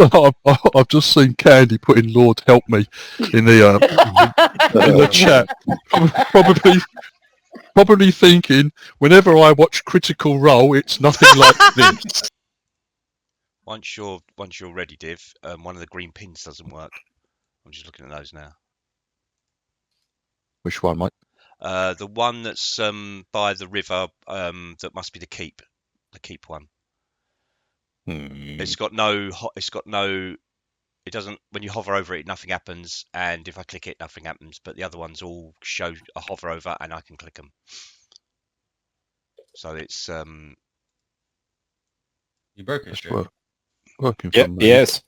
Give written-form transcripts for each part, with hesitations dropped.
I've just seen Candy putting "Lord help me" in the chat. Probably thinking, whenever I watch Critical Role, it's nothing like this. Once you're ready, Div, one of the green pins doesn't work. I'm just looking at those now. Which one, mate? The one that's by the river, that must be the keep one. It's got no. It doesn't. When you hover over it, nothing happens, and if I click it, nothing happens. But the other ones all show a hover over, and I can click them. So it's You broke it, That's working for Yep, me. yes.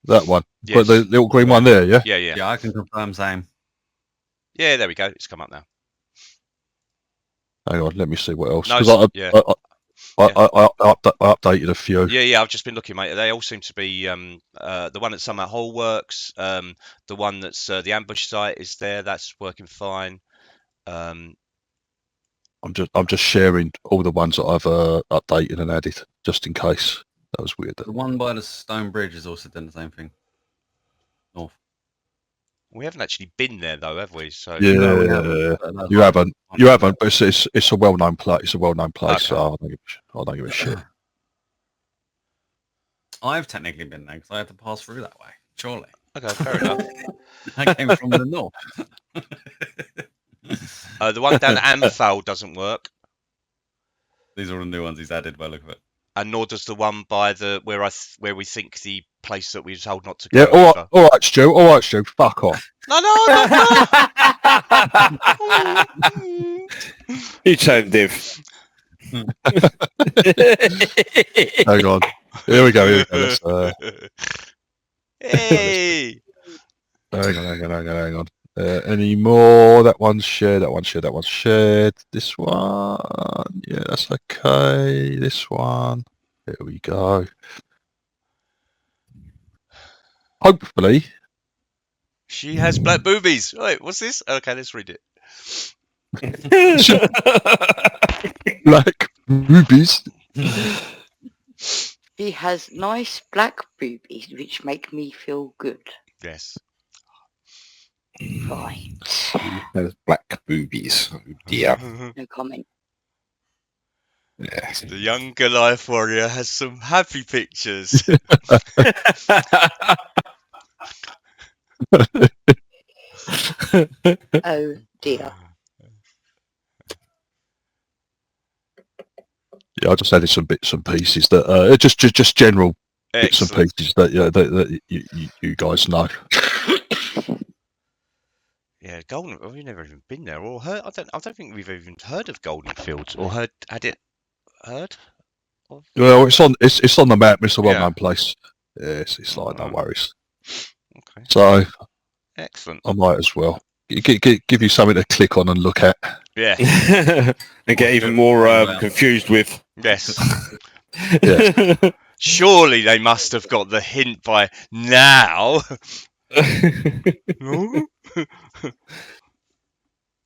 That one. Yes. But the little green one there, yeah? Yeah, yeah. Yeah, I can confirm same. Yeah, there we go. It's come up now. Hang on, let me see what else. No, Because yeah. I updated a few. Yeah, I've just been looking, mate. They all seem to be the one at Summer Hole works. The one that's the ambush site is there. That's working fine. I'm just sharing all the ones that I've updated and added, just in case. That was weird. The one by the stone bridge has also done the same thing. North. We haven't actually been there though, have we? So Yeah, No, we haven't. you haven't. You haven't. But it's a well-known place. It's a well-known place. Okay. So I don't give a shit. I've technically been there because I had to pass through that way. Surely. Okay, fair enough. I came from the north. The one down at Amphal doesn't work, These are all the new ones he's added by the look of it. and nor does the one by the where we think the place that we were told not to go. Yeah, all right, Stu. All right, Stu. Fuck off. No. You turn Div. Hang on. Here we go. Let's, Hey. hang on. Any more? That one's shared. That one's shared. This one. Yeah, that's okay. This one. There we go. Hopefully. She has black boobies. Wait, what's this? Okay, let's read it. Black boobies. She has nice black boobies, which make me feel good. Yes. Right. There's black boobies. Oh dear. No comment. Yes. The young Goliath warrior has some happy pictures. Oh dear. Yeah, I just added some bits and pieces that just general bits and Excellent. pieces that you guys know. Yeah, Golden. We've never even been there or heard. I don't think we've even heard of Golden Fields or heard of? Well, it's on the map. It's a well-known Yeah. place. Yes, it's like no worries. Okay. So Excellent. I might as well give you something to click on and look at. Yeah. And get even more confused with. Yes. Yeah. Surely they must have got the hint by now. No?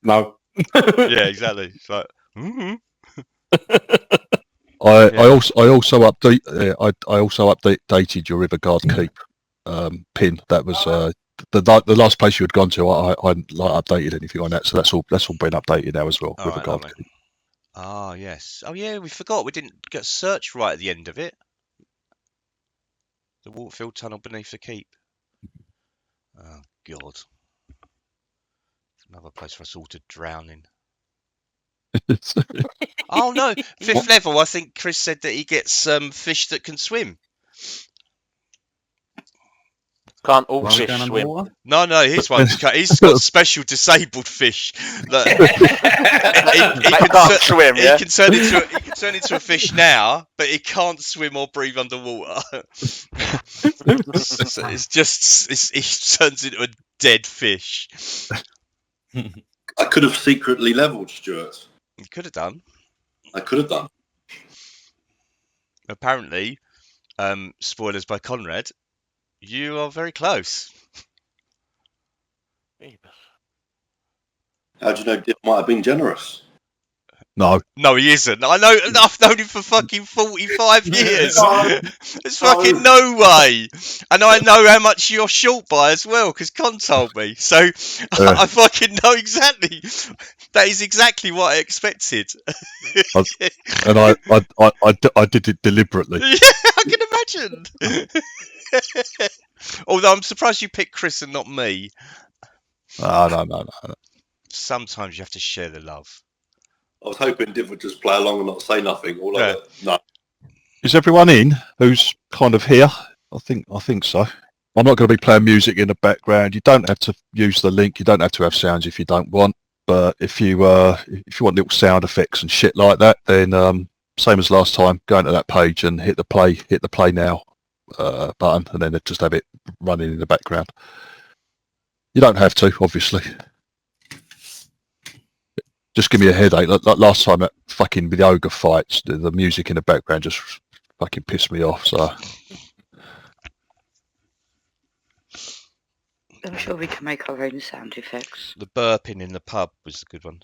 No. Yeah, exactly. It's like, I also updated your Riverguard Keep pin. That was the last place you had gone to. I updated anything on that, so that's all been updated now as well. All right, Riverguard lovely. Keep. Ah, yes. Oh, yeah, we forgot. We didn't get search right at the end of it. The Waterfield Tunnel beneath the keep. Oh, God. Another place for us all to drown in. Oh, no. 5th level, I think Chris said that he gets fish that can swim. Can't all Are we fish going swim. underwater? No, he's got special disabled fish. That They can't swim, yeah? He can turn into a fish now, but he can't swim or breathe underwater. So he turns into a dead fish. I could have secretly leveled Stuart. You could have done. I could have done. Apparently, spoilers by Conrad, you are very close. How do you know Div might have been generous? No. No, he isn't. I know. I've known him for fucking 45 years. There's fucking no way. And I know how much you're short by as well, because Con told me. So I fucking know exactly. That is exactly what I expected. And I did it deliberately. Yeah, I can imagine. Although I'm surprised you picked Chris and not me. No. Sometimes you have to share the love. I was hoping Div would just play along and not say nothing. No. Is everyone in who's kind of here? I think so. I'm not going to be playing music in the background. You don't have to use the link. You don't have to have sounds if you don't want. But if you want little sound effects and shit like that, then same as last time, go into that page and hit the play now button, and then just have it running in the background. You don't have to, obviously. Just give me a headache. Like last time at fucking the ogre fights, the music in the background just fucking pissed me off. So I'm sure we can make our own sound effects. The burping in the pub was a good one.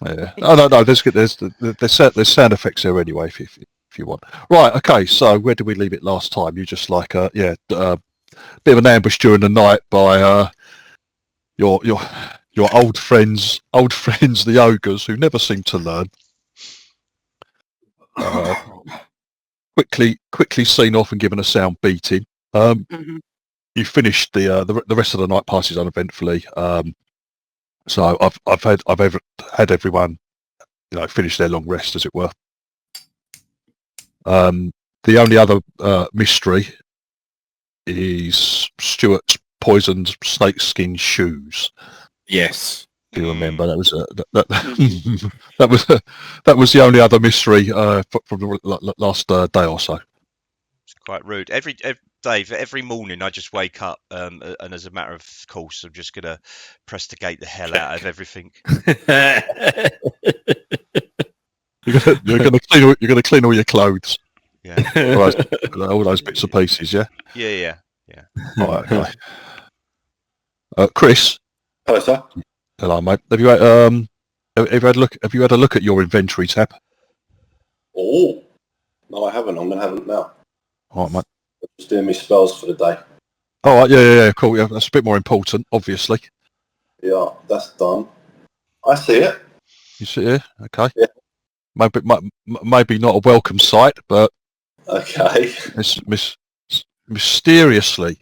yeah. No. There's sound effects there anyway if you want. Right. Okay. So where did we leave it last time? You just like bit of an ambush during the night by your old friends, the ogres, who never seem to learn. Quickly seen off and given a sound beating. You finished the rest of the night passes uneventfully. So I've had everyone, finish their long rest, as it were. The only other mystery is Stuart's poisoned snakeskin shoes. Yes. Do you remember that was that was the only other mystery from the last day or so. It's quite rude. Dave, every morning I just wake up and as a matter of course I'm just gonna prestigate the hell out of everything. You're gonna clean all your clothes. Yeah. all those bits and pieces. Yeah. Yeah. All right. Okay. Chris. Hello, sir. Hello, mate. Have you had a look at your inventory tab? Oh, no, I haven't. I'm going to have it now. All right, mate. I'm just doing my spells for the day. All right, yeah, cool. Yeah, that's a bit more important, obviously. Yeah, that's done. I see it. You see here? Okay. Yeah. Maybe not a welcome sight, but Okay. it's mysteriously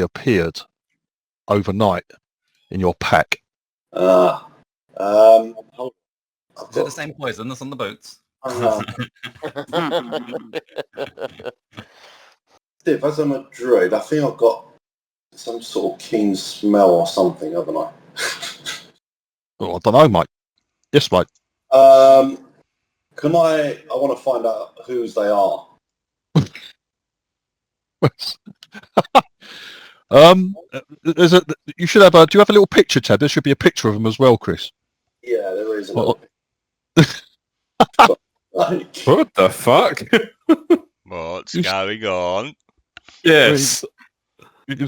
appeared overnight in your pack. Is it the same poison that's on the boots? Steve, as I'm a druid, I think I've got some sort of keen smell or something, haven't I? Oh, I don't know, mate. Yes, mate. I want to find out whose they are. You should have do you have a little picture tab? There should be a picture of them as well, Chris. Yeah, there is a little What the fuck? What's going on? Yes. You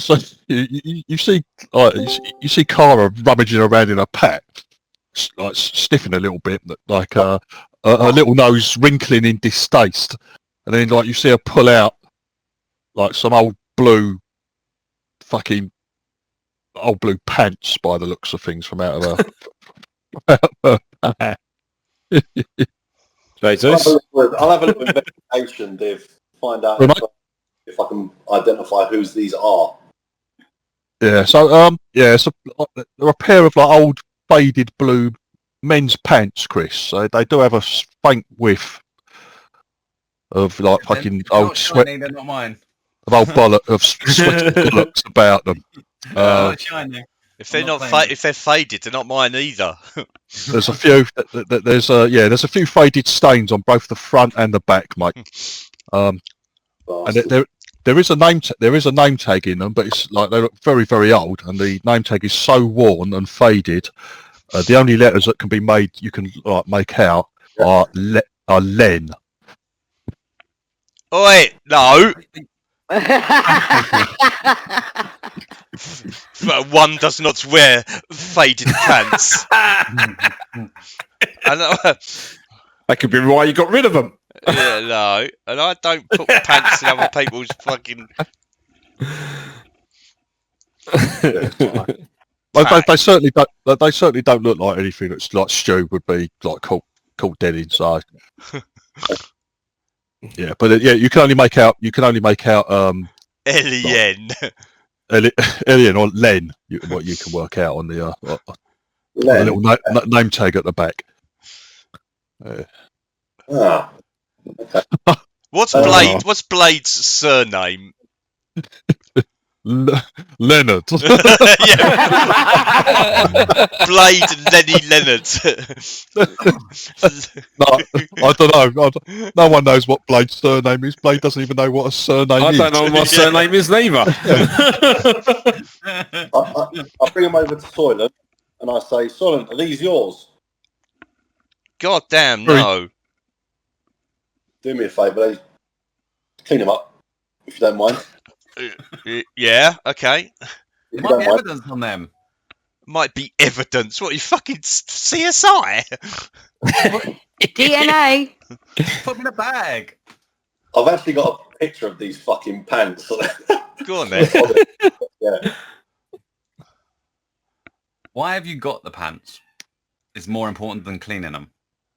see Cara rummaging around in a pack, like sniffing a little bit, like her little nose wrinkling in distaste, and then like you see her pull out like some old blue pants by the looks of things from out of her. Jesus. I'll have a little investigation, Div. Find out if I can identify whose these are. Yeah. So they're a pair of like old faded blue men's pants, Chris. So they do have a faint whiff of like fucking old sweat. They're not mine. Of old sweaty bollocks about them. If they're faded, they're not mine either. There's a few. There's a few faded stains on both the front and the back, mate. And there is a name tag in them, but it's like they look very, very old, and the name tag is so worn and faded. The only letters that can be made, you can like make out, are Len. Oi, no. One does not wear faded pants. I know. That could be why you got rid of them. Yeah, no, and I don't put pants in other people's fucking. They certainly don't. They certainly don't look like anything that's like Stu would be like called dead inside. Yeah, but yeah, you can only make out. Alien. Alien or Len. What you can work out on the little name tag at the back. Ah. Okay. What's Blade's surname? Leonard. Yeah. Blade Lenny Leonard. No, I don't know. No one knows what Blade's surname is. Blade doesn't even know what a surname I is. don't know what my surname is neither. I bring them over to Soylent and I say, Soylent, are these yours? God damn, no. Do me a favour, clean them up, if you don't mind. Yeah, okay. There might be evidence on them. Might be evidence. What, you fucking CSI? DNA. Put them in a bag. I've actually got a picture of these fucking pants. Go on then. Yeah. Why have you got the pants? It's more important than cleaning them.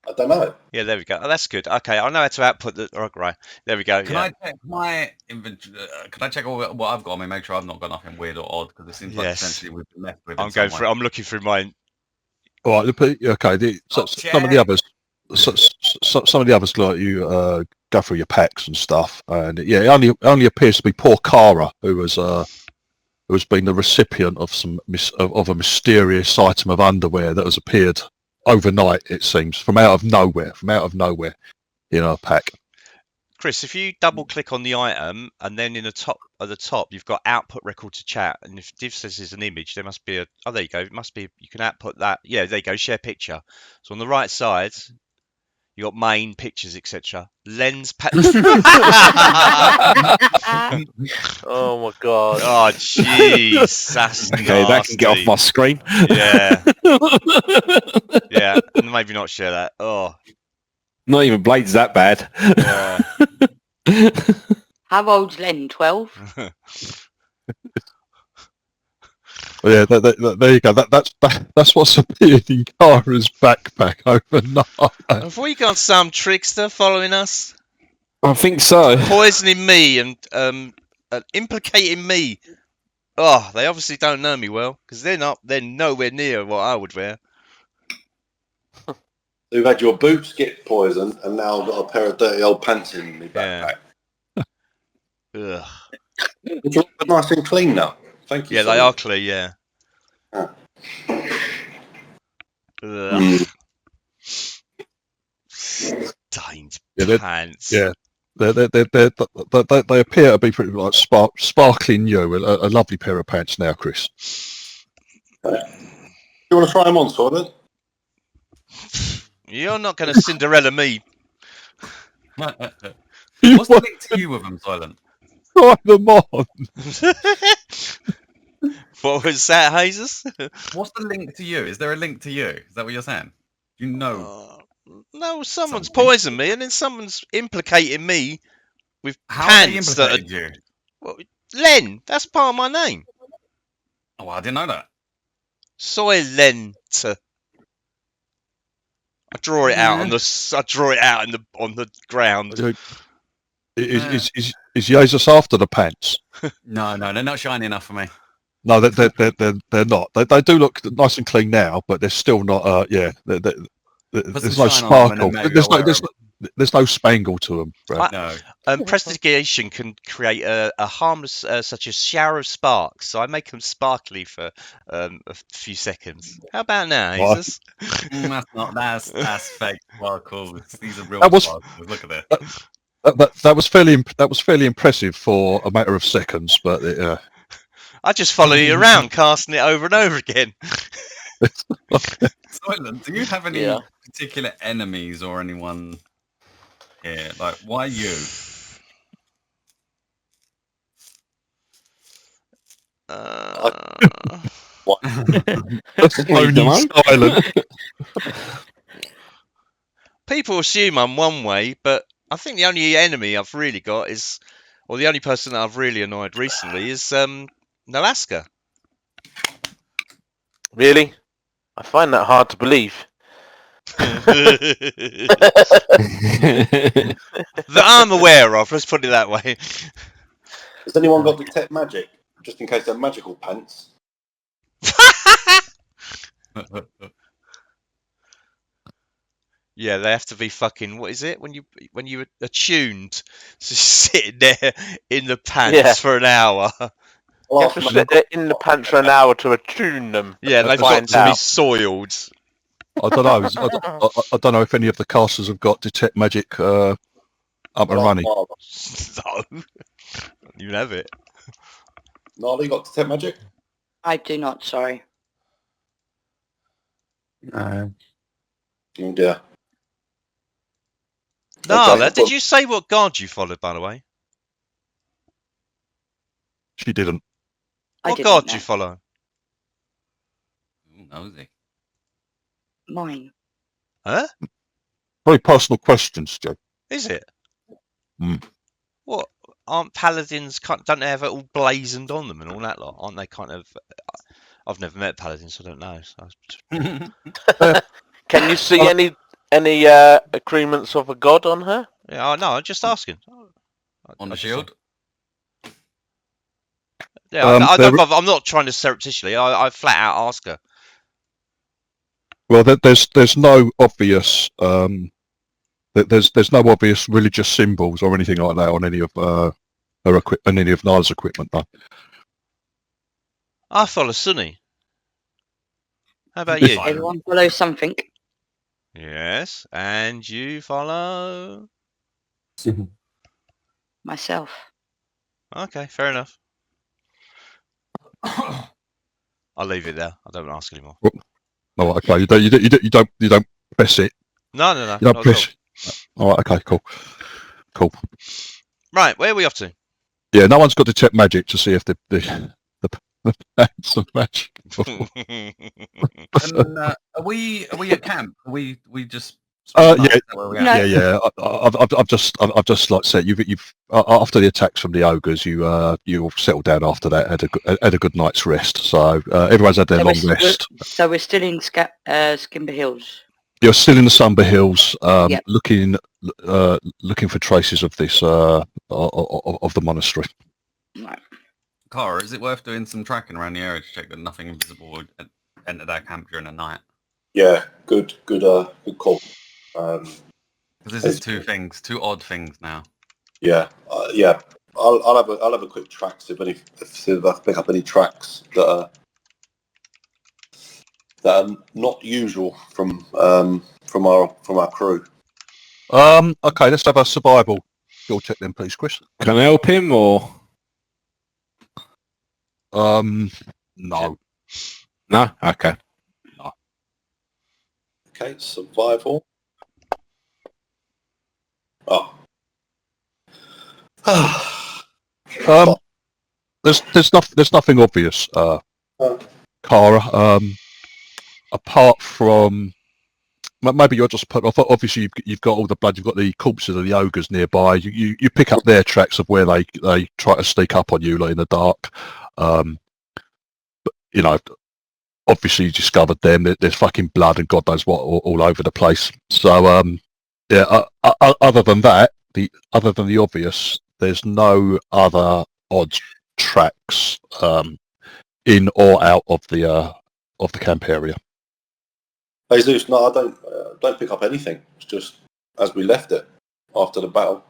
I don't know. Yeah, there we go. Oh, that's good. Okay, I know how to output the. Oh, right, there we go. Can I check my inventory? Can I check what I've got? I mean, make sure I've not got nothing weird or odd because it seems like essentially we've been left with. I'm going through. I'm looking through mine. All right. Okay. Some of the others. Some of the others like you go through your packs and stuff, and yeah, it only appears to be poor Cara who has been the recipient of of a mysterious item of underwear that has appeared overnight, it seems, from out of nowhere, in our pack. Chris, if you double click on the item and then at the top you've got output record to chat, and if div says is an image, there must be there you go. It must be, you can output that. Yeah, there you go, share picture. So on the right side you got main pictures, etc. Lens Oh my god. Oh jeez, that's Okay, that can get off my screen. Yeah. Yeah, and maybe not share that. Oh. Not even Blade's that bad. Yeah. How old's Len? 12? Well, yeah, there you go. That's what's appeared in Cara's backpack overnight. Have we got some trickster following us? I think so. Poisoning me and implicating me. Oh, they obviously don't know me well because they're nowhere near what I would wear. You've had your boots get poisoned and now I've got a pair of dirty old pants in my backpack. Ugh. Which are nice and clean now. Thank you. Yeah, they are clear, yeah. Ah. Ugh. Stained pants. Yeah. They appear to be pretty like sparkling new. A lovely pair of pants now, Chris. Do you want to try them on, Soylent? You're not going to Cinderella me. What's the link to you with them, Silent? Try them on. What was that, Jesus? What's the link to you? Is there a link to you? Is that what you're saying? You know. No, someone's poisoned me, and then someone's implicating me with How pants they that implicated you? Well, Len, that's part of my name. Oh, well, I didn't know that. Soylent. I draw it out on the ground. Is Jesus after the pants? No, they're not shiny enough for me. No, they're not. They do look nice and clean now, but they're still not. There's no sparkle. There's no spangle to them. Right? No. Prestigitation can create a harmless, such as shower of sparks. So I make them sparkly for a few seconds. How about now, Jesus? That's fake sparkles. These are real sparkles. Look at that. That was fairly impressive for a matter of seconds, but I just follow you around, casting it over and over again. Soylent, do you have any particular enemies or anyone here? Like, why you? That's only silent. People assume I'm one way, but I think the only enemy I've really got is, or the only person that I've really annoyed recently is Alaska. Really? I find that hard to believe. That I'm aware of, let's put it that way. Has anyone got detect magic? Just in case they're magical pants. Yeah, they have to be fucking. What is it when you attuned, just sitting there in the pants for an hour? You have to sit there in the pants for an hour to attune them. Yeah, they've got to be soiled. I don't know. I don't know if any of the casters have got detect magic up and running. No, you have it. Gnarly, got detect magic? I do not. Sorry. No. Oh dear. Nala, did you say what guard you followed, by the way? She didn't. What guard do you follow? Nosy. Mine. Huh? Very personal questions, Joe. Is it? Mm. What? Aren't paladins, don't they have it all blazoned on them and all that lot? Aren't they kind of... I've never met paladins, so I don't know. Can you see any agreements of a god on her? Yeah, no, I'm just asking. On the shield? Yeah, I'm not trying to surreptitiously. I flat out ask her. Well, there's no obvious there's no obvious religious symbols or anything like that on any of any of Nala's equipment. No. I follow Sune. How about you? Everyone follows something. Yes, and you follow Myself. Okay, fair enough. I'll leave it there. I don't ask anymore. Oh, okay. You don't press it. No. You don't press. All right. Okay. Cool. Right, where are we off to? Yeah, no one's got detect magic to see if the pants are magical. And, are we at camp? Are we just? Yeah. I've just like said you've after the attacks from the ogres you settled down after that, had a good night's rest. So everyone's had their long rest. So we're still in Skimber Hills. You're still in the Sumber Hills, looking for traces of this of the monastery. Right. Cara, is it worth doing some tracking around the area to check that nothing invisible would enter that camp during the night? Yeah, good call. Because this is two odd things now. Yeah. I'll have a quick track see if I can pick up any tracks that are not usual from our crew. Okay, let's have a survival skill check then, please, Chris. Can I help him or? No. No? Okay. No. Okay, survival. Oh. There's nothing obvious, Cara. Apart from maybe you're just put off. Obviously, you've got all the blood. You've got the corpses of the ogres nearby. You pick up their tracks of where they try to sneak up on you, like in the dark. But you know, obviously you discovered them. There's fucking blood and God knows what all over the place. So yeah. Other than that, other than the obvious, there's no other odd tracks in or out of the camp area. Hey Zeus, no, I don't pick up anything. It's just as we left it after the battle.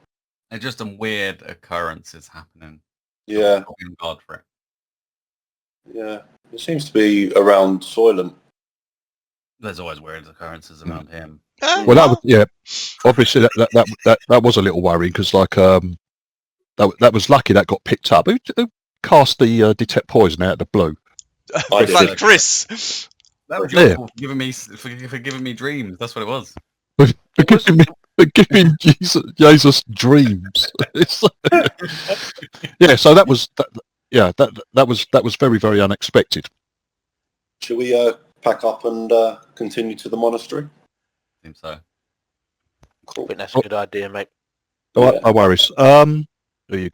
There's just some weird occurrences happening. Yeah. God for it. Yeah. It seems to be around Soylent. There's always weird occurrences around him. Well, that was, obviously that was a little worrying because like that was lucky that got picked up. Who cast the detect poison out of the blue? I did. Chris. That was your fault for giving me dreams. That's what it was. For giving Jesus dreams. Yeah, so that was very, very unexpected. Shall we pack up and continue to the monastery? Seems so. I think that's a good idea, mate. All right, no worries. You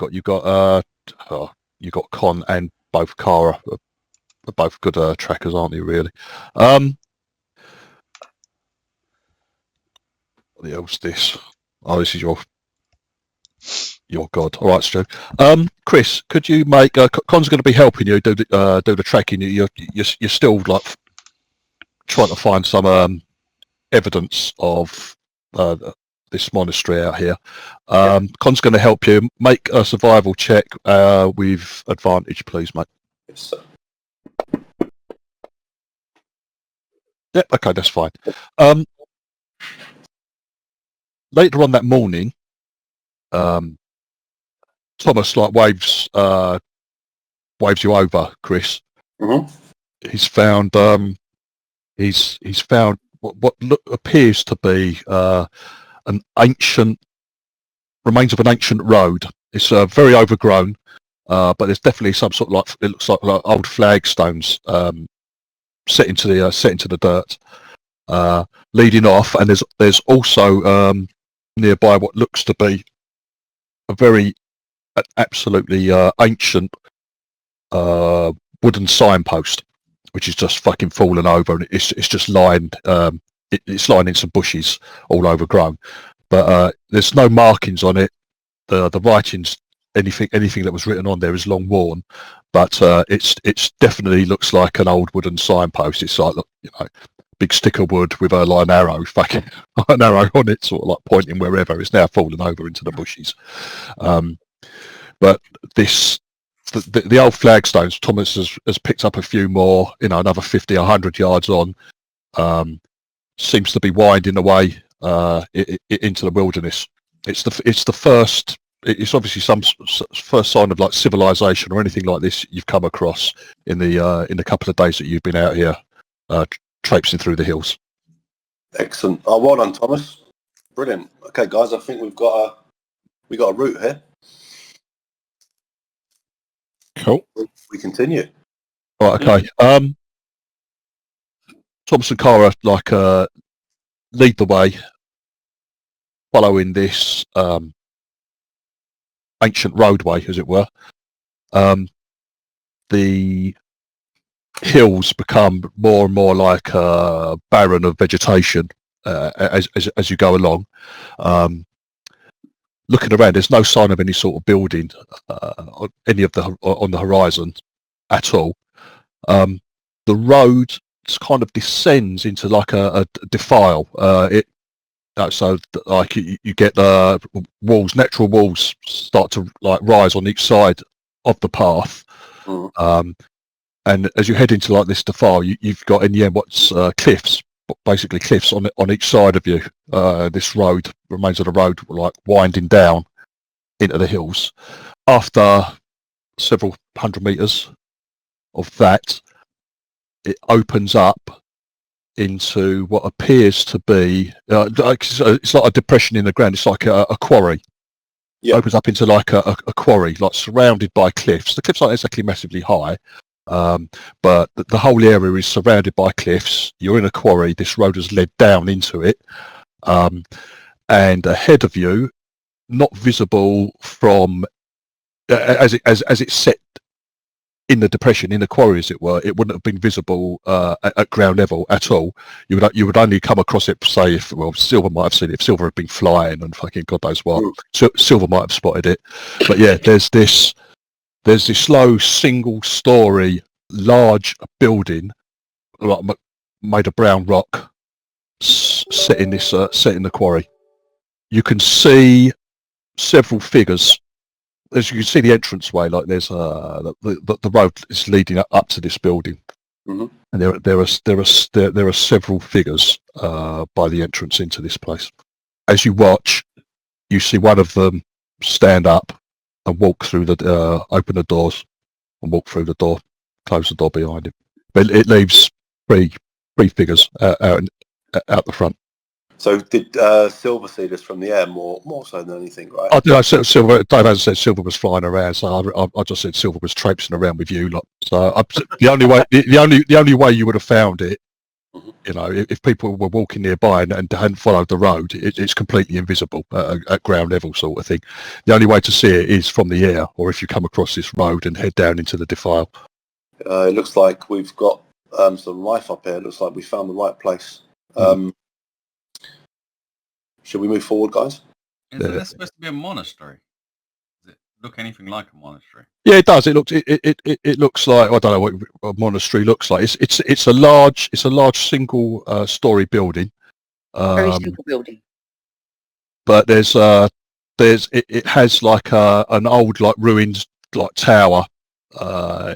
got Con and both Kara, both good trackers, aren't you? Really. What the hell's this? Oh, this is your god. All right, Stu. Chris, could you make? Con's going to be helping you do the tracking. You're still like trying to find some evidence of this monastery out here. Con's going to help you. Make a survival check with advantage, please, mate. Yes, sir. Yeah, okay, that's fine. Later on that morning, Thomas like waves you over, Chris. Mm-hmm. He's found what appears to be an ancient remains of an ancient road. It's very overgrown, but there's definitely some sort of like it looks like old flagstones set into the dirt, leading off. And there's also nearby what looks to be a very absolutely ancient wooden signpost, which is just fucking fallen over, and it's just lined. It's lying in some bushes, all overgrown, but there's no markings on it. The writings, anything that was written on there is long worn, but it's definitely looks like an old wooden signpost. It's like, big stick of wood with a line arrow, fucking an arrow on it, sort of like pointing wherever. It's now fallen over into the bushes. But the old flagstones, Thomas has picked up a few more, another 50, 100 yards on. Seems to be winding away into the wilderness. It's obviously some first sign of like civilization or anything like this you've come across in the couple of days that you've been out here traipsing through the hills. Excellent. Oh, well done, Thomas. Brilliant. Okay, guys, I think we got a route here. Cool. We continue. Right. Okay. Thomas and Kara lead the way, following this ancient roadway, as it were. The hills become more and more like barren of vegetation as you go along. Looking around, there's no sign of any sort of building on the horizon at all. The road kind of descends into like a defile. So like you get walls, natural walls start to like rise on each side of the path. And as you head into like this defile, you've got in the end what's cliffs, basically cliffs on each side of you. This road remains of the road like winding down into the hills. After several hundred meters of that, it opens up into what appears to be it's like a depression in the ground. It's like a quarry. Yeah. It opens up into like a quarry, like surrounded by cliffs. The cliffs aren't exactly massively high, but the whole area is surrounded by cliffs. You're in a quarry. This road has led down into it, and ahead of you, not visible from as it's set in the depression, in the quarry, as it were, it wouldn't have been visible at ground level at all. You would only come across it, say, if Silver might have seen it. If Silver had been flying and fucking God knows what, Silver might have spotted it. But yeah, there's this low single-story large building made of brown rock set in the quarry. You can see several figures. As you can see the entranceway, like there's the road is leading up to this building, and there are several figures by the entrance into this place. As you watch, you see one of them stand up and walk through open the doors and walk through the door, close the door behind him. But it leaves three figures out the front. So did Silver see this from the air more so than anything, right? I don't know. Silver. Dave hasn't said Silver was flying around, so I just said Silver was traipsing around with you lot. So the only way you would have found it if people were walking nearby and hadn't followed the road, it's completely invisible at ground level, sort of thing. The only way to see it is from the air, or if you come across this road and head down into the defile. It looks like we've got some life up here. It looks like we found the right place. Should we move forward, guys? Is this supposed to be a monastery? Does it look anything like a monastery? Yeah, it does. It looks like, I don't know what a monastery looks like. It's a large single story building. Very simple building. But it has like an old like ruined like tower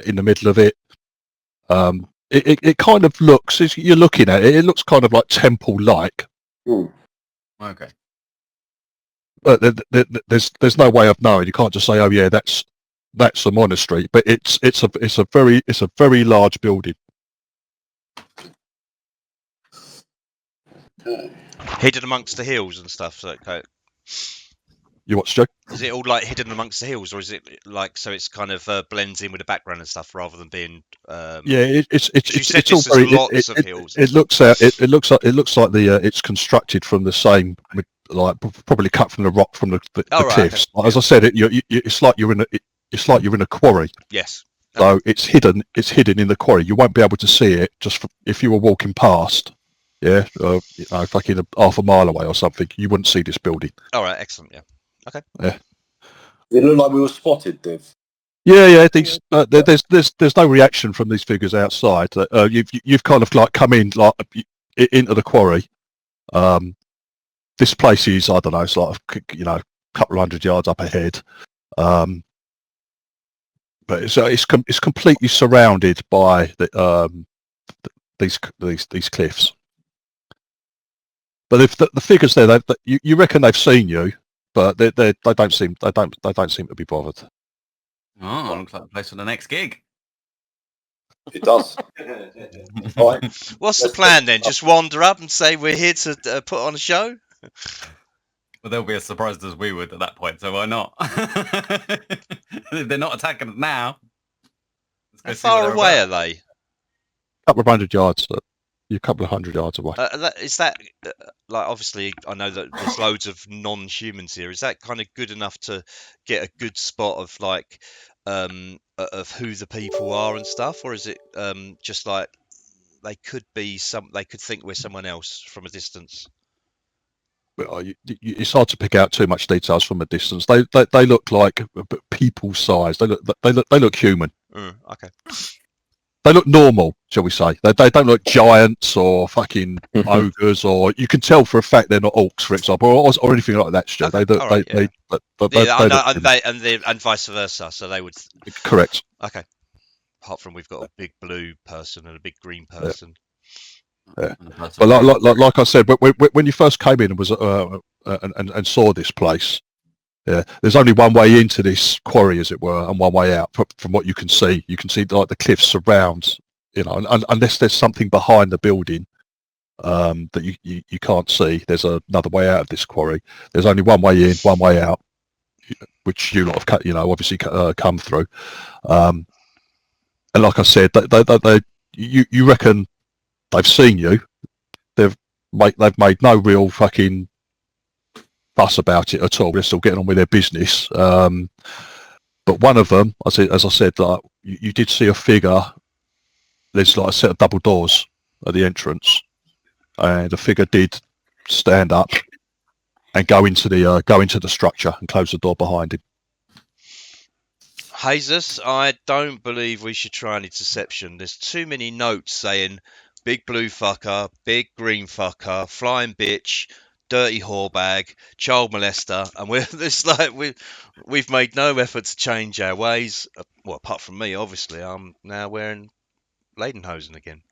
in the middle of it. It kind of looks, as you're looking at it, it looks kind of like temple-like. Okay. But there's no way of knowing. You can't just say, oh yeah, that's a monastery. But it's a very large building. Hidden amongst the hills and stuff. So, okay. You watch, Joe? Is it all like hidden amongst the hills, or is it like so it's kind of blends in with the background and stuff rather than being? Yeah, it's all very. Lots of hills. It looks like it's constructed from the same, like probably cut from the rock from the cliffs. Okay. As I said, it's like you're in a quarry. Yes. So it's hidden in the quarry. You won't be able to see it just if you were walking past. Yeah, fucking half a mile away or something. You wouldn't see this building. All right, excellent. Yeah. Okay. Yeah. It looked like we were spotted, Div. Yeah. There's no reaction from these figures outside. You've kind of like come in like into the quarry. This place is, I don't know, it's like a couple of 100 yards up ahead. But it's completely surrounded by these cliffs. But if the figures there, you reckon they've seen you, but they don't seem to be bothered. Oh, looks like the place for the next gig. It does. All right. What's the plan then? Just wander up and say we're here to put on a show? Well, they'll be as surprised as we would at that point, so why not? If they're not attacking us now. How far away are they? A couple of 100 yards. You're a couple of 100 yards away. Is that like, obviously I know that there's loads of non-humans here. Is that kind of good enough to get a good spot of like of who the people are and stuff, or is it just like they could think we're someone else from a distance? Well, it's hard to pick out too much details from a distance. They look like people size. They look human. Okay. They look normal, shall we say? They don't look giants or fucking ogres, or you can tell for a fact they're not orcs, for example, or anything like that. Stu. Okay. And vice versa. So they would. Correct. Okay. Apart from we've got a big blue person and a big green person. Yeah. But like I said, when you first came in and was and saw this place, yeah, there's only one way into this quarry, as it were, and one way out. From what you can see like the cliffs surrounds, unless there's something behind the building that you can't see. There's another way out of this quarry. There's only one way in, one way out, which you lot have obviously come through. And like I said, you reckon they've seen you. They've made no real fucking fuss about it at all. They're still getting on with their business. But one of them, as I said, like you did see a figure. There's like a set of double doors at the entrance, and the figure did stand up and go into the structure and close the door behind him. Jesus, I don't believe we should try any deception. There's too many notes saying big blue fucker, big green fucker, flying bitch, dirty whore bag, child molester, and we've made no effort to change our ways. Well, apart from me, obviously, I'm now wearing Lederhosen again.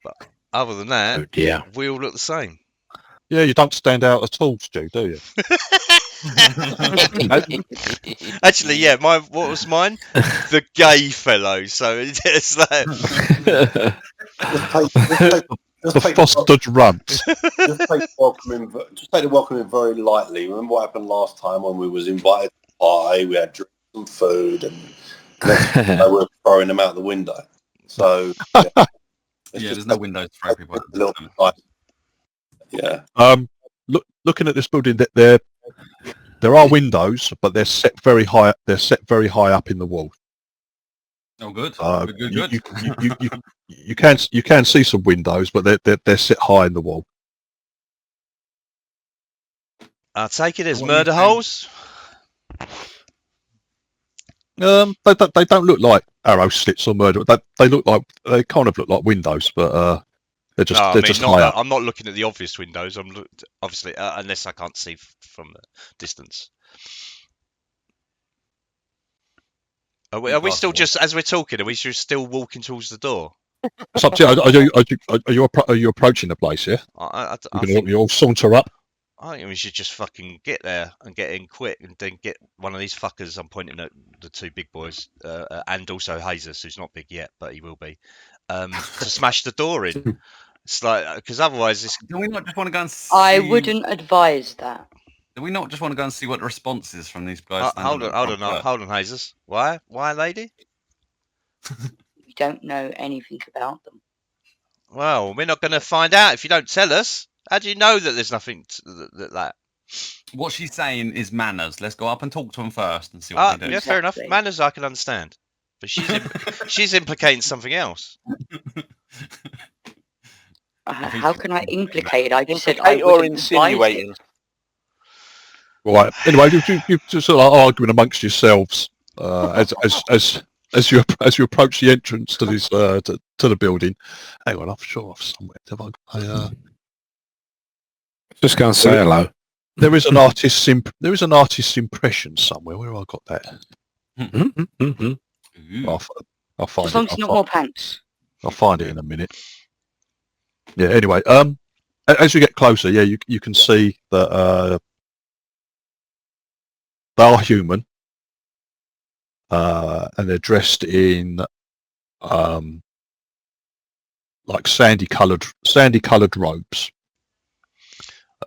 But other than that, we all look the same. Yeah, you don't stand out at all, Stu, do you? Actually, yeah. What was mine? The gay fellow. So it's like the fostered runt. Just take the welcoming very lightly. Remember what happened last time when we was invited to the party? We had drinks and food, and they were throwing them out the window. So There's no windows for people. Yeah. Looking at this building, that there are windows, but they're set very high. They're set very high up in the wall. Oh, good. Good. You can see some windows, but they're set high in the wall. I'll take it as murder holes. They don't look like arrow slits or murder. They kind of look like windows, but they're just high up. I'm not looking at the obvious windows. Obviously unless I can't see from the distance. Are we still just as we're talking? Are we just still walking towards the door? It's up to you. Are you approaching the place? Yeah. You all saunter up. I think we should just fucking get there and get in quick, and then get one of these fuckers. I'm pointing at the two big boys, and also Jesus, who's not big yet, but he will be, to smash the door in. It's like, because otherwise, do we not just want to go and see? I wouldn't advise that. Do we not just want to go and see what the response is from these guys? Hold on, Jesus. Why, lady? We don't know anything about them. Well, we're not going to find out if you don't tell us. How do you know that there's nothing that? What she's saying is manners. Let's go up and talk to them first and see what they do. Yeah, fair enough. Manners I can understand, but she's implicating something else. How can I implicate? I just said Implicate or insinuating. Right. Anyway, you just sort of arguing amongst yourselves as you approach the entrance to this to the building. Hang on, I'm sure I've somewhere. Just go and say hello. There is an artist's impression somewhere. Where have I got that? I'll find as long it. as not more pants. I'll find it in a minute. Yeah. Anyway, as you get closer, yeah, you can see that they are human, and they're dressed in like sandy coloured robes.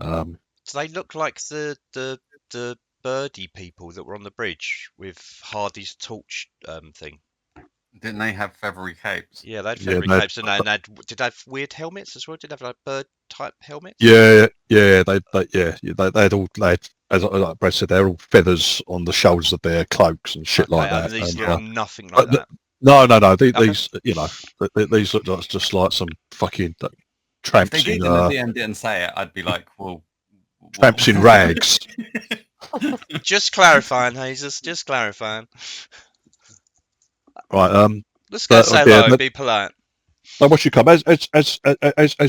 Do they look like the birdie people that were on the bridge with Hardy's torch thing? Didn't they have feathery capes? Yeah, they had feathery capes, and did they have weird helmets as well? Did they have like bird type helmets? Yeah. They had all, like Brad said, they're all feathers on the shoulders of their cloaks and shit like that. These look nothing like that. No. These these look like just like some fucking tramps. If they did at the end didn't say it, I'd be like, well, tramps in rags. Just clarifying, Jesus. Just clarifying. Right. Let's go say hello and be polite. So once you come, as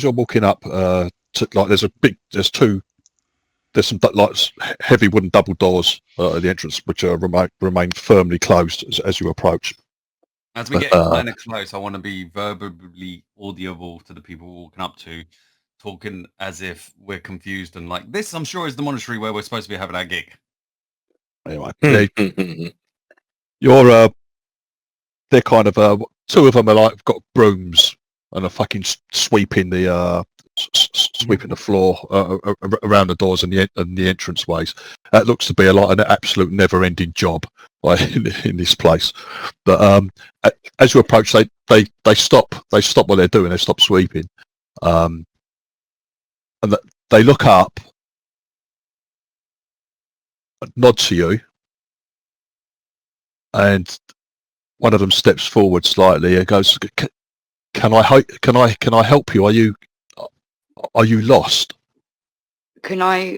you're walking up, there's some like heavy wooden double doors at the entrance, which remain firmly closed as you approach. As we get kind of close, I want to be verbally audible to the people we're walking up to, talking as if we're confused and like, this, I'm sure, is the monastery where we're supposed to be having our gig. Anyway, they're kind of two of them are like got brooms and are fucking sweeping the floor around the doors and the entrance ways. That looks to be an absolute never-ending job in this place. But as you approach, they stop what they're doing. They stop sweeping, and they look up, nod to you, and one of them steps forward slightly and goes, "Can I help you? Are you lost?" Can I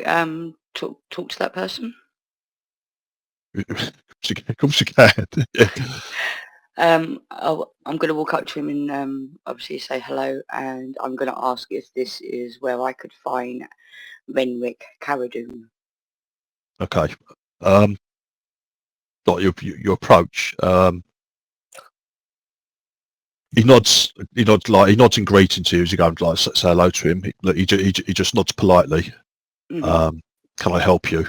talk to that person? Of course you can. Yeah. I'm going to walk up to him and obviously say hello, and I'm going to ask if this is where I could find Renwick Caradoon. Okay. You approach. He nods in greeting to you as you go and like say hello to him. He just nods politely. Mm-hmm. Can I help you?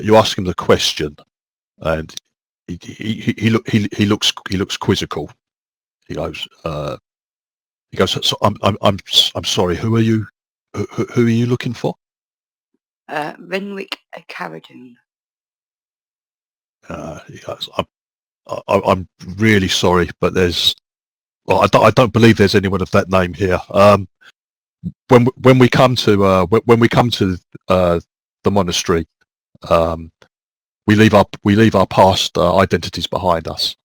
You ask him the question, and he looks quizzical. He goes. So I'm sorry. Who are you? Who are you looking for? Renwick Caradoon. He goes. I'm really sorry, but there's Well, I don't believe there's anyone of that name here. When we come to the monastery, we leave our past identities behind us.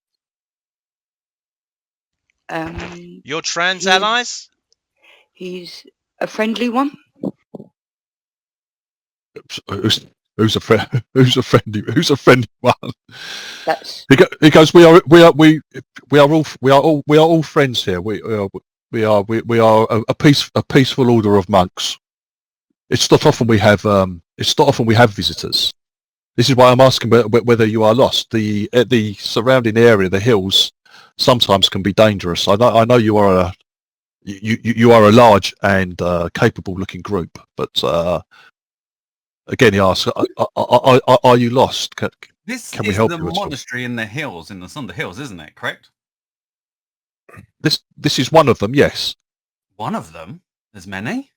Your trans he- allies? He's a friendly one. Who's a friend? Who's a friendly one? That's He goes. We are all friends here. We are a peaceful order of monks. It's not often we have visitors. This is why I'm asking whether you are lost. The surrounding area, the hills, sometimes can be dangerous. I know you are a large and capable looking group, but again, he asks, are you lost? Can we is help the you at all? monastery in the hills, in the Sunder Hills, isn't it? Correct. This is one of them. Yes. One of them. There's many.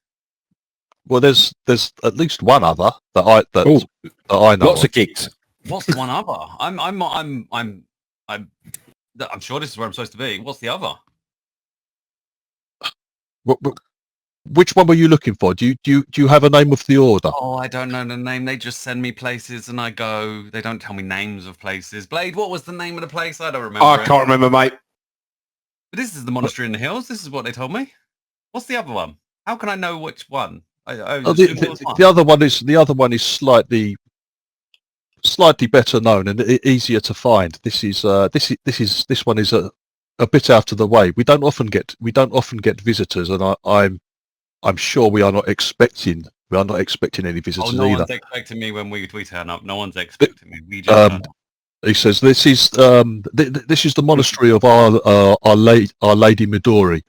Well, there's at least one other that I know. Lots of gigs. What's the one other? I'm sure this is where I'm supposed to be. What's the other? Which one were you looking for? Do you have a name of the order? Oh, I don't know the name. They just send me places and I go. They don't tell me names of places. Blade, what was the name of the place? I don't remember. I can't remember, mate. But this is the monastery in the hills. This is what they told me. What's the other one? How can I know which one? The other one is slightly better known and easier to find. This one is a bit out of the way. We don't often get visitors, and I'm sure we are not expecting any visitors no either. One's expecting me when we turn up. No one's expecting me. We just turn up. He says this is the monastery of our Lady Midori.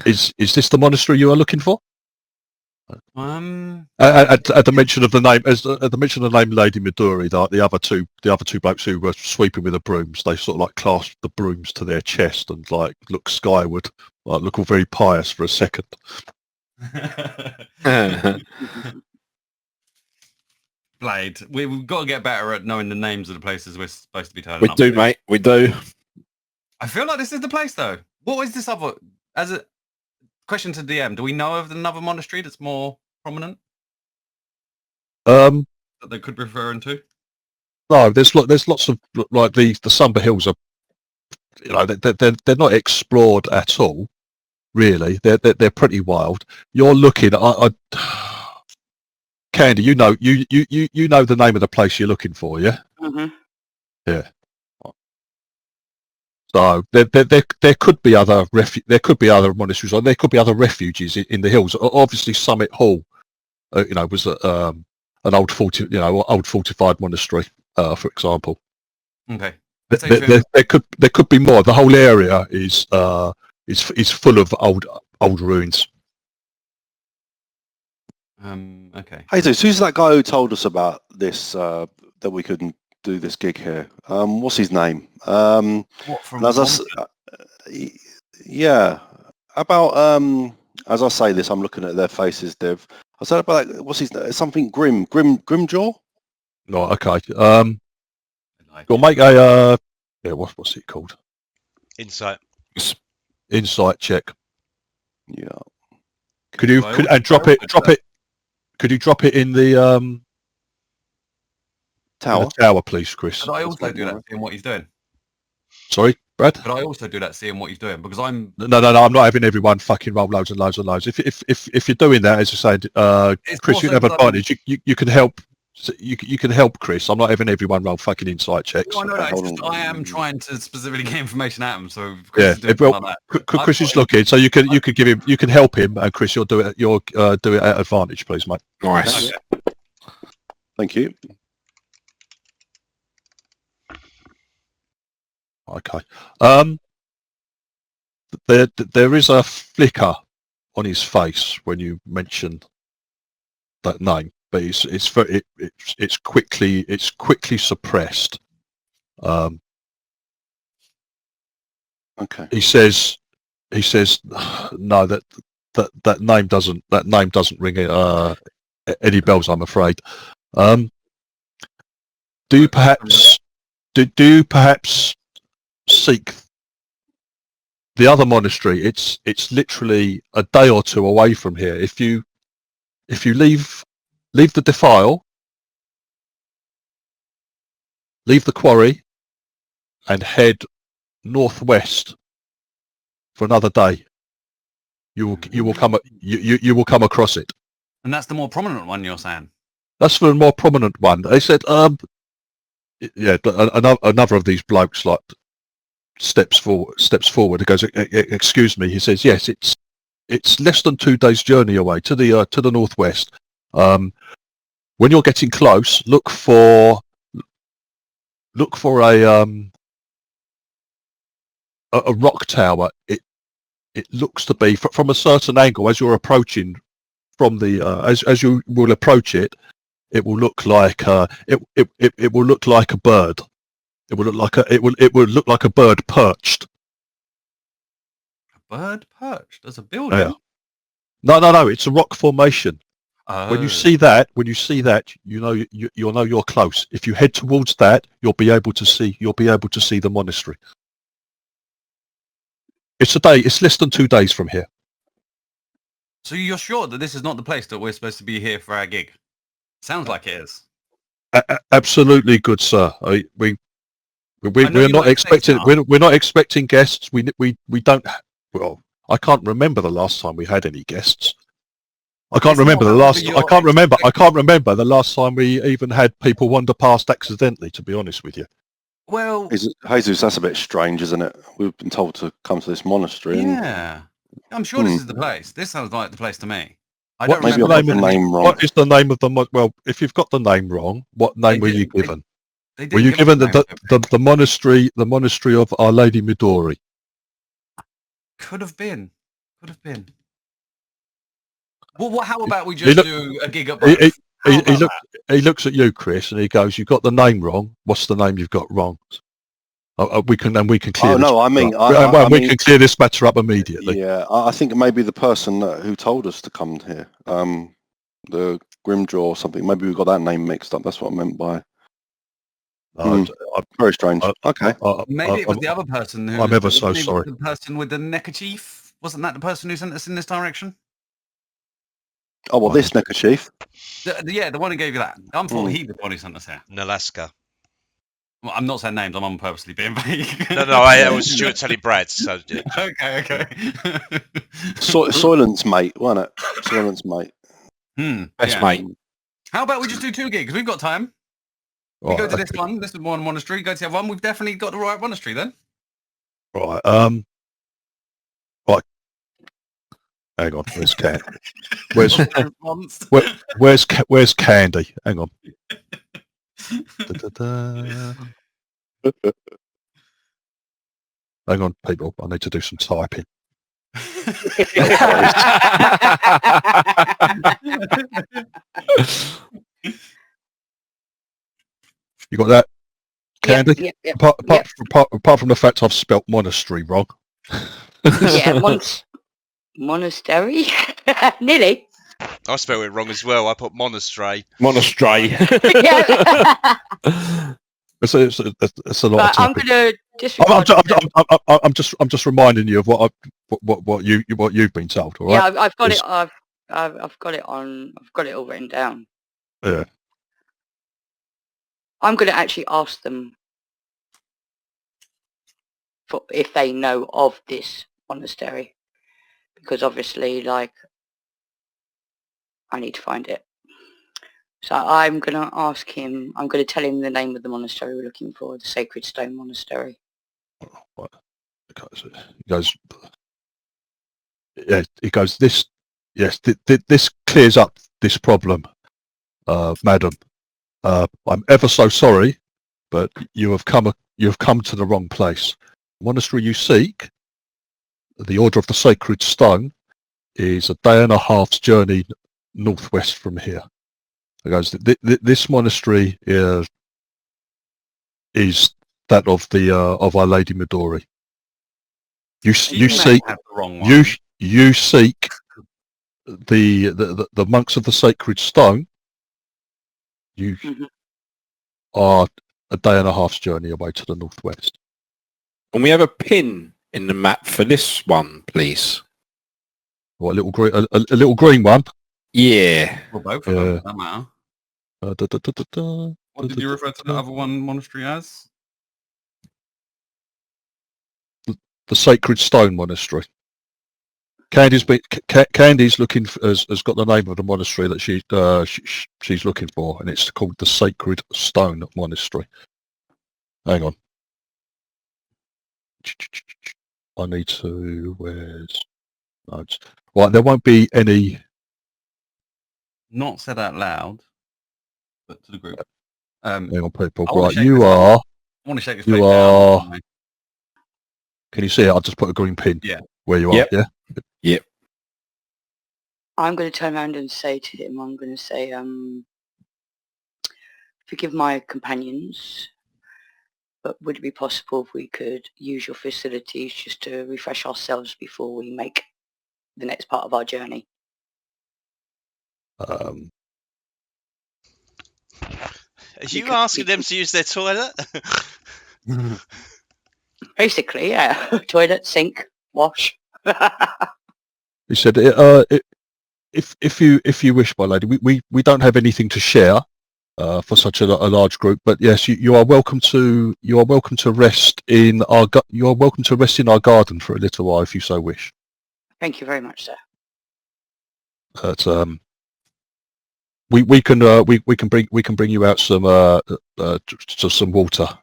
Is this the monastery you are looking for? At the mention of the name, Lady Midori, the other two blokes who were sweeping with the brooms, they sort of like clasped the brooms to their chest and like looked skyward, like look all very pious for a second. Blade, we've got to get better at knowing the names of the places we're supposed to be turning We up do, to. mate. We do. I feel like this is the place, though. What is this other? As a question to DM, do we know of another monastery that's more prominent that they could be referring to? No, there's lots of like the Sumber Hills are, they're not explored at all, really. They're pretty wild. You're looking. Candy, you know the name of the place you're looking for, yeah? Mm-hmm. Yeah. So there could be other monasteries, or there could be other refuges in the hills. Obviously, Summit Hall, was an old fortified monastery, for example. Okay. There could be more. The whole area is full of old ruins. Okay. Hey, so who's that guy who told us about this, that we couldn't do this gig here? What's his name? What from? Yeah. About as I say this, I'm looking at their faces, Dev. I said about what's his name? Something Grimjaw? No, okay. You'll make a what's it called? Insight. Insight check. Yeah. Could you drop it? Could you drop it in the Tower? in the tower, please, Chris? Could I also do that, seeing what he's doing? Sorry, Brad. Could I also do that, seeing what he's doing? Because I'm. No. I'm not having everyone fucking roll loads and loads and loads. If you're doing that, as I said, Chris, you have advantage. You can help. You can help Chris. I'm not having everyone roll fucking insight checks. I know that. It's just I am trying to specifically get information at him. So Chris Chris is looking, so you can give him, you can help him, and Chris, you'll do it at advantage, please, mate. Nice. Okay. Thank you. Okay. There is a flicker on his face when you mention that name, but it's quickly suppressed. Okay. He says no, that name doesn't ring any bells, I'm afraid. Do you perhaps seek the other monastery, it's literally a day or two away from here. If you leave the defile, leave the quarry, and head northwest for another day, you will come across it. And that's the more prominent one you're saying? That's the more prominent one. They said, yeah, another of these blokes like steps forward. He goes, excuse me. He says, yes, it's less than 2 days' journey away to the northwest. When you're getting close, look for a rock tower. It looks to be from a certain angle as you're approaching from the as you will approach it. It will look like it will look like a bird. It will look like a bird perched. A bird perched? There's a building? Yeah. No. It's a rock formation. Oh. When you see that, you know you're close. If you head towards that, you'll be able to see the monastery. It's a day. It's less than 2 days from here. So you're sure that this is not the place that we're supposed to be here for our gig? Sounds like it is. Absolutely, good sir. We're not expecting. We're not expecting guests. We don't. Well, I can't remember the last time we had any guests. I can't remember the last time we even had people wander past accidentally. To be honest with you. Well, Jesus, that's a bit strange, isn't it? We've been told to come to this monastery. Yeah, I'm sure this is the place. This sounds like the place to me. I What, don't maybe remember I've got the name wrong. What is the name of the? Well, if you've got the name wrong, what name were you given? Were you given the monastery? The monastery of Our Lady Midori. Could have been. Well, how about we just do a gig at both? He looks at you, Chris, and he goes, "You've got the name wrong. What's the name you've got wrong?" We can clear. Oh no, I mean, we can clear this matter up immediately. Yeah, I think maybe the person who told us to come here, the Grimjaw or something. Maybe we got that name mixed up. That's what I meant by. Very strange. Okay. Maybe it was the other person who. I'm ever so sorry. The person with the neckerchief, wasn't that the person who sent us in this direction? Oh well, this neckerchief. The one who gave you that. I'm thought he was the one who sent us here. Nalaska. Well, I'm not saying names. I'm unpurposely being vague. No, I was Stuart telling Brad. So okay. Soylent's mate, wasn't it? Soylent's mate. Best mate. How about we just do 2 gigs? We've got time. We go to this one. This is one monastery. Go to the other one. We've definitely got the right monastery then. Right. Right. Hang on. Where's Candy? Where's Candy? Hang on. Hang on, people. I need to do some typing. You got that, Candy? Yep. Apart from the fact I've spelt monastery wrong. Yeah, monastery. Nearly. I spelled it wrong as well. I put monastery. Monastery. Yeah. It's a lot. But of I'm gonna disregard. I'm just reminding you of what you've been told. All right. Yeah, I've got it. I've got it on. I've got it all written down. Yeah. I'm going to actually ask them for if they know of this monastery, because obviously, like, I need to find it. So I'm going to ask him. I'm going to tell him the name of the monastery we're looking for, the Sacred Stone Monastery. He goes. Yeah. He goes. This. Yes. This clears up this problem, madam. I'm ever so sorry, but you have come to the wrong place. The monastery you seek, the Order of the Sacred Stone, is a day and a half's journey northwest from here. It goes. This monastery is that of the of Our Lady Midori. You seek the monks of the Sacred Stone. You are a day and a half's journey away to the northwest. And we have a pin in the map for this one, please? What, a little green one? Yeah. Well, both of them. Doesn't matter. What did you refer to the other one monastery as? The Sacred Stone Monastery. Candy's looking has got the name of the monastery that she's looking for, and it's called the Sacred Stone Monastery. Hang on. I need to. Where's notes? Right, there won't be any. Not said out loud, but to the group. Hang on, people. I wanna Right, shake you this are. I want to shake this You plate are. down. Can you see it? I'll just put a green pin. Yeah. Where you Yep. are. Yeah. Yep. I'm going to turn around and say to him, I'm going to say, forgive my companions, but would it be possible if we could use your facilities just to refresh ourselves before we make the next part of our journey? Are you asking them to use their toilet? Basically, yeah. Toilet, sink, wash. He said, if you wish, my lady, we don't have anything to share for such a large group, but yes, you are welcome to rest in our garden for a little while if you so wish. Thank you very much, sir. But we can bring you out some water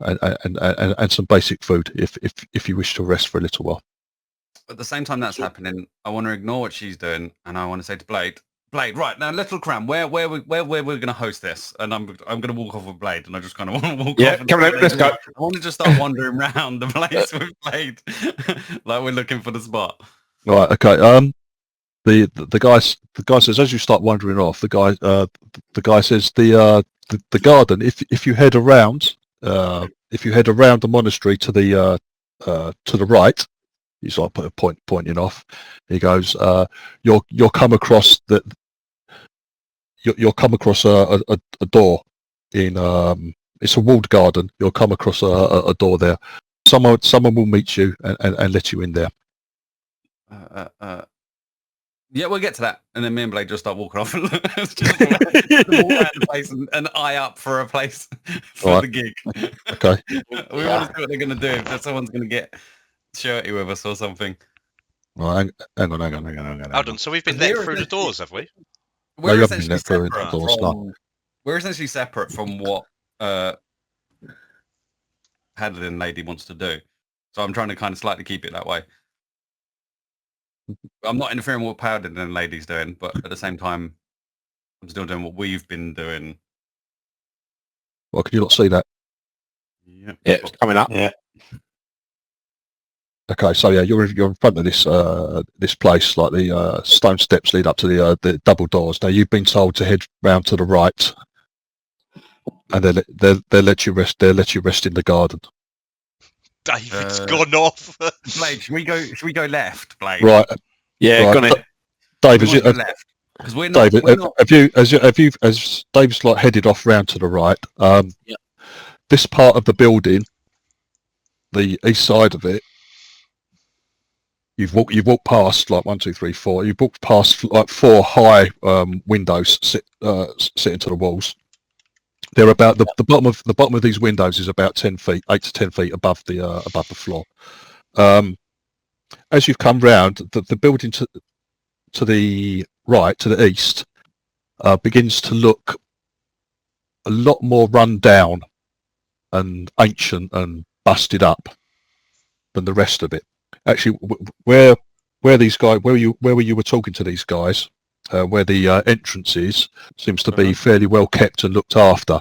and some basic food if you wish to rest for a little while. At the same time that's happening, I want to ignore what she's doing, and I want to say to Blade, right now, Little Cram, where we're going to host this, and I'm going to walk off with Blade, and I just kind of want to walk off. Yeah, come on, let's go. I want to just start wandering around the place with Blade, like we're looking for the spot. Right. Okay. The guy says, as you start wandering off, the guy says the garden. If you head around the monastery to the right. He's like pointing off. He goes, you'll come across a door in it's a walled garden. You'll come across a door there. Someone will meet you and let you in there. Yeah, we'll get to that, and then me and Blade just start walking off and walk around the place and eye up for a place for the gig. Okay. We want to see what they're going to do. If someone's going to get shirty with us or something. Well, hang on. Hold on, so we've been let through the doors, have we? We're you essentially haven't been let through separate the doors, no. We're essentially separate from what Hadlin lady wants to do. So I'm trying to kind of slightly keep it that way. I'm not interfering with what Paladin lady's doing, but at the same time, I'm still doing what we've been doing. Well, can you not see that? Yeah, it's coming up. Yeah. Okay, so yeah, you're in front of this place. Like the stone steps lead up to the double doors. Now you've been told to head round to the right, and they'll let you rest. They'll let you rest in the garden. David's gone off. Blade, should we go left, Blade? Right. Yeah, right. gone it. Dave, left. Because we're not. David, We're not... as Dave's like headed off round to the right. Yeah. This part of the building, the east side of it, you've walked past like 1, 2, 3, 4. You've walked past like 4 high windows sitting to the walls. They're about the bottom of these windows is about 10 feet, 8 to 10 feet above the floor. As you've come round, the building to the right, to the east, begins to look a lot more run down and ancient and busted up than the rest of it. Actually, where these guys, where you were talking to these guys, where the entrance is, seems to be fairly well kept and looked after.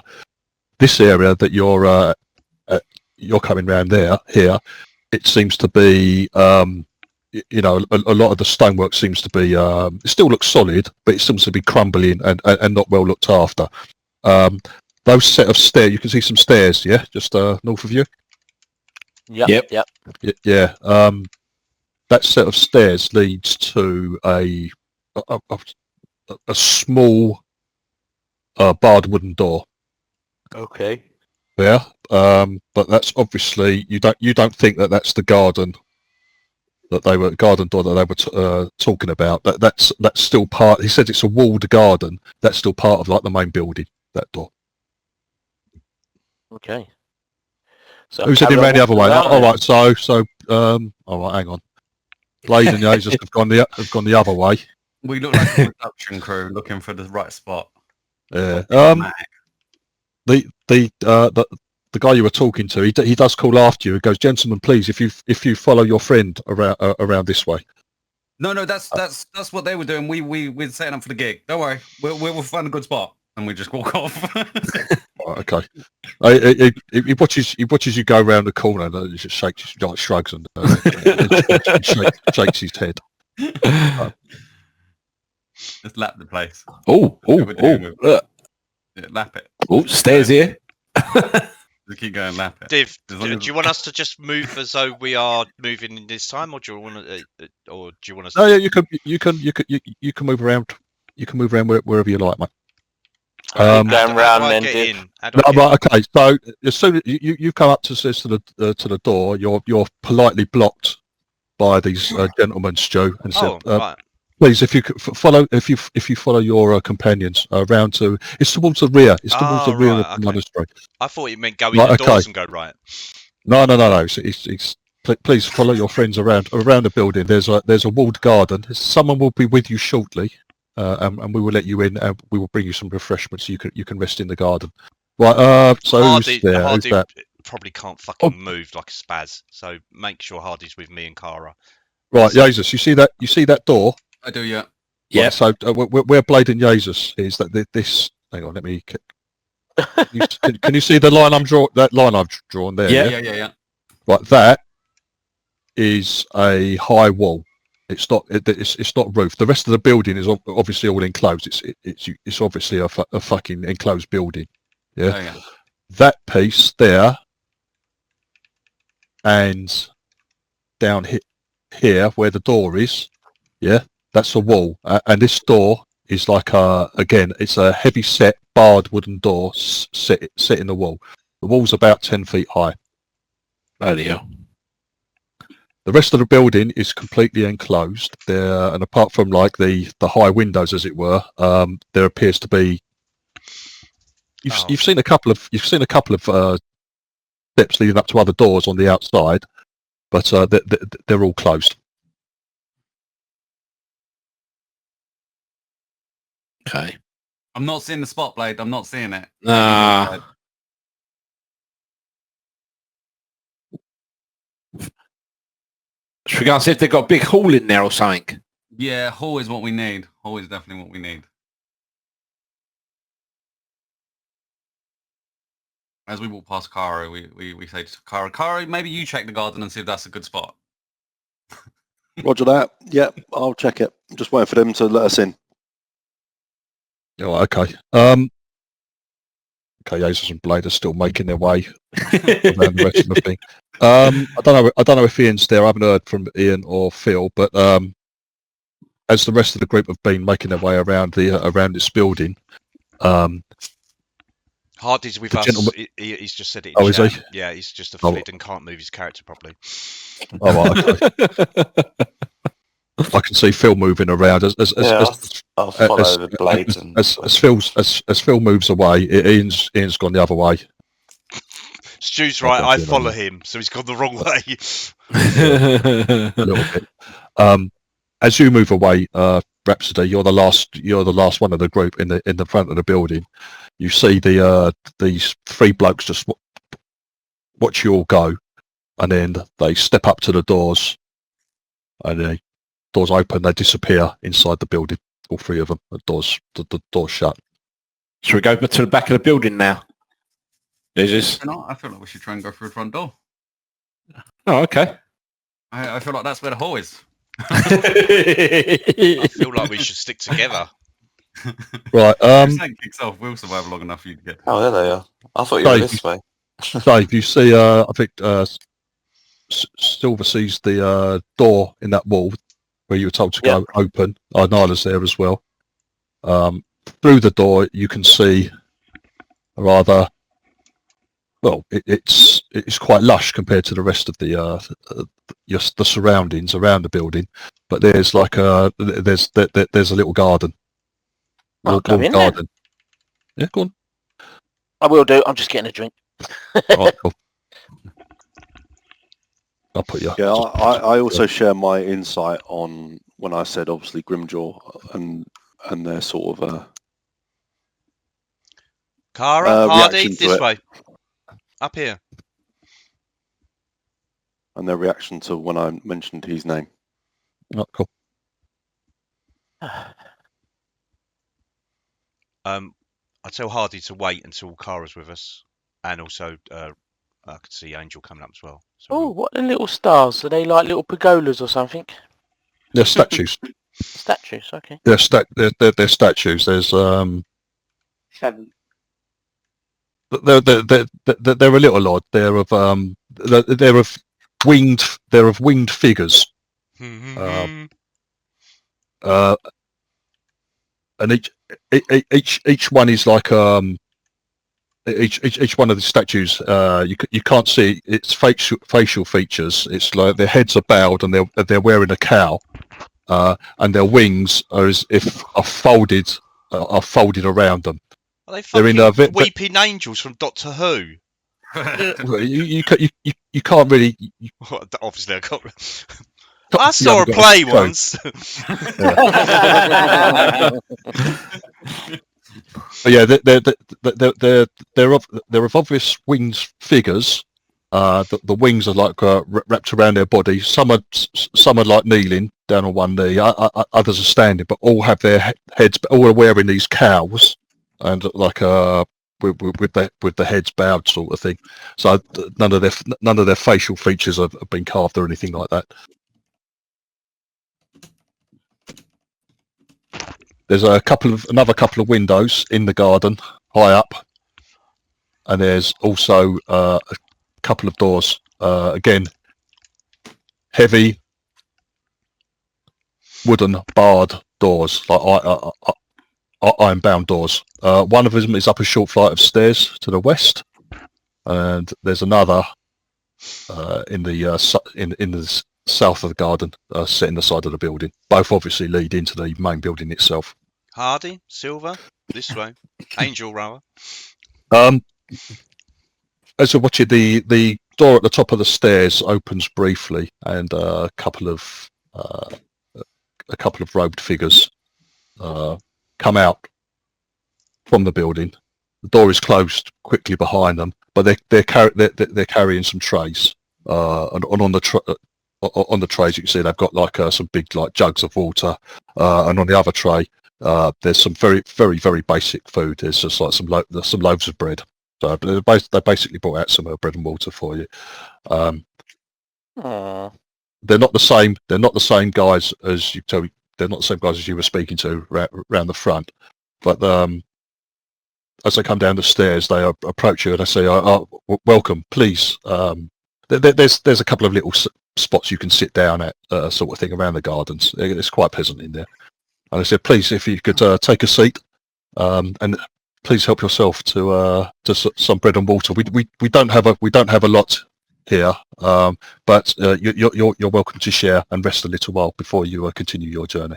This area that you're coming round here, it seems to be, a lot of the stonework seems to be, it still looks solid, but it seems to be crumbling and not well looked after. Those set of stairs, you can see some stairs, yeah, just north of you. Yep. Yeah. That set of stairs leads to a small barred wooden door. Okay. There, but that's obviously you don't think that that's the garden they were garden door that they were talking about. That's still part. He said it's a walled garden. That's still part of like the main building. That door. Okay. So Who's heading around the other way? All right. So all right. Hang on. Blade and Jesus have gone the other way. We look like a production crew looking for the right spot. Yeah. The guy you were talking to, he does call after you. He goes, "Gentlemen, please, if you follow your friend around this way." No, that's what they were doing. We're setting up for the gig. Don't worry, we'll find a good spot, and we just walk off. Right, okay. He watches you go around the corner and he just shrugs and shakes his head. Just lap the place. Oh, Yeah, lap it. Oh, stairs here. We keep going lap it. Div, do you want us to just move as though we are moving in this time, or do you want us? No, yeah, you can move around. You can move around wherever you like, mate. Going round then. Right, okay. So as soon as you come up to the door, you're politely blocked by these gentlemen, Stu, and said, right. "Please, if you follow, if you follow your companions around to, it's towards the rear. It's towards the rear of the monastery." I thought you meant go in the doors and go right. No. It's please follow your friends around the building. There's a walled garden. Someone will be with you shortly. And we will let you in, and we will bring you some refreshments so you can rest in the garden. Right. So Hardy, who's there? Hardy Who's that? probably can't fucking move like a spaz. So make sure Hardy's with me and Cara. Right, Jesus. You see that door? I do, yeah. Yeah. Right, so where Blade and Jesus is that this. Hang on, let me. Can you see the line That line I've drawn there? Yeah. Right, that is a high wall. It's not roof. The rest of the building is obviously all enclosed. It's obviously a fucking enclosed building. Yeah? Oh, yeah. That piece there, and down here where the door is, yeah, that's a wall. And this door is like it's a heavy set barred wooden door set in the wall. The wall's about 10 feet high. Bloody hell. The rest of the building is completely enclosed. And apart from like the high windows, as it were, there appears to be. You've seen a couple of steps leading up to other doors on the outside, but they're all closed. Okay. I'm not seeing the spot, Blade. I'm not seeing it. Nah. Should we go and see if they've got a big hall in there or something? Yeah, hall is what we need. Hall is definitely what we need. As we walk past Kara, we say to Kara, maybe you check the garden and see if that's a good spot. Roger that. Yeah, I'll check it. I'm just waiting for them to let us in. Oh, okay. Okay, Jesus and Blade are still making their way around the rest of the thing. I don't know if Ian's there. I haven't heard from Ian or Phil, but as the rest of the group have been making their way around this building, Hardy's with us. He's just said it. Oh, is he? Yeah, he's just a flit and can't move his character properly. Oh, right, okay. I can see Phil moving around as I'll follow the blades as Phil moves away. Ian's gone the other way. Stu's right. I follow him, so he's gone the wrong way. A little bit. As you move away, Rhapsody, you're the last one of the group in the front of the building. You see these three blokes just watch you all go, and then they step up to the doors, and the doors open. They disappear inside the building. All three of them. The doors shut. Should we go to the back of the building now? I feel like we should try and go through the front door. Oh, okay. I feel like that's where the hole is. I feel like we should stick together. Right. If kicks off, we'll survive long enough for you to get. Oh, there they are. I thought you were this way. Dave, you see, I think Silver sees the door in that wall where you were told to go open. Nyla's there as well. Through the door, you can see a rather well, it's quite lush compared to the rest of the just the surroundings around the building. But there's like there's a little garden. I'll go in garden. Yeah, go on. I will do. I'm just getting a drink. Right, cool. I'll put you. Yeah, I also share my insight on when I said obviously Grimjaw and their sort of Cara, Hardy, reaction to this it. way. Up here. And their reaction to when I mentioned his name. Oh, cool. I tell Hardy to wait until Cara's with us, and also I could see Angel coming up as well. So Oh, what are the little stars? Are they like little pergolas or something? They're statues. Statues, okay. They're statues. There's 7. they're a little odd. They're of winged figures. And each one is like each one of the statues, you can't see its facial features. It's like their heads are bowed and they're wearing a cowl, and their wings are as if are folded around them. Are they fucking They're in weeping angels from Doctor Who? you can't really. Obviously, I can't. I saw a play once. But yeah, they're of obvious winged figures. The wings are like wrapped around their body. Some are like kneeling down on one knee. Others are standing, but all have their heads. All are wearing these cowls and like with the heads bowed sort of thing. So none of their facial features have been carved or anything like that. There's another couple of windows in the garden high up, and there's also a couple of doors. Again, heavy wooden barred doors, like iron-bound doors. One of them is up a short flight of stairs to the west, and there's another in the south of the garden, set in the side of the building. Both obviously lead into the main building itself. Hardy, Silver, this way. Angel, rather. As you're watching, the door at the top of the stairs opens briefly, and a couple of robed figures come out from the building. The door is closed quickly behind them, but they're carrying some trays, and on the trays you can see they've got like some big like jugs of water, and on the other tray there's some very very very basic food. There's just like some loaves of bread. So they basically brought out some bread and water for you. They're not the same. They're not the same guys as you tell. They're not the same guys as you were speaking to around the front. But as they come down the stairs, they approach you and they say, "Welcome, please." There's a couple of little spots you can sit down at, sort of thing, around the gardens. It's quite pleasant in there. And I said, "Please, if you could take a seat, and please help yourself to some bread and water. We don't have a lot here, but you're welcome to share and rest a little while before you continue your journey."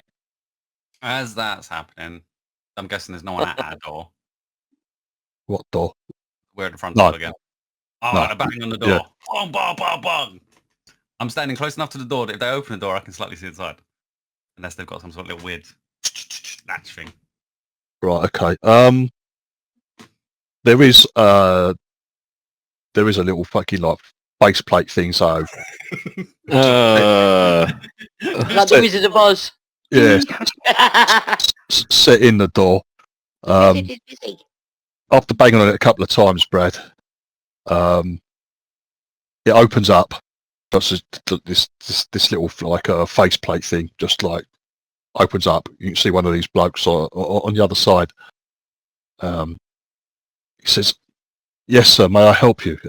As that's happening, I'm guessing there's no one at our door. What door? We're at the front door again. Oh, No. they're banging on the door. Yeah. Bong, bong, bong, bong. I'm standing close enough to the door that if they open the door, I can slightly see inside. Unless they've got some sort of little weird latch thing. Right. Okay. There is a little fucking like base plate thing. So Like the Wizard of Oz. yeah, set in the door. After banging on it a couple of times, Brad, it opens up. Just this little like a faceplate thing, just like opens up. You can see one of these blokes on the other side. He says, "Yes, sir. May I help you?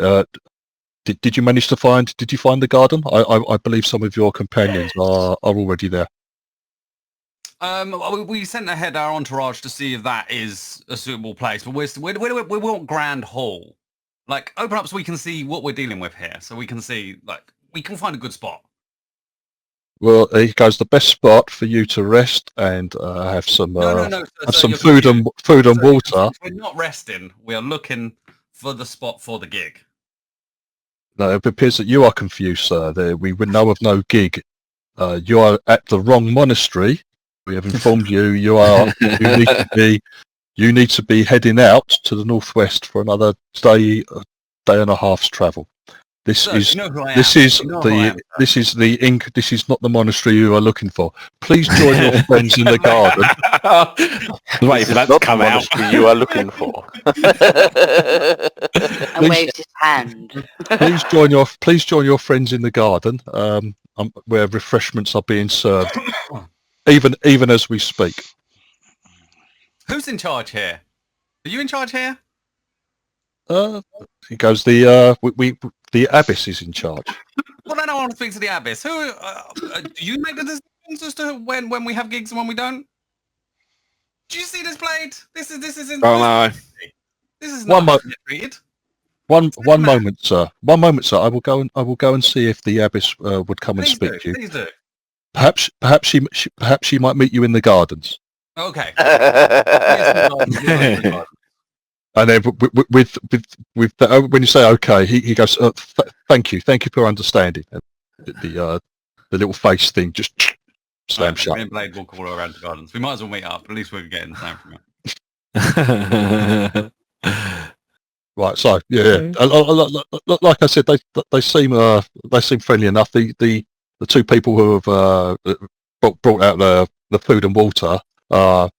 Did you manage to find? Did you find the garden? I believe some of your companions are already there." We sent ahead our entourage to see if that is a suitable place, but we want Grand Hall. Like, open up so we can see what we're dealing with here. So we can see, like, we can find a good spot. Well, he goes, the best spot for you to rest and have some No. have So some you're food and water. We're not resting. We are looking for the spot for the gig. No, it appears that you are confused, sir. We would know of no gig. You are at the wrong monastery. We have informed you. You need to be heading out to the northwest for another day and a half's travel. This is not the monastery you are looking for. Please join your friends in the garden. Wait for that to come out. You are looking for. And waves his hand. Please join your friends in the garden, where refreshments are being served, even as we speak. Who's in charge here? Are you in charge here? He goes, the abbess is in charge. Well, then I want to speak to the abbess. Who do you make the decisions as to when we have gigs and when we don't? Do you see this plate? This is Oh no. This is not treated. One moment, sir. One moment, sir. I will go and see if the abbess would come and speak to you. Please do. Perhaps she might meet you in the gardens. Okay. And then with when you say okay, he goes, thank you for understanding. And the little face thing just slams shut. Me and Blade walk all around the gardens. We might as well meet up. At least we're getting the same from it. Right. So yeah. Like I said, they seem friendly enough. The two people who have brought out the food and water. They're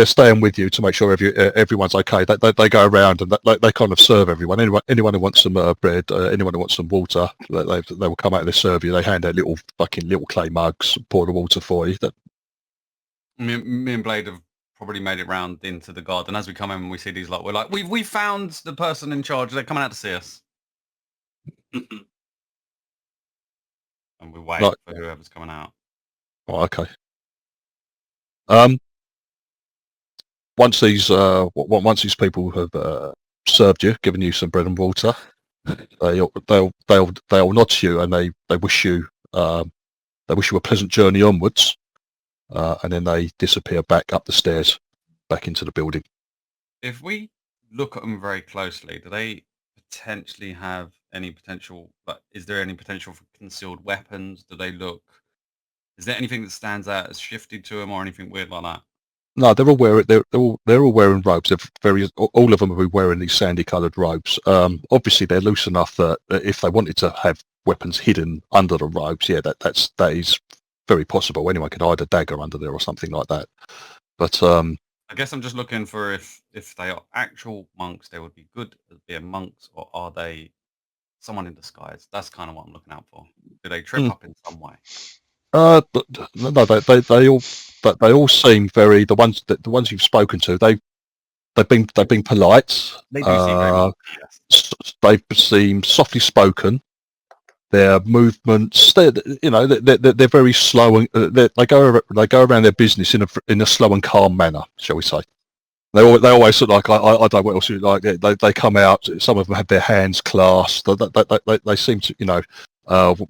staying with you to make sure everyone's okay. They go around and they kind of serve everyone. Anyone who wants some bread, anyone who wants some water, they will come out and they serve you. They hand out little clay mugs, pour the water for you. Me and Blade have probably made it round into the garden. As we come in and we see these lot, we're like, we found the person in charge. They're coming out to see us. And we wait for whoever's coming out. Oh, okay. Once these people have served you, given you some bread and water, they'll nod to you and they wish you a pleasant journey onwards, and then they disappear back up the stairs, back into the building. If we look at them very closely, do they potentially have any potential? Like, is there any potential for concealed weapons? Do they look? Is there anything that stands out as shifted to them or anything weird like that? No, they're all wearing robes. All of them will be wearing these sandy-coloured robes. Obviously, they're loose enough that if they wanted to have weapons hidden under the robes, that is very possible. Anyone could hide a dagger under there or something like that. But I guess I'm just looking for if they are actual monks, they would be good at being monks, or are they someone in disguise? That's kind of what I'm looking out for. Do they trip up in some way? But no, they all seem very the ones you've spoken to. They've been polite. They do seem very much, yes. They seem softly spoken. Their movements, they're very slow and they go around their business in a slow and calm manner, shall we say? They always sort of like I don't know what else like. They come out. Some of them have their hands clasped. They seem to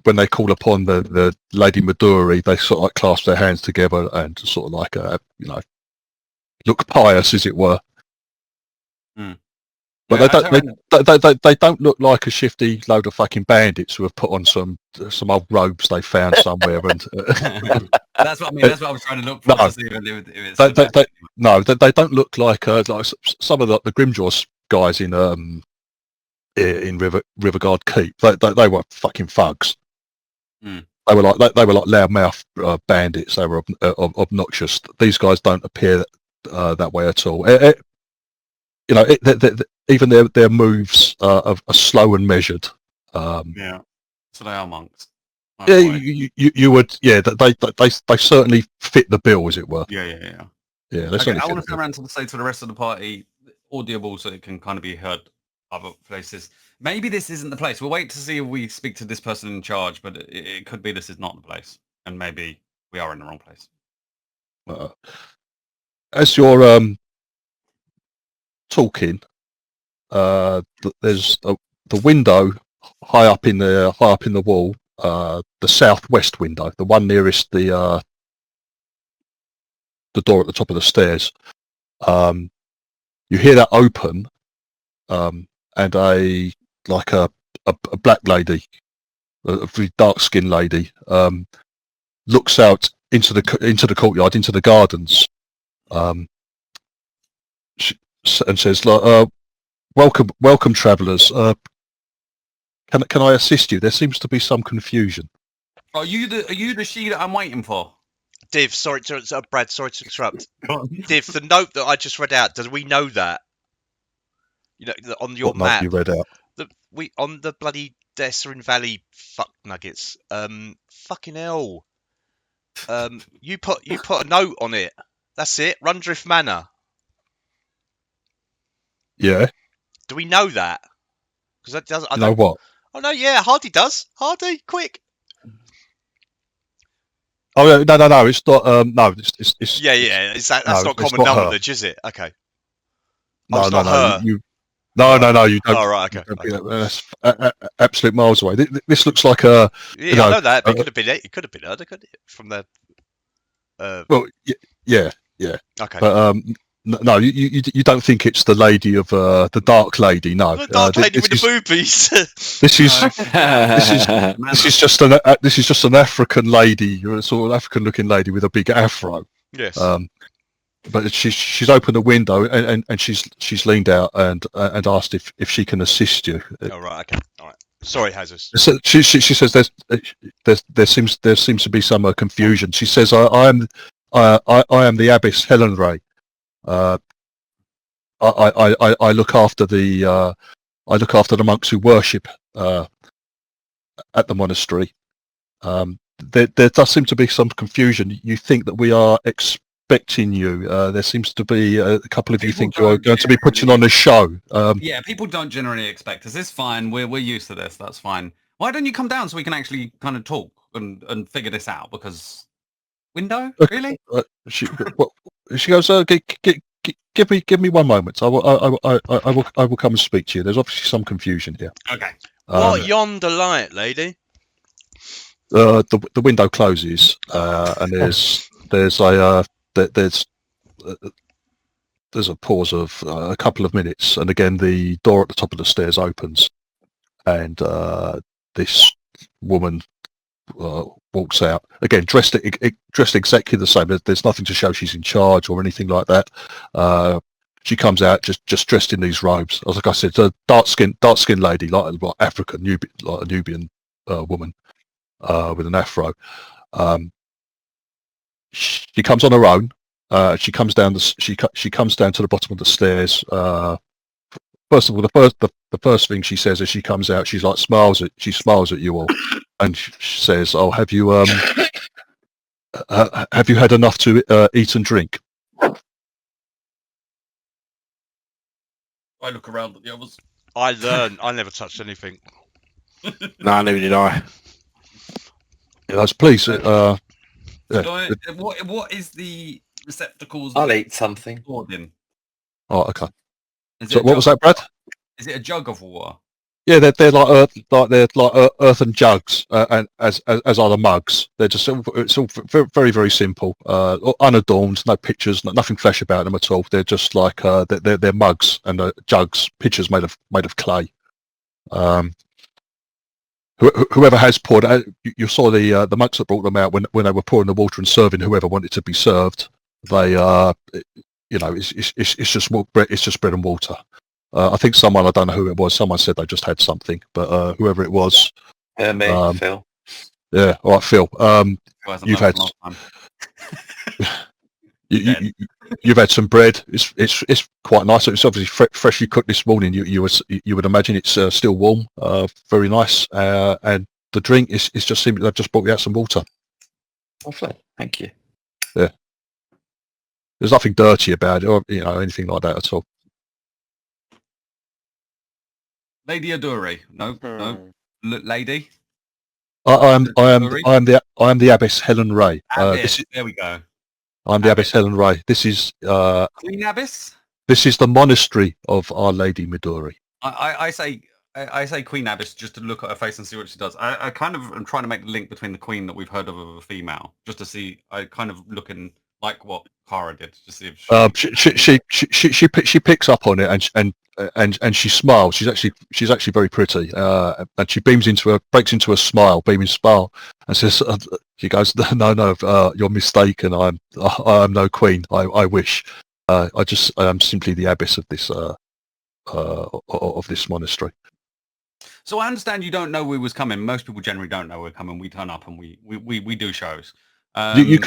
when they call upon the Lady Midori, they sort of like clasp their hands together and sort of like look pious, as it were. Mm. But they don't look like a shifty load of fucking bandits who have put on some old robes they found somewhere. And that's what I mean. That's what I was trying to look for. To see if they don't look like some of the Grimjaw's guys in Riverguard Keep. They were fucking thugs. Mm. They were like loudmouth bandits. They were obnoxious. These guys don't appear that way at all. Even their moves are slow and measured. So they are monks. You would. Yeah, they certainly fit the bill, as it were. Yeah. Okay, I want to come around to say to the rest of the party, audible, so it can kind of be heard other places. Maybe this isn't the place. We'll wait to see if we speak to this person in charge, but it could be this is not the place, and maybe we are in the wrong place. As you're talking, there's the window high up in the wall, the southwest window, the one nearest the door at the top of the stairs. You hear that open, and a black lady, a very dark-skinned lady, looks out into the courtyard, into the gardens, and says, "Welcome, travellers. Can I assist you? There seems to be some confusion." Are you the she that I'm waiting for? Div, Brad, sorry to interrupt. Div, the note that I just read out, do we know that? On your What map. note you read out? On the bloody Desserin Valley fuck nuggets. Fucking hell. You put a note on it. That's it. Rundriff Manor. Yeah. Do we know that? Because that does. Know what? Oh no, yeah, Hardy does. Hardy, quick. Oh no, it's not. No, it's Yeah. That's not common knowledge, is it? Okay. No, it's not her. You don't. Oh, right, okay. That's absolute miles away. This looks like a. Yeah, I know that, but it could have been it. It could have been her, couldn't it? From the. Well, yeah. Okay. But no, you don't think it's the lady of the dark lady? No, The dark lady with the boobies. This is just an African lady, a sort of African-looking lady with a big afro. Yes. But she's opened the window and she's leaned out and asked if she can assist you. Oh right, okay, all right. Sorry, Hazard. So she says there seems to be some confusion. She says I am the Abbess Helen Ray. I look after the monks who worship at the monastery. There does seem to be some confusion. You think that we are expecting you. There seems to be a couple of you think you're going to be putting on a show. Yeah, people don't generally expect us. It's fine. We're used to this. That's fine. Why don't you come down so we can actually kind of talk and figure this out? Because window, really? She goes, give me 1 moment. I will come and speak to you. There's obviously some confusion here. Okay. What yonder light, lady? The window closes, and there's a pause of a couple of minutes, and again the door at the top of the stairs opens, and this woman walks out, again dressed exactly the same. There's nothing to show she's in charge or anything like that. She comes out just dressed in these robes. Like I said, a dark skinned lady, like African, like a Nubian woman with an afro. She comes on her own. She comes down she comes down to the bottom of the stairs. First of all, the first thing she says as she comes out, she smiles at you all, and she says, "Oh, have you had enough to eat and drink?" I look around at the others. I learned. I never touched anything. No, neither did I. Yes, please. What is the receptacles? I'll eat something. In? Oh, okay. So what was that, Brad? Is it a jug of water? Yeah, they're like earthen jugs, and as are the mugs. They're just it's all very very simple, unadorned, no pictures, nothing flash about them at all. They're just like they're mugs and jugs, pitchers made of clay. Whoever has poured out, you saw the monks that brought them out when they were pouring the water and serving whoever wanted to be served. They it's just bread and water. I think someone, I don't know who it was, someone said they just had something, but whoever it was, Phil. Yeah, all right, Phil. You've had you've had some bread. It's quite nice. It's obviously freshly cooked this morning. You would imagine it's still warm. Very nice. And the drink is just simply they've just brought you out some water. Lovely, thank you. Yeah, there's nothing dirty about it or anything like that at all. Lady Aduri. No. Lady. I am the Abbess Helen Ray. There we go. I'm the Abbess Helen Ray. This is Queen Abbess. This is the monastery of Our Lady Midori. I say Queen Abbess just to look at her face and see what she does. I kind of am trying to make the link between the Queen that we've heard of a female, just to see. I kind of looking like what Cara did, to see if she picks up on it and she smiles. She's actually very pretty, and she breaks into a smile, beaming smile, and says, she goes, no, you're mistaken. I am no queen. I wish. I am simply the abbess of this monastery. So I understand you don't know we was coming. Most people generally don't know we're coming. We turn up and we do shows. You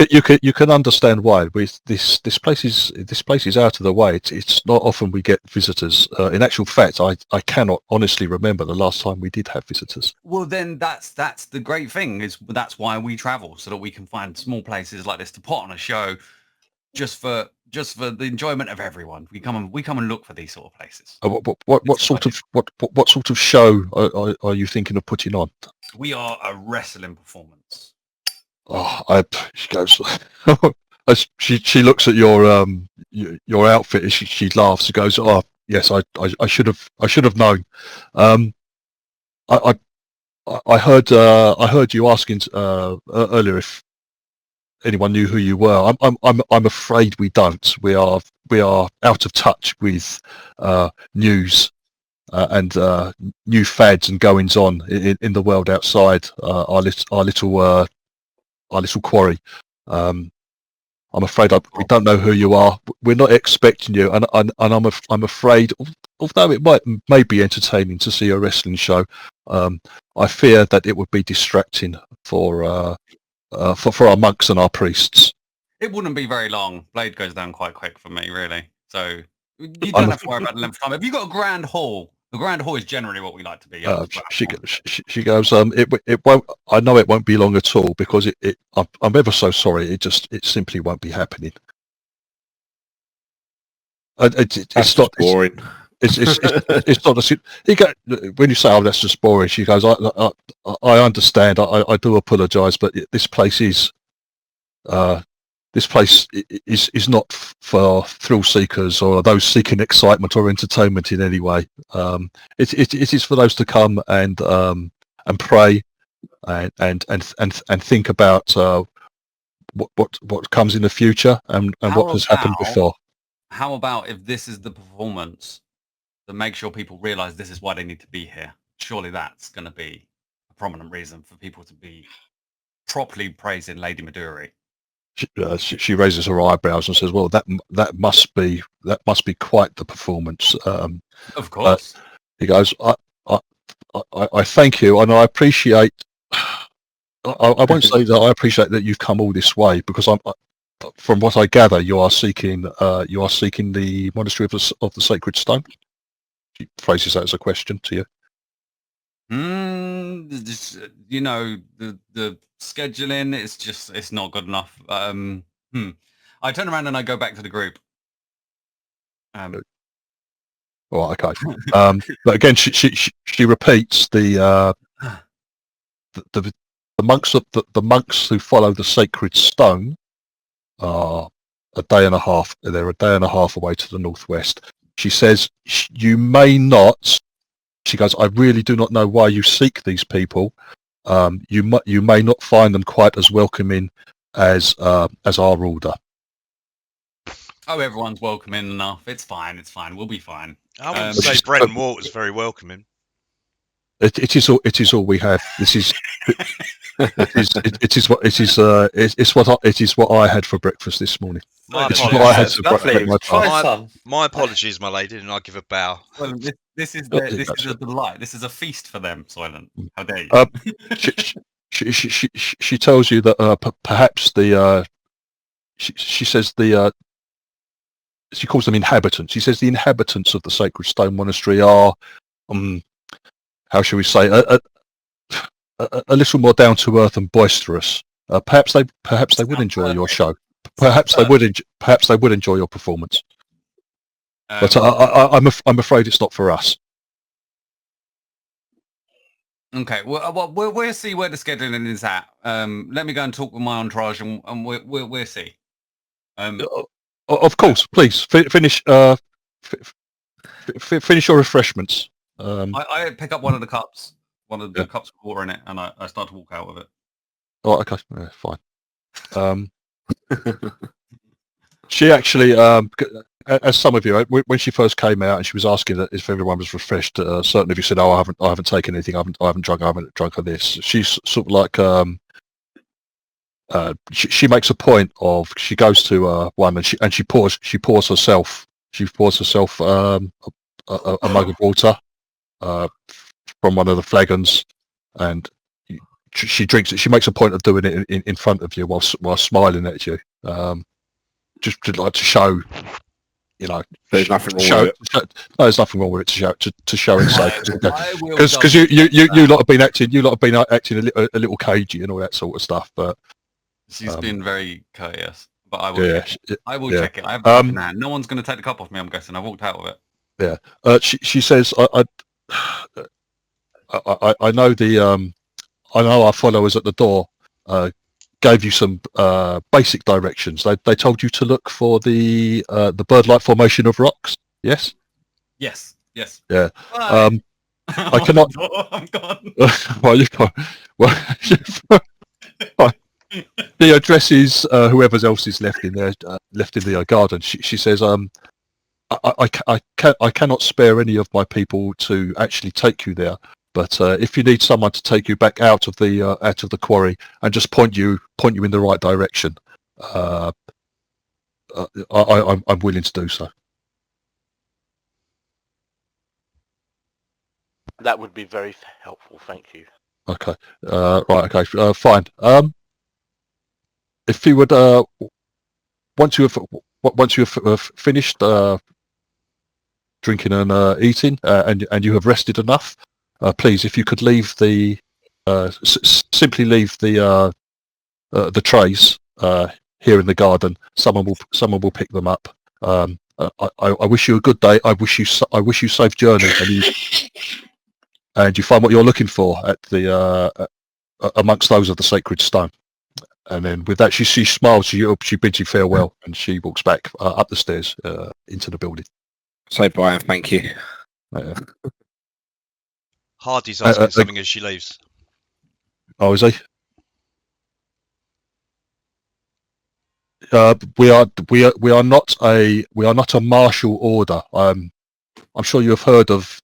can understand why. This place is out of the way. It's not often we get visitors. In actual fact, I cannot honestly remember the last time we did have visitors. Well, then that's the great thing, is that's why we travel, so that we can find small places like this to put on a show, just for the enjoyment of everyone. We come and look for these sort of places. What sort of show are you thinking of putting on? We are a wrestling performance. Oh, she goes. As she looks at your outfit, and she laughs. She goes, "Oh yes, I should have known." I heard you asking earlier if anyone knew who you were. I'm afraid we don't. We are out of touch with news and new fads and goings on in the world outside our little quarry. I'm afraid we don't know who you are. We're not expecting you, and I'm afraid, although it may be entertaining to see a wrestling show, I fear that it would be distracting for our monks and our priests. It wouldn't be very long. Blade goes down quite quick for me, really. So you don't have to worry about the length of time. Have you got a grand hall? The grand hall is generally what we like to be. She goes. It won't. I know it won't be long at all, because I'm ever so sorry. It simply won't be happening. It's not boring. It's not. When you say, "Oh, that's just boring," she goes, "I understand. I do apologise, but this place is not for thrill seekers or those seeking excitement or entertainment in any way. It is for those to come and pray and think about what comes in the future and what has happened before." How about if this is the performance that makes sure people realise this is why they need to be here? Surely that's going to be a prominent reason for people to be properly praising Lady Midori. She raises her eyebrows and says, "Well, that must be quite the performance." Of course. He goes, "I thank you, and I appreciate. I won't say that I appreciate that you've come all this way, because from what I gather, you are seeking the Monastery of the Sacred Stone." She phrases that as a question to you. You know, the scheduling, it's not good enough. I turn around and I go back to the group. Well, okay. But again, she repeats the monks who follow the sacred stone are a day and a half. They're a day and a half away to the northwest. She says, "You may not." She goes, "I really do not know why you seek these people. You may not find them quite as welcoming as our order." Oh, everyone's welcoming enough. It's fine. We'll be fine. I wouldn't say Brenton Walter's very welcoming. It is all we have. This is it is what I had for breakfast this morning. My apologies, my lady, and I give a bow. Well, this is a delight. This is a feast for them, Soylent. How dare you? She tells you that perhaps she says she calls them inhabitants. She says the inhabitants of the Sacred Stone Monastery are, how shall we say, a little more down to earth and boisterous. Perhaps they would enjoy your show. Perhaps they would enjoy your performance. But I'm afraid it's not for us. Okay, well, we'll see where the scheduling is at. Let me go and talk with my entourage, and we'll see. Of course, please finish. finish your refreshments. I pick up one of the cups, the cups with water in it, and I start to walk out with it. Oh, okay, fine. She actually, as some of you, when she first came out and she was asking if everyone was refreshed, certain of you said, "Oh, I haven't taken anything. I haven't drunk of this." She's sort of like, she makes a point of, she goes to one and she pours herself a mug of water from one of the flagons, and she drinks it. She makes a point of doing it in front of you while smiling at you, just to like to show, you know, there's nothing wrong with it. No, there's nothing wrong with it to show and say, because you lot have been acting a little cagey and all that sort of stuff, but she's been very courteous. But I will, I will check it. I have in hand. No one's going to take the cup off me, I'm guessing. I walked out with it. Yeah. She says, I know I know our followers at the door gave you some basic directions. They told you to look for the bird-like formation of rocks. Yes. Yes. Yes. Yeah. Bye. I cannot. I'm gone. Well, you've got. Well, the address is whoever else is left in there, left in the garden. She says, I cannot spare any of my people to actually take you there. But if you need someone to take you back out of the quarry and just point you in the right direction, I'm willing to do so. That would be very helpful, thank you. Okay. Right. Okay. Fine. If you would, once you have finished drinking and eating, and you have rested enough, please, if you could leave simply leave the trays here in the garden. Someone will pick them up. I wish you a good day. I wish you safe journey, and you find what you're looking for at the amongst those of the sacred stone. And then with that, she smiles. She bids you farewell, and she walks back up the stairs into the building. Say bye and thank you. Hardy's asking something as she leaves. Oh, is he? We are not a martial order. I'm sure you have heard of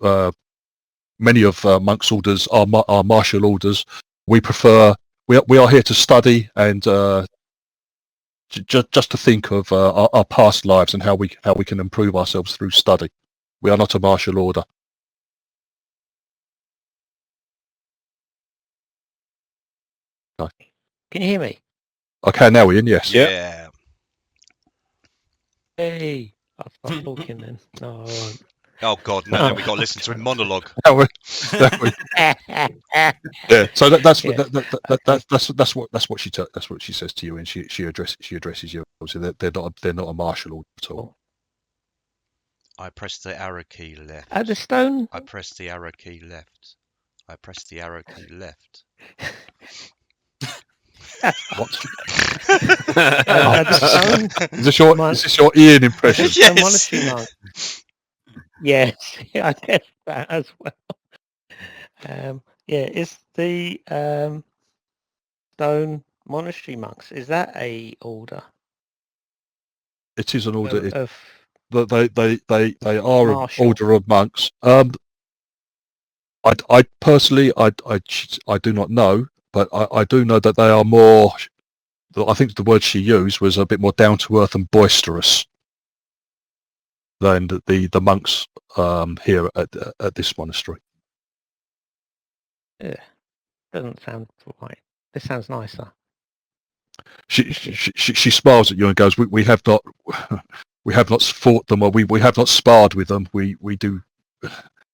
many of monks' orders are martial orders. We prefer. We are here to study and just to think of our past lives and how we can improve ourselves through study. We are not a martial order. Okay. Can you hear me? I can now, Ian. Yes. Yeah. Hey, I'll stop talking then. No, I won't. Oh God, no! Then we got to listen to him monologue. Yeah. So that's Yeah. that's what she says to you, and she addresses you. So they're not a martial order at all. I press the arrow key left. At the stone? I press the arrow key left. I press the arrow key left. What? At the stone? Is this your Ian impression? Yes. The monastery monk. Yes, I guess that as well. It's the stone monastery monks. Is that a order? It is an order. They They are an order of monks. I personally I do not know, but I do know that they are more. I think the word she used was a bit more down to earth and boisterous than the monks here at this monastery. Yeah, doesn't sound right. This sounds nicer. She smiles at you and goes, "We have not fought them, or we have not sparred with them. We do.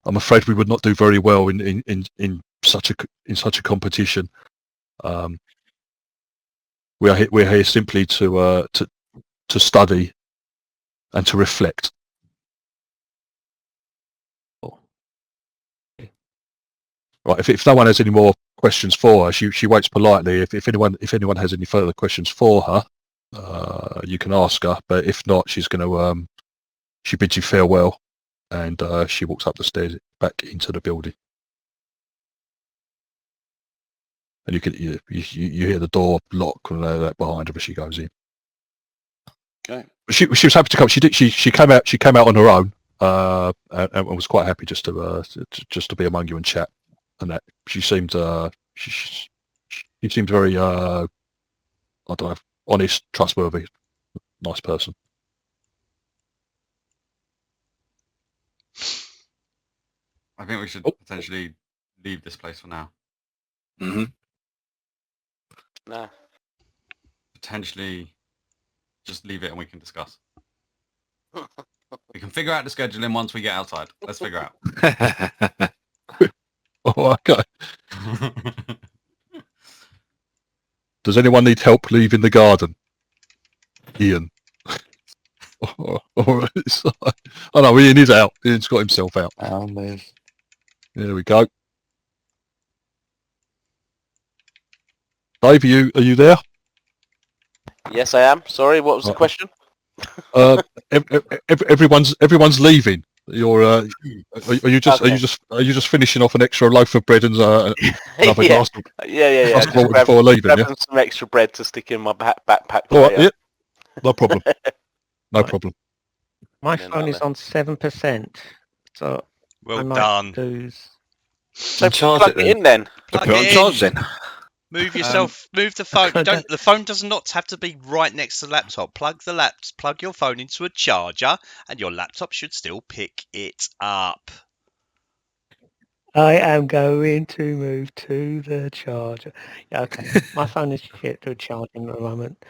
I'm afraid we would not do very well in such a competition. We're here simply to study and to reflect." Right. If no one has any more questions for her, she waits politely. If anyone has any further questions for her, you can ask her. But if not, she's going to she bids you farewell, and she walks up the stairs back into the building. And you hear the door lock behind her as she goes in. Okay. She was happy to come. She came out on her own, and was quite happy just to be among you and chat. And that she seemed she seemed very I don't know, honest, trustworthy, nice person. I think we should potentially leave this place for now. Mm-hmm. No. Potentially just leave it and we can discuss. We can figure out the scheduling once we get outside. Let's figure out. Oh, okay. Does anyone need help leaving the garden? Ian. Oh no, Ian is out. Ian's got himself out. I'll move. There we go. Dave, are you there? Yes, I am. Sorry, what was the question? Everyone's leaving. You're are you just finishing off an extra loaf of bread and another glass of Yeah. before leaving? Grabbing some extra bread to stick in my backpack. All right, yeah, no problem. No problem. My phone is on 7%, so well done. So plug it in then. Put it on charge then. Move yourself. Move the phone. The phone does not have to be right next to the laptop. Plug your phone into a charger, and your laptop should still pick it up. I am going to move to the charger. Yeah, okay. My phone is shit to charging at the moment.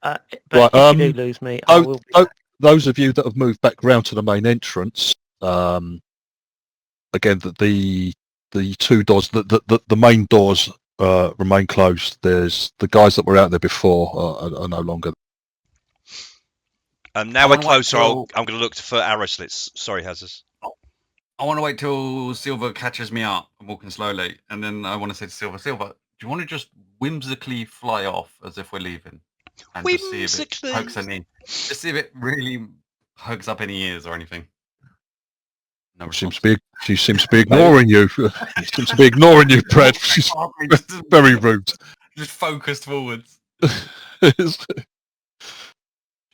But if you do lose me, I will be back. Those of you that have moved back round to the main entrance, again, the two doors, the main doors remain closed. There's the guys that were out there before are no longer. Now we're closer. I'm going to look for arrow slits. Sorry, Hazes. I want to wait till Silver catches me up. I'm walking slowly, and then I want to say to Silver, do you want to just whimsically fly off as if we're leaving? And just see if it pokes any. Just see if it really pokes up any ears or anything. No response. She seems to be ignoring you. She seems to be ignoring you, Brad. She's very rude. Just focused forwards. You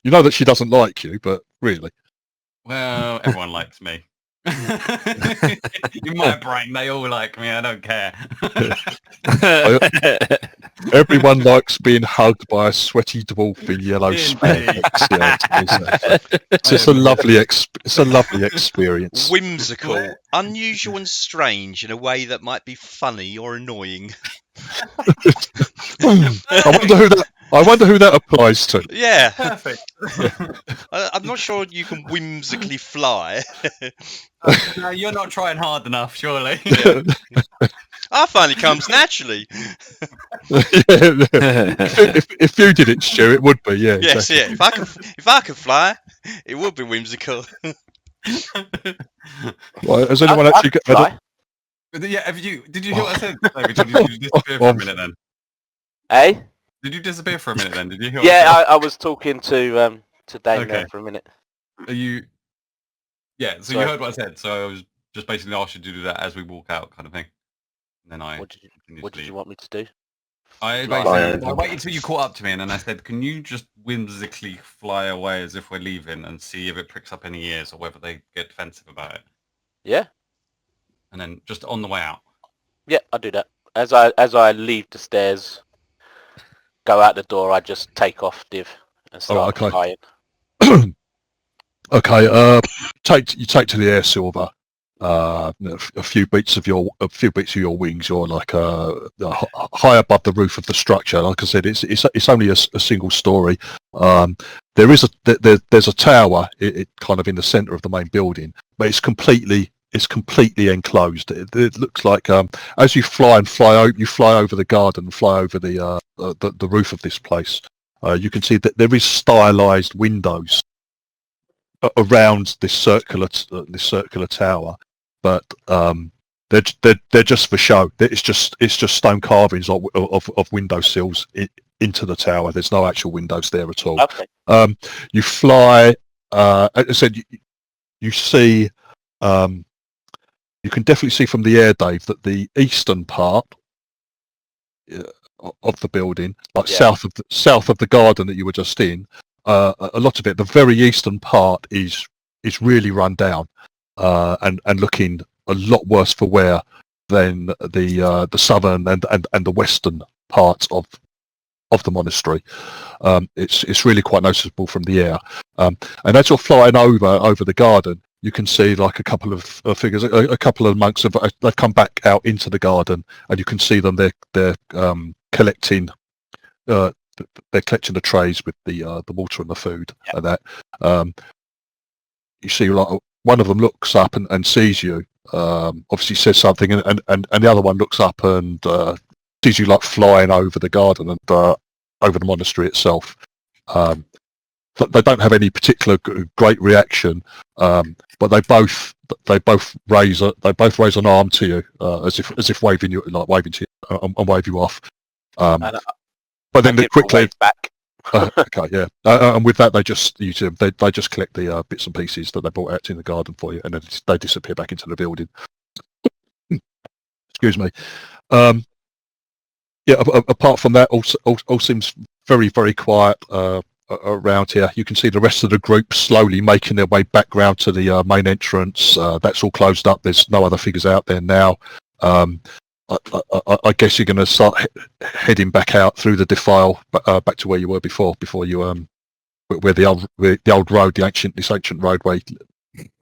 know that she doesn't like you, but really. Well, everyone likes me. In my brain, they all like me. I don't care. Everyone likes being hugged by a sweaty dwarf in yellow spandex. It's just a lovely experience. Whimsical, unusual, and strange in a way that might be funny or annoying. I wonder who that applies to. Yeah, Perfect. I'm not sure you can whimsically fly. No, you're not trying hard enough, surely. Yeah. I find it comes naturally. If you did it, Stu, it would be. Yeah. Yes, exactly. yeah. If I could fly, it would be whimsical. Well, has anyone actually got? Yeah, did you hear what I said, David? Did you disappear for a minute then? Eh? Did you disappear for a minute then? Did you hear? Yeah, I was talking to Dane there for a minute. Are you? Yeah, so Sorry. you heard what I said. So I was just basically asked you to do that as we walk out, kind of thing. And then What did you want me to do? I waited until you caught up to me, and then I said, "Can you just whimsically fly away as if we're leaving, and see if it pricks up any ears or whether they get defensive about it?" Yeah. And then just on the way out. Yeah, I'll do that. As I leave the stairs, go out the door, I just take off Div and start flying. Okay. You take to the air, Silver. A few beats of your wings. You're like high above the roof of the structure. Like I said, it's only a single story. There's a tower, it kind of in the centre of the main building, but it's completely enclosed. It looks like as you fly over the garden, and fly over the roof of this place. You can see that there is stylized windows around this circular tower, but they're just for show. It's just stone carvings of window sills into the tower. There's no actual windows there at all. Okay. You fly. As I said, you see, you can definitely see from the air, Dave, that the eastern part of the building, like south of the garden that you were just in, a lot of it, the very eastern part is really run down and looking a lot worse for wear than the southern and the western parts of the monastery. It's really quite noticeable from the air, and as you're flying over the garden, you can see like a couple of figures, a couple of monks they've come back out into the garden, and you can see them. They're collecting. They're collecting the trays with the water and the food and that. You see, like one of them looks up and sees you. Obviously says something, and the other one looks up and sees you like flying over the garden and over the monastery itself. They don't have any particular great reaction, but they both raise an arm to you as if waving you, like waving to you and wave you off. But then they quickly back. Okay, yeah, and with that they just collect the bits and pieces that they brought out in the garden for you, and then they disappear back into the building. Excuse me. Yeah, apart from that, all seems very, very quiet around here. You can see the rest of the group slowly making their way back round to the main entrance. That's all closed up. There's no other figures out there now. I guess you're going to start heading back out through the defile, back to where you were before you where the old road, this ancient roadway,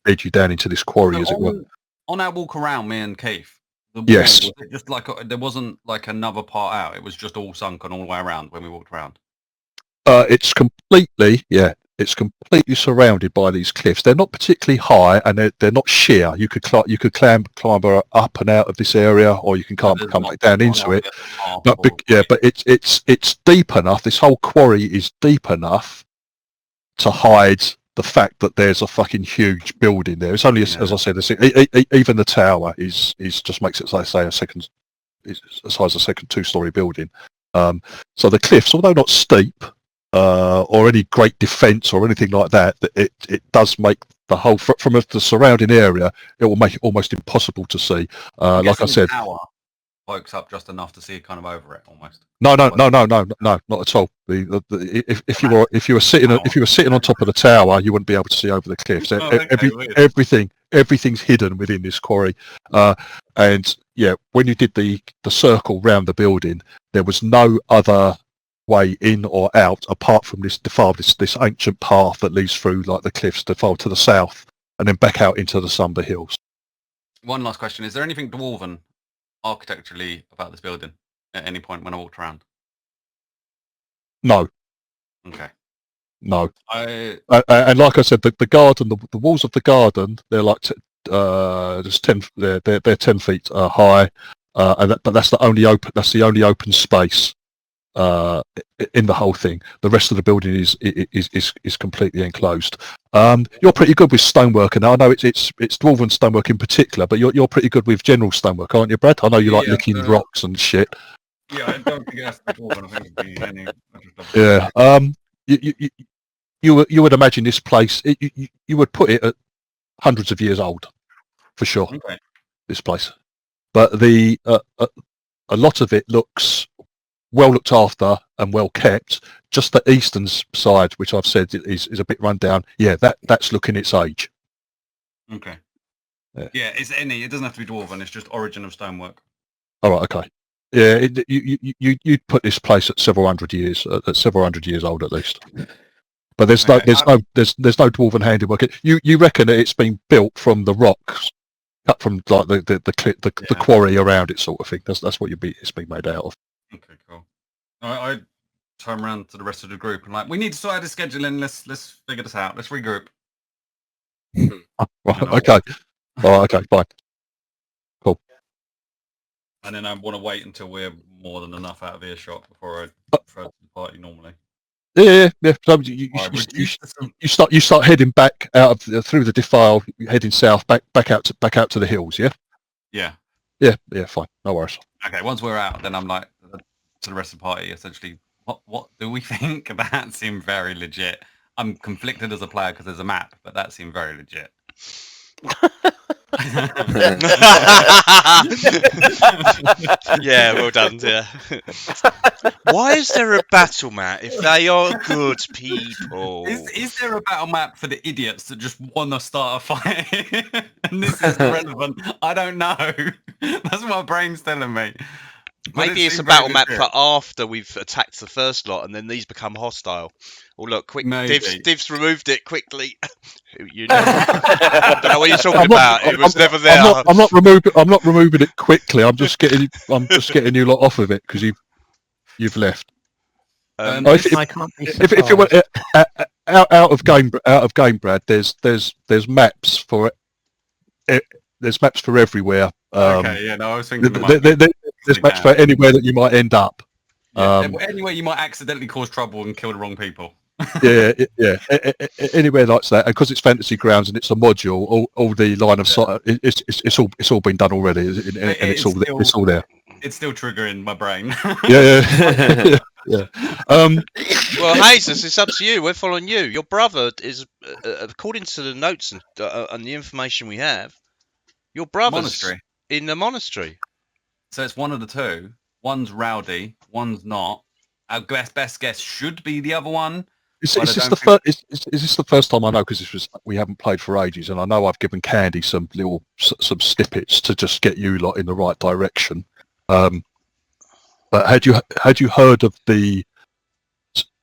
led you down into this quarry, as it were. On our walk around, me and Keith. Yes. Was it just like there wasn't like another part out. It was just all sunken all the way around when we walked around. It's completely surrounded by these cliffs. They're not particularly high, and they're not sheer. You could climb up and out of this area, or you can come back down into it. But it's deep enough. This whole quarry is deep enough to hide the fact that there's a fucking huge building there. It's only, as I said, even the tower is just makes it, as I say, as high as a second 2-story building. So the cliffs, although not steep or any great defence or anything like that, it does make the whole from the surrounding area. It will make it almost impossible to see. Like I said. Pokes up just enough to see kind of over it almost. No, not at all. If you were sitting on top of the tower, you wouldn't be able to see over the cliffs. Everything's hidden within this quarry. And yeah, when you did the circle round the building, there was no other way in or out apart from this defile, this ancient path that leads through like the cliffs, defile to the south, and then back out into the Somber Hills. One last question: is there anything dwarven architecturally about this building at any point when I walked around? No. Okay. No. And like I said, the garden, the walls of the garden, they're like just 10. They're 10 feet high, but that's the only open space in the whole thing. The rest of the building is completely enclosed. You're pretty good with stonework, and I know it's dwarven stonework in particular, but you're pretty good with general stonework, aren't you, Brad? I know you like licking rocks and shit. Yeah, I don't think that's dwarven. I think it'd be any. Yeah. You would imagine this place. You would put it at hundreds of years old, for sure. Okay. This place, but a lot of it looks well looked after and well kept. Just the eastern side, which I've said is a bit run down. Yeah, that's looking its age. Okay. Yeah, it doesn't have to be dwarven. It's just origin of stonework. All right. Okay. Yeah, you'd put this place at several hundred years old at least. But there's no dwarven handiwork. You reckon that it's been built from the rocks, cut from like the quarry around it, sort of thing. That's what it's been made out of. Okay, cool. I turn around to the rest of the group and like, we need to sort out the scheduling. Let's figure this out. Let's regroup. Right, okay. All right, okay, fine. Cool. And then I want to wait until we're more than enough out of earshot before I throw to the party normally. Yeah. So you start heading back out of through the defile, heading south, back out to the hills. Yeah. Yeah. Fine. No worries. Okay. Once we're out, then I'm like to the rest of the party. Essentially, what do we think? That seemed very legit. I'm conflicted as a player because there's a map, but that seemed very legit. Yeah, well done. Yeah. Why is there a battle map if they are good people? Is there a battle map for the idiots that just want to start a fight? And this is relevant. I don't know. That's what my brain's telling me. But Maybe it's a battle map for after we've attacked the first lot, and then these become hostile. Oh look, quick! Div's removed it quickly. You know, I don't know what you're talking about. It was never there. I'm not removing it quickly. I'm just getting you lot off of it because you've left. I can't be if you were out of game, Brad, there's maps for it. There's maps for everywhere. Okay, yeah, no, I was thinking there's maps for anywhere that you might end up. Yeah, anywhere you might accidentally cause trouble and kill the wrong people. yeah. Anywhere like that, and because it's fantasy grounds and it's a module, all the line of sight, it's all been done already, and it's all there. It's still triggering my brain. Yeah. Well, Jesus, it's up to you. We're following you. Your brother is, according to the notes and the information we have, your brother's Monastery. In the monastery. So it's one of the two. One's rowdy, one's not. Our best guess should be the other one. Is this the first time I know? Because we haven't played for ages, and I know I've given Candy some snippets to just get you lot in the right direction. But had you heard of the?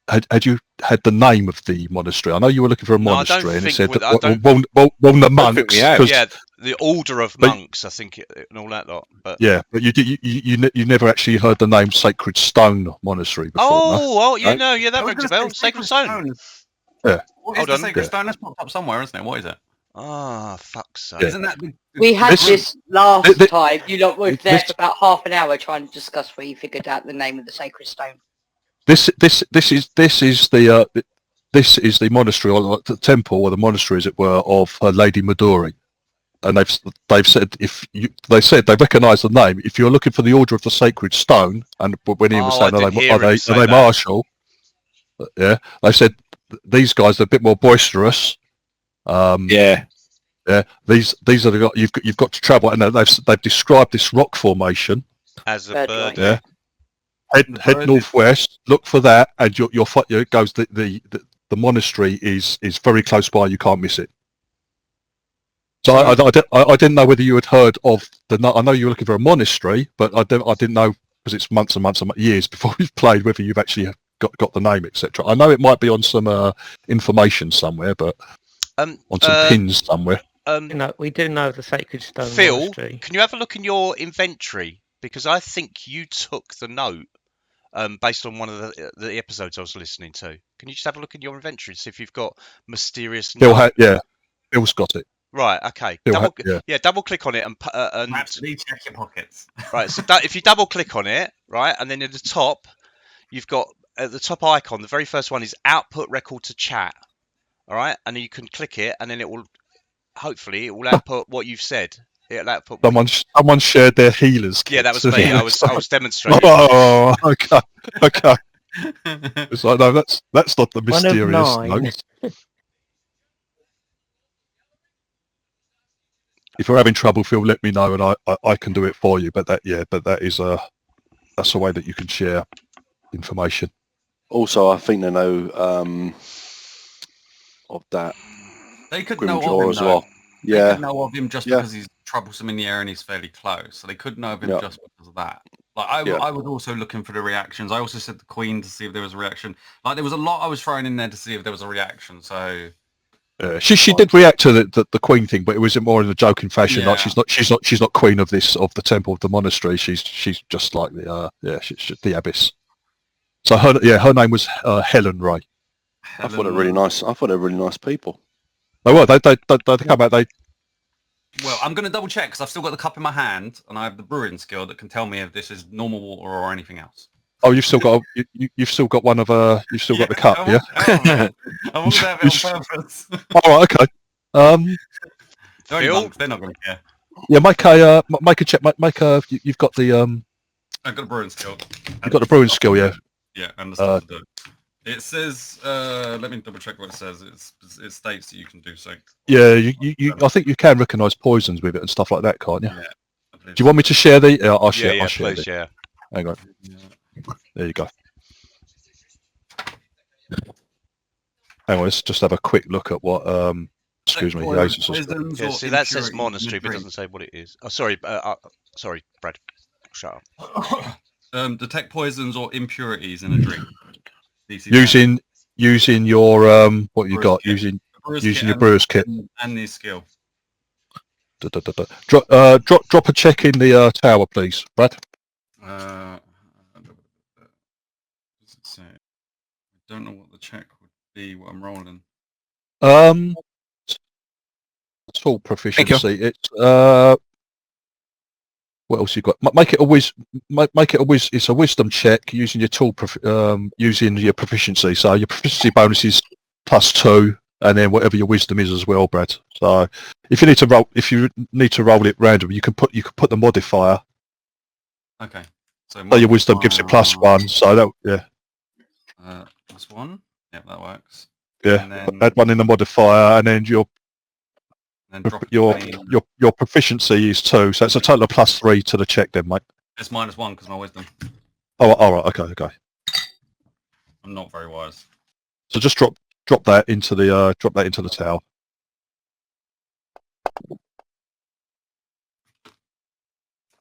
Had you had the name of the monastery? I know you were looking for a monastery, and it said the monks. Yeah, the order of monks, I think, and all that lot. But yeah, but you never actually heard the name Sacred Stone Monastery before. That rings a bell. Sacred Stone. Yeah. What is the Sacred Stone? That's popped up somewhere, isn't it? What is it? Ah, fuck's sake! Yeah. Isn't that we had this last time? You lot were there for about half an hour trying to discuss where you figured out the name of the Sacred Stone. This is the monastery, or the temple, or the monastery, as it were, of Lady Midori, and they've said they recognise the name. If you're looking for the Order of the Sacred Stone, and when Ian was saying are they martial, yeah, they said these guys are a bit more boisterous. Yeah. These are the guys you've got to travel, and they've described this rock formation as a bird. Yeah. Head northwest. Look for that, and your it goes. The monastery is very close by. You can't miss it. So I didn't know whether you had heard of the. I know you were looking for a monastery, but I didn't know because it's months and months and years before we've played whether you've actually got the name, etc. I know it might be on some information somewhere, but on some pins somewhere. We do know the Sacred Stone Phil, Monastery. Can you have a look in your inventory, because I think you took the note. Based on one of the episodes I was listening to. Can you just have a look in your inventory and see if you've got mysterious... Bill's got it. Right, okay. Double click on it and absolutely check your pockets. Right, so if you double click on it, right, and then at the top, you've got at the top icon, the very first one is output record to chat. All right, and then you can click it, and then it will output what you've said. Someone shared their healers. Yeah, that was me. I was demonstrating. Oh, okay. It's like, no, that's not the mysterious note. If you're having trouble, Phil, let me know, and I can do it for you. But that's a way that you can share information. Also, I think they know of that. They could know of him as well. Yeah, they could know of him just because he's troublesome in the air and he's fairly close, so they could know of him just because of that. Like I was also looking for the reactions. I also said the Queen to see if there was a reaction. Like there was a lot I was throwing in there to see if there was a reaction. So she did react to the Queen thing, but it was more in a joking fashion. Like she's not Queen of the temple of the monastery. She's just like she's the abbess. So her name was Helen Ray. I thought they're really nice. I thought they're really nice people. They were. They come out. Well, I'm going to double check because I've still got the cup in my hand and I have the brewing skill that can tell me if this is normal water or anything else. Oh, you've still got one of you've still got the cup, yeah? I want to have it on purpose. All right, okay. They're not going to care. Yeah, make a check. You've got the I've got a brewing skill. You've got the brewing skill, yeah. Yeah, and the stuff to do. It says, let me double check what it says. It states that you can do so. Yeah, I think you can recognise poisons with it and stuff like that, can't you? Yeah. Do you want me to share the? I'll share. Yeah, I'll share please, yeah. Hang on. There you go. Hang on, let's just have a quick look at what. Excuse me. Yeah, see, that says monastery, but it doesn't say what it is. Oh, sorry. Sorry, Brad. Shut up. Detect poisons or impurities in a drink. Using your what you got? Using your brewer's kit and the skill. Drop a check in the tower, please, Brad. What does it say? I don't know what the check would be. What I'm rolling. Tool proficiency. It's what else you got? Make it a It's a wisdom check using your tool. Using your proficiency. So your proficiency bonus is +2, and then whatever your wisdom is as well, Brad. So if you need to roll it randomly, you can put the modifier. Okay. So your wisdom gives it +1. So that +1. Yeah, that works. Yeah. Add 1 in the modifier, and then your proficiency is 2, so it's a total of +3 to the check then, mate. It's -1 because my wisdom. Oh, all right, okay. I'm not very wise. So just drop that into the tower.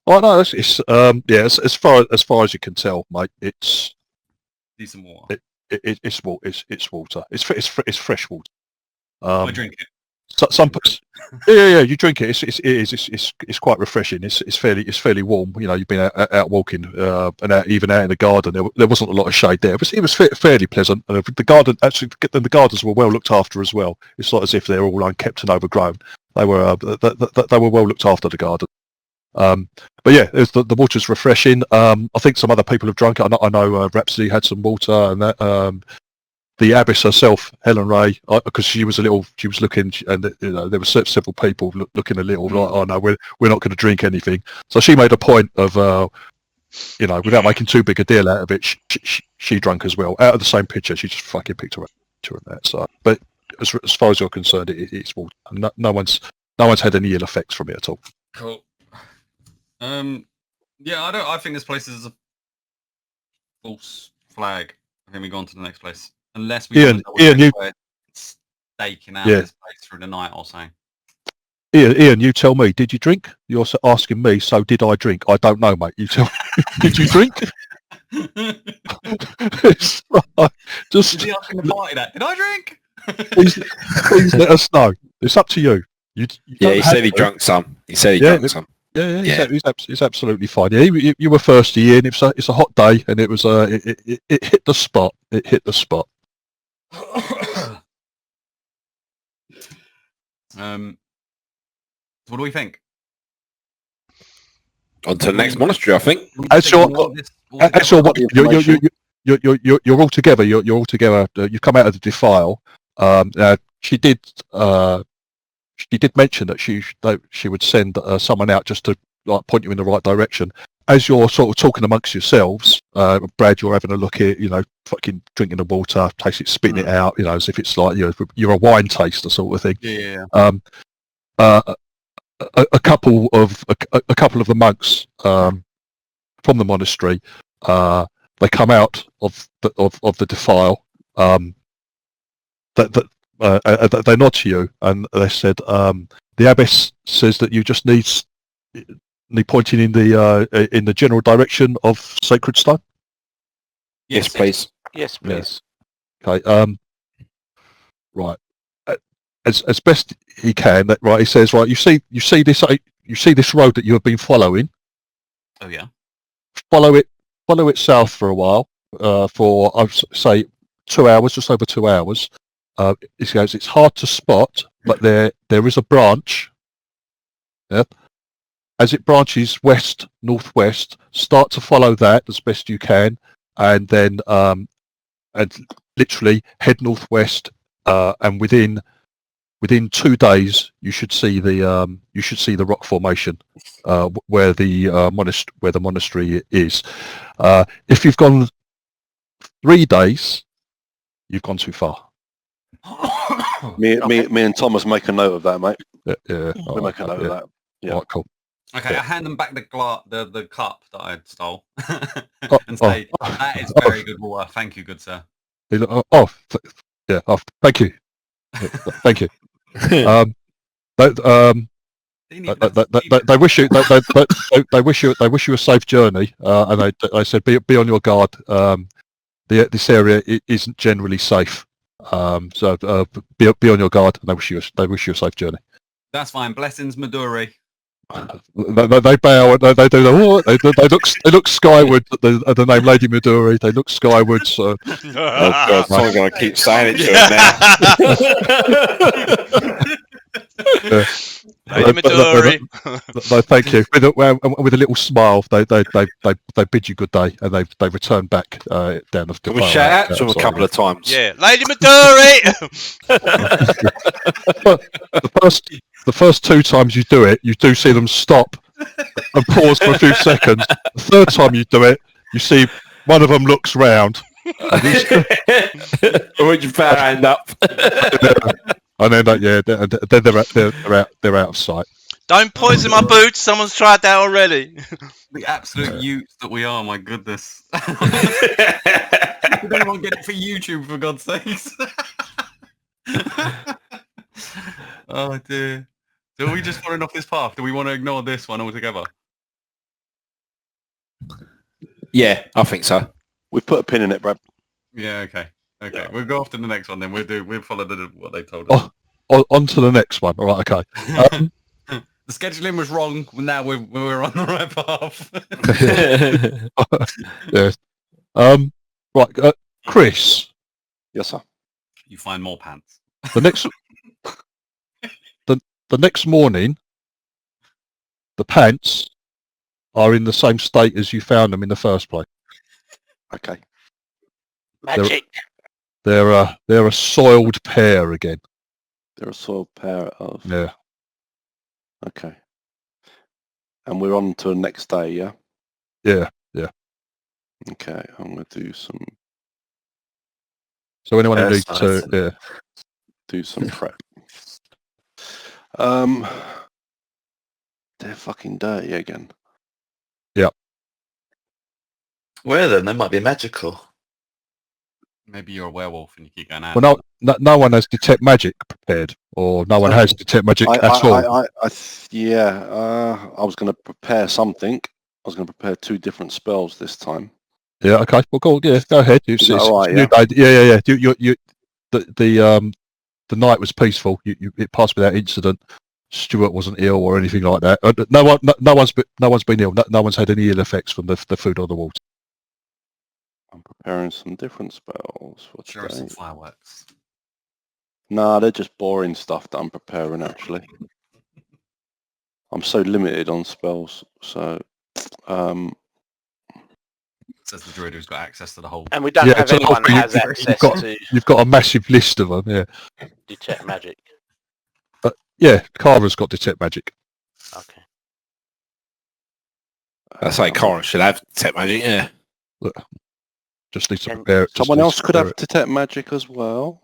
Oh no, it's as far as you can tell, mate. It's decent water. It's water. It's fresh water. I drink it. Yeah, you drink it. It's quite refreshing. It's fairly warm. You know, you've been out walking and even out in the garden. There wasn't a lot of shade there. It was fairly pleasant. And the gardens were well looked after as well. It's not as if they're all unkept and overgrown. They were well looked after, the garden. But yeah, the water's refreshing. I think some other people have drunk it. I know Rhapsody had some water, and that. The abbess herself, Helen Ray, because she was looking, and there were several people looking a little like, oh no, we're not going to drink anything. So she made a point of, without making too big a deal out of it, she drank as well, out of the same pitcher. She just fucking picked her up and that. So, but as far as you're concerned, it's water. No one's had any ill effects from it at all. Cool. Yeah, I think this place is a false flag. I think we go on to the next place. Unless we Ian, staking out this place through the night or something. Ian, you tell me. Did you drink? You're asking me. So did I drink? I don't know, mate. You tell me. Did you drink? It's like, just. Is he asking the party that? Did I drink? please let us know. It's up to you. You he said he drank some. He said he drank some. Yeah. He's absolutely fine. Yeah, you were thirsty, Ian. It's a hot day, and it was it hit the spot. It hit the spot. What do we think? On to the next monastery, I think. You're all together. You're all together. You've come out of the defile. She did mention that she would send someone out just to point you in the right direction. As you're sort of talking amongst yourselves, Brad, you're having a look at fucking drinking the water, taste it, spitting it out, as if it's like you're a wine taster sort of thing. Yeah. A couple of the monks from the monastery, they come out of the defile. They nod to you, and they said, "The abbess says that you just need pointing in the general direction of Sacred Stone." Yes, please. Yes, please. Okay. Right. As best he can. Right. He says, right. You see this road that you have been following. Oh yeah. Follow it south for a while. For I'd say 2 hours, just over 2 hours. He goes, it's hard to spot, but there is a branch. Yeah. As it branches west, northwest, start to follow that as best you can, and then and literally head northwest, and within 2 days you should see the rock formation where the monastery is. If you've gone 3 days, you've gone too far. Me and Thomas make a note of that, mate. Yeah. We make a note of that. Yeah. All right, cool. Okay, I hand them back the cup that I stole Oh, and say, that is very good water. Thank you, good sir. Thank you. Thank you. They wish you they wish you a safe journey, and they said be on your guard. This area isn't generally safe, so be on your guard. And they wish you a safe journey. That's fine. Blessings, Midori. They bow. They do the they look skyward at the name Lady Midori. They look skyward. So oh God, someone's going to keep saying it to him now. Lady Midori. Thank you. With a little smile, they bid you good day, and they return back down the. Can we shout out to them a couple of times? Yeah, Lady Midori. The first 2 times you do it, you do see them stop and pause for a few seconds. The third time you do it, you see one of them looks round. Where'd your power end up? And then they're out of sight. Don't poison my boots. Someone's tried that already. The absolute youths that we are, my goodness. Did anyone get it for YouTube, for God's sakes? Oh dear. So are we just falling off this path? Do we want to ignore this one altogether? Yeah, I think so. We've put a pin in it, Brad. Yeah, okay. Okay, we'll go off to the next one then. We'll follow what they told us. On to the next one. All right, okay. The scheduling was wrong. Now we're on the right path. Yeah. Right, Chris. Yes, sir. You find more pants. The next morning, the pants are in the same state as you found them in the first place. Okay. Magic. They're a soiled pair again. They're a soiled pair of. Yeah. Okay. And we're on to the next day, yeah? Yeah. Okay, I'm going to do some... So anyone who needs to... do some prep. They're fucking dirty again. Yeah. Where then? They might be magical. Maybe you're a werewolf and you keep going out. Well, no one has detect magic prepared, or no one has detect magic at all. I was going to prepare something. I was going to prepare 2 different spells this time. Yeah. Okay. Well, go ahead. The night was peaceful. It passed without incident. Stuart wasn't ill or anything like that. No one's been ill. No one's had any ill effects from the food or the water. I'm preparing some different spells for Sure, today. some fireworks. Nah, they're just boring stuff that I'm preparing, actually. I'm so limited on spells, so... Says the druid who's got access to the whole... And we don't have anyone that has access to... You've got a massive list of them, yeah. Detect magic. Yeah, Kara's got detect magic. Okay. I say Cara should have detect magic, yeah. Look, just need to prepare it. Someone else could have detect magic as well.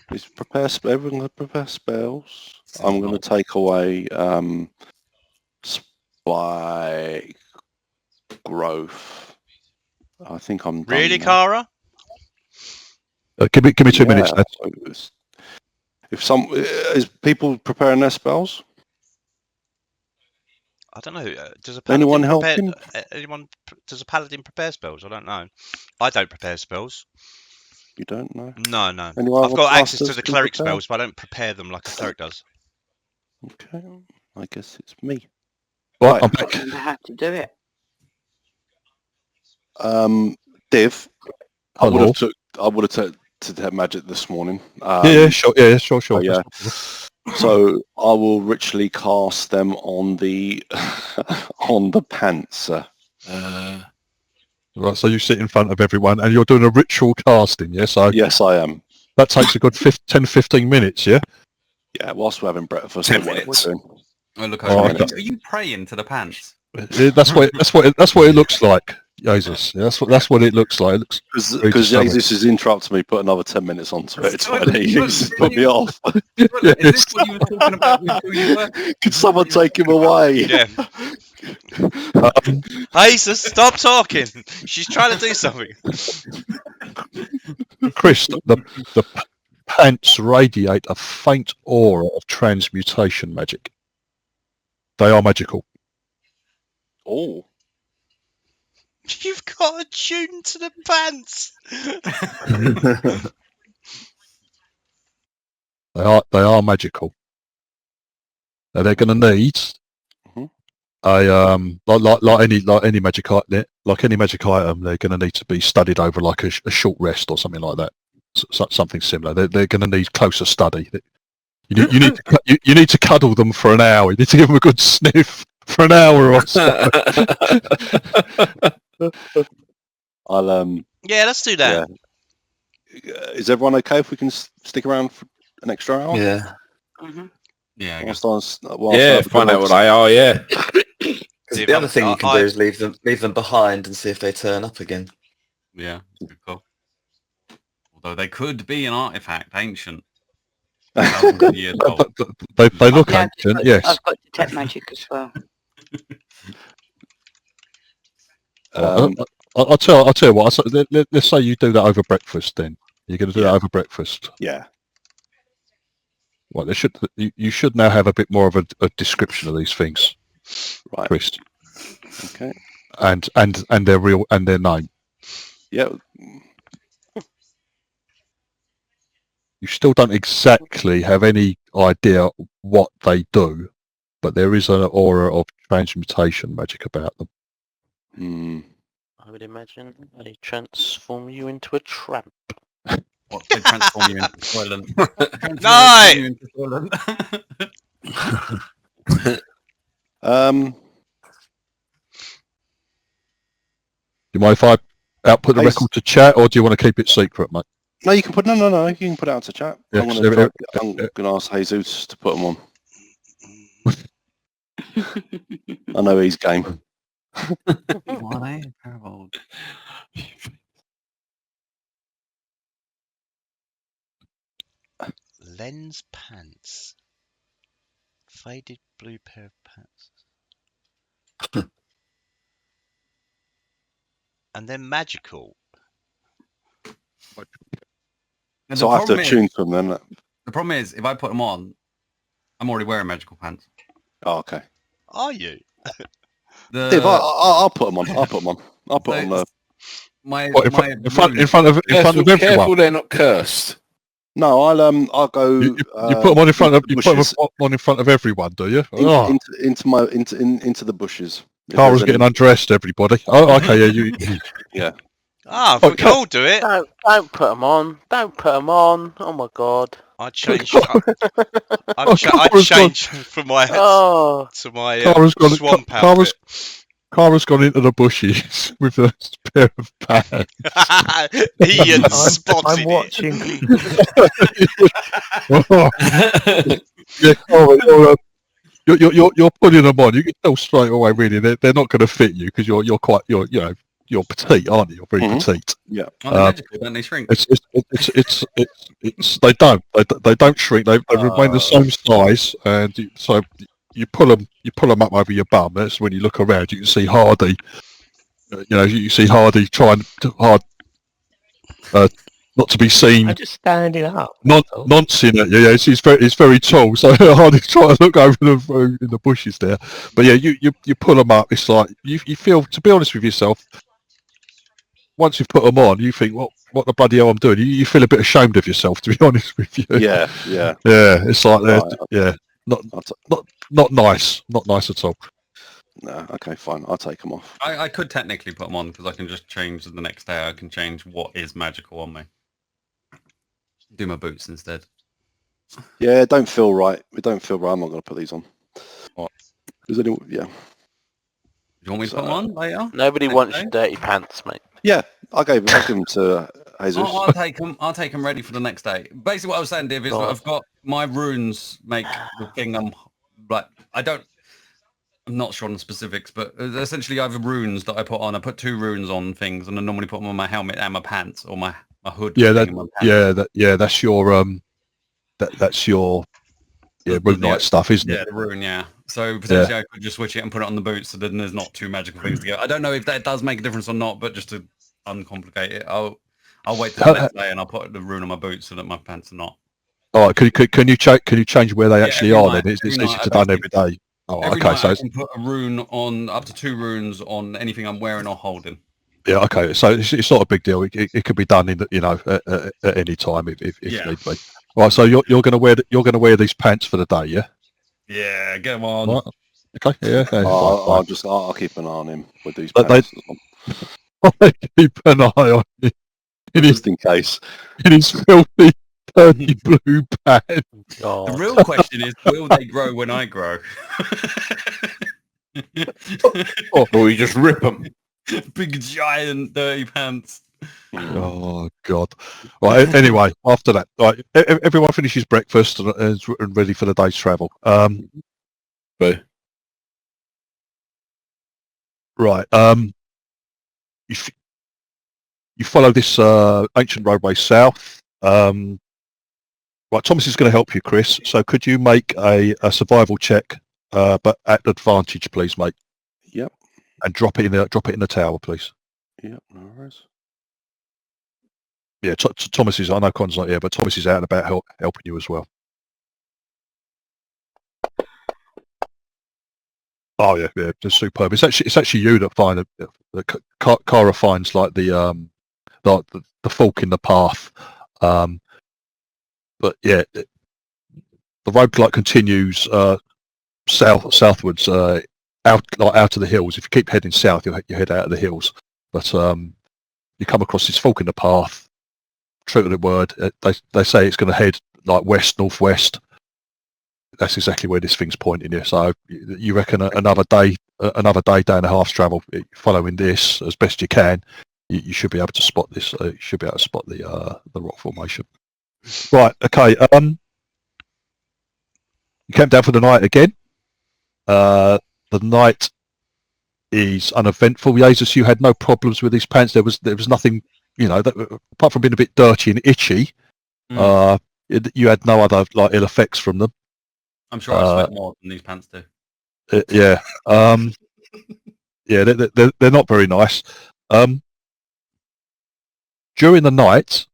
Please prepare. Everyone can prepare spells. I'm going to take away spike growth. I think I'm done Really, now. Kara? Give me 2 minutes. If is people preparing their spells? I don't know. Does a Anyone paladin helping? Does a paladin prepare spells? I don't know. I don't prepare spells. You don't know? No. Anyone I've got access to classes the can cleric prepare? spells, but I don't prepare them like a cleric does. Okay, I guess it's me. Right, I'm I back. don't know how to do it. Div, I Hello. would have took detect magic this morning. Sure. Oh, yeah. So I will ritually cast them on the on the pants. Right, so you sit in front of everyone and you're doing a ritual casting, yeah? So Yes, I am. that takes a good 10-15 minutes, yeah? Yeah, whilst we're having breakfast. 10 that's what minutes. we're doing. Oh, look, Oh, are okay. you praying to the pants? That's what it looks like. Jesus. That's what it looks like. It looks Because Jesus has interrupted me, put another 10 minutes onto it. It's fine. He's put me off. Is this what you were talking about with who you were? Could someone take him away? Yeah. Jesus, stop talking. She's trying to do something. Chris, the pants radiate a faint aura of transmutation magic. They are magical. Oh. You've got a tune to the pants. They are magical. Now they're going to need a like any magic item. Like any magic item, they're going to need to be studied over like a short rest or something like that. Something similar. They're going to need closer study. You need to cuddle them for an hour. You need to give them a good sniff for an hour or so. Yeah, let's do that. Yeah. Is everyone okay if we can stick around for an extra hour? Yeah. Yeah. Find out what they are. Yeah. The other thing you can do is leave them behind and see if they turn up again. Yeah. Good call. Although they could be an artifact, ancient. Years old. They look ancient. Yes. I've got detect magic as well. I'll tell you what. Let's say you do that over breakfast. Then you're going to do that over breakfast. Yeah. Well, you should now have a bit more of a description of these things, right, Chris? Okay. And their real and their name. Yeah. You still don't exactly have any idea what they do, but there is an aura of transmutation magic about them. I would imagine they transform you into a tramp. What, they transform you into Soylent? Do you mind if I output the record to chat, or do you want to keep it secret, mate? No, you can put no. You can put it out to chat. Yeah, I'm going to ask Jesus to put them on. I know he's game. Why? Terrible. Lens pants. Faded blue pair of pants. And then magical. So I have to tune to them then. The problem is, if I put them on, I'm already wearing magical pants. Oh, okay. Are you? I'll put them on. I'll put them on. I'll put them on. In front of everyone. Careful, they're not cursed. No, I'll go. You put them on in front of in front of everyone, do you? Into the bushes. Cara's getting undressed, everybody. Oh, okay, yeah, you. Yeah. Ah, we can all do it. Don't put them on. Don't put them on. Oh my god. I changed. I changed from my to my swamp outfit. Cara's gone into the bushes with a pair of pants. Ian spotted I'm watching. You're putting them on. You can tell straight away, really. They're not going to fit you because you're petite, aren't you? You're very petite. Yeah. Don't they shrink? They don't shrink. They remain the same size, and so you pull them up over your bum. That's when you look around. You can see Hardy. You see Hardy trying hard not to be seen. I'm just standing up. Noncing at you. Yeah, he's very tall, so Hardy's trying to look over in the bushes there. But yeah, you pull them up. It's like you feel, to be honest with yourself, once you've put them on, you think, what the bloody hell I'm doing? You feel a bit ashamed of yourself, to be honest with you. Yeah. It's like not nice, not nice at all. No, okay, fine. I'll take them off. I could technically put them on because I can just change the next day. I can change what is magical on me. Do my boots instead. Yeah, it don't feel right. It don't feel right. I'm not going to put these on. What? Is anyone? Yeah. Do you want me to put them on later? Nobody wants your dirty pants, mate. Yeah, I'll give them to Jesus. I'll take them ready for the next day. Basically, what I was saying, Div, is that I've got my runes make the thing. I don't. I'm not sure on the specifics, but essentially I have runes that I put on. I put 2 runes on things, and I normally put them on my helmet and my pants, or my hood. Yeah, thing and my pants. that's your that's your rune knight stuff, isn't it? Yeah, the rune. Yeah. So potentially I could just switch it and put it on the boots, so then there's not 2 magical things together. I don't know if that does make a difference or not, but just to uncomplicate it, I'll wait till the next day and I'll put the rune on my boots so that my pants are not. All right, can you change where they actually are? Then it's done every day. Oh, every okay. Night So I can put a rune on, up to 2 runes on anything I'm wearing or holding. yeah, okay. So it's not a big deal. It could be done in at any time if need be. Right. So you're going to wear these pants for the day, yeah? Yeah, get them on. Right. Okay. Yeah. Okay. I'll keep an eye on him with these pants. I keep an eye on him. Just in case. In his filthy, dirty blue pants. The real question is, will they grow when I grow? Or you just rip them. Big, giant, dirty pants. Oh, God. Right, anyway, after that, right, everyone finishes breakfast and is ready for the day's travel. Right. You follow this ancient roadway south. Right, Thomas is going to help you, Chris. So could you make a survival check, but at advantage, please, mate? Yep. And drop it in the tower, please. Yep, no worries. Yeah, Thomas is. I know Con's not here, but Thomas is out and about helping you as well. Oh yeah, just superb. It's actually you that find that Cara finds like the fork in the path. But yeah, the road like continues southwards, out of the hills. If you keep heading south, you head out of the hills. But you come across this fork in the path. True to the word, they say it's going to head like west northwest. That's exactly where this thing's pointing you. So you reckon another day and a half's travel following this as best you can. You should be able to spot this. You should be able to spot the rock formation. Right. Okay. You camp down for the night again. The night is uneventful. Jesus, you had no problems with these pants. There was nothing, apart from being a bit dirty and itchy. You had no other like ill effects from them. I'm sure I sweat more than these pants do. Yeah. Yeah, they're not very nice. During the night,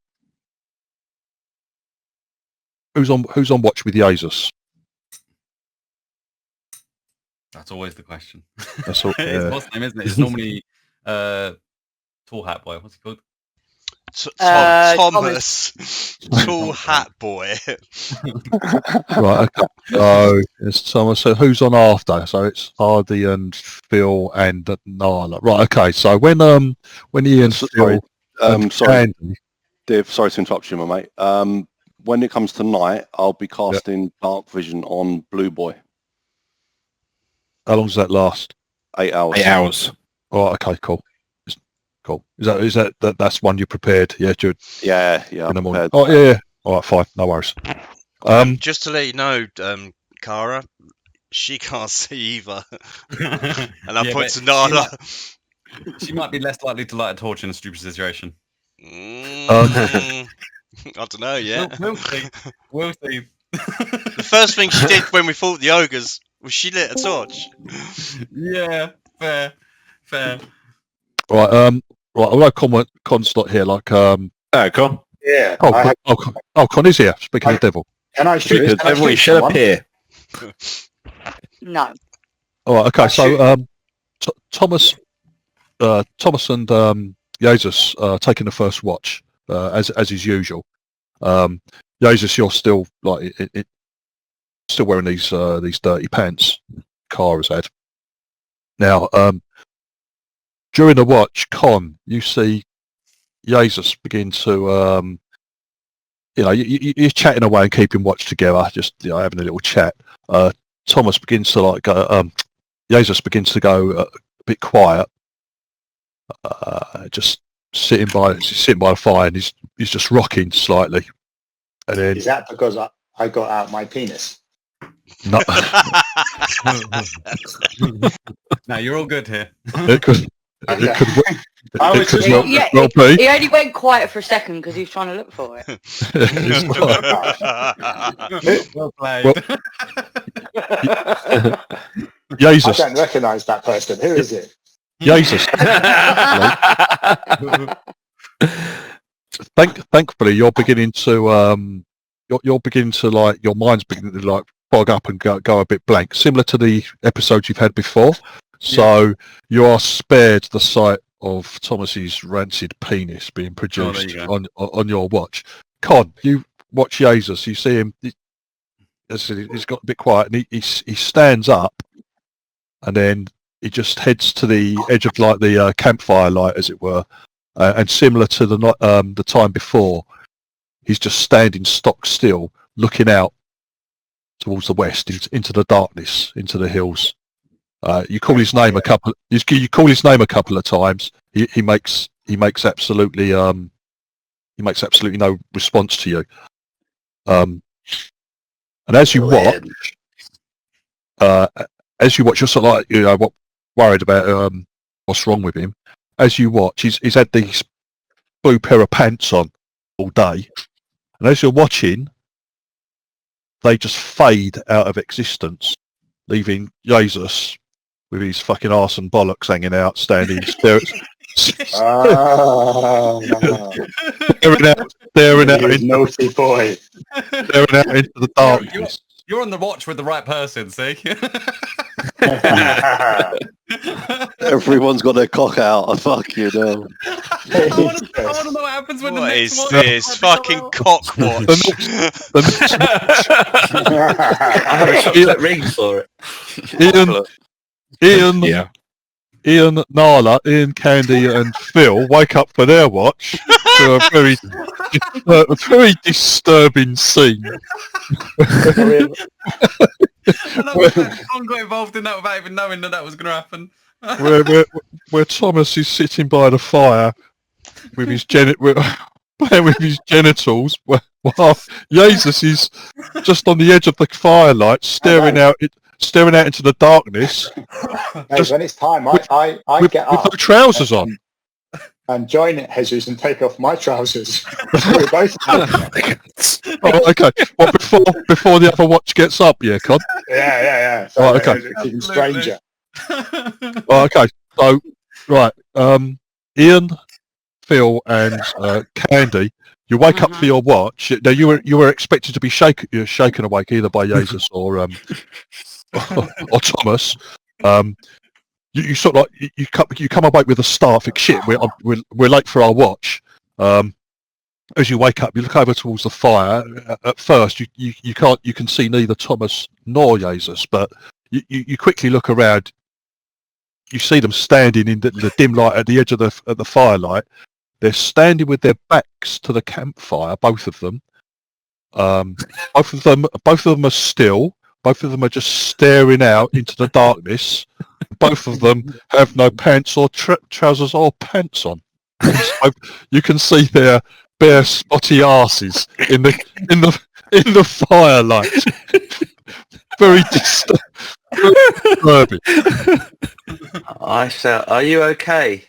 who's on watch with Jesus? That's always the question. That's all. Yeah. What's his name, isn't it? It's normally Tall Hat Boy. What's he called? Thomas. Tall Hat Boy. Right. Okay. So it's Thomas. So who's on after? So it's Hardy and Phil and Nala. Right. Okay. So when Ian, sorry, Dave. Sorry to interrupt you, my mate. When it comes to night, I'll be casting Dark Vision on Blue Boy. How long does that last? 8 hours. 8 hours. Oh, okay, cool. Cool. Is that's one you prepared? Yeah, Jude. Yeah. In the morning. Oh yeah. All right, fine. No worries. Just to let you know, Cara, she can't see either. And I point to Nala. She might be less likely to light a torch in a stupid situation. I don't know. Yeah. We'll see. We'll see. The first thing she did when we fought the ogres was she lit a torch. Yeah, fair. Right. Right. Although Con's not here, like Con. Yeah. Con is here. Speaking of the devil. Can I shoot? Because everybody should appear. No. All right. Okay. So Thomas and Jesus taking the first watch as is usual. Jesus, you're still like still wearing these dirty pants Cara's had. Now, during the watch, Con, you see Jesus begin to, you're chatting away and keeping watch together, just having a little chat. Thomas begins to like go, Jesus begins to go a bit quiet, just sitting by the fire, and he's just rocking slightly. And then, is that because I got out my penis? No, No, you're all good here. It could. It could. I It was could just well, Yeah, well be. he only went quiet for a second because he was trying to look for it. Well played. Well, I Jesus. don't recognise that person. Who is it? Jesus. Thankfully, you're beginning to you're beginning to like your mind's beginning to like fog up and go a bit blank, similar to the episodes you've had before. So you are spared the sight of Thomas's rancid penis being produced on your watch. Con, you watch Jesus. You see him. He's got a bit quiet, and he stands up, and then he just heads to the edge of like the campfire light, as it were, and similar to the time before, he's just standing stock still, looking out towards the west, into the darkness, into the hills. You call his name a couple. You call his name a couple of times. He makes absolutely no response to you. And as you watch, you're sort of like worried about what's wrong with him. As you watch, he's had these blue pair of pants on all day, and as you're watching, they just fade out of existence, leaving Jesus with his fucking arse and bollocks hanging out, standing staring out into naughty boy. Staring out into the darkness. You're on the watch with the right person, see? Everyone's got their cock out. I fuck you know. I want to know what happens when the next What one is this fucking cock watch? I have a chocolate ring for it. Ian, Nala, Ian, Candy, and Phil wake up for their watch to a very disturbing scene. I got involved in that without even knowing that was going to happen. where Thomas is sitting by the fire with his genitals, while Jesus is just on the edge of the firelight, staring out into the darkness. Hey, when it's time, I get up with no trousers on. And join it, Jesus, and take off my trousers. We're both Okay. Well, before the other watch gets up, yeah, Con? Yeah. Right, okay. Even stranger. Okay. So, right. Ian, Phil, and Candy, you wake up for your watch. Now, you were expected to be shaken awake either by Jesus or Thomas. You sort of like you come awake with a start. Think, shit, we're late for our watch. As you wake up, you look over towards the fire. At first, you can see neither Thomas nor Jesus, but you quickly look around. You see them standing in the dim light at the edge of the firelight. They're standing with their backs to the campfire. Both of them. Both of them are still. Both of them are just staring out into the darkness. Both of them have no pants or trousers or pants on. So you can see their bare spotty arses in the firelight. Very disturbing. I shout, "Are you okay?"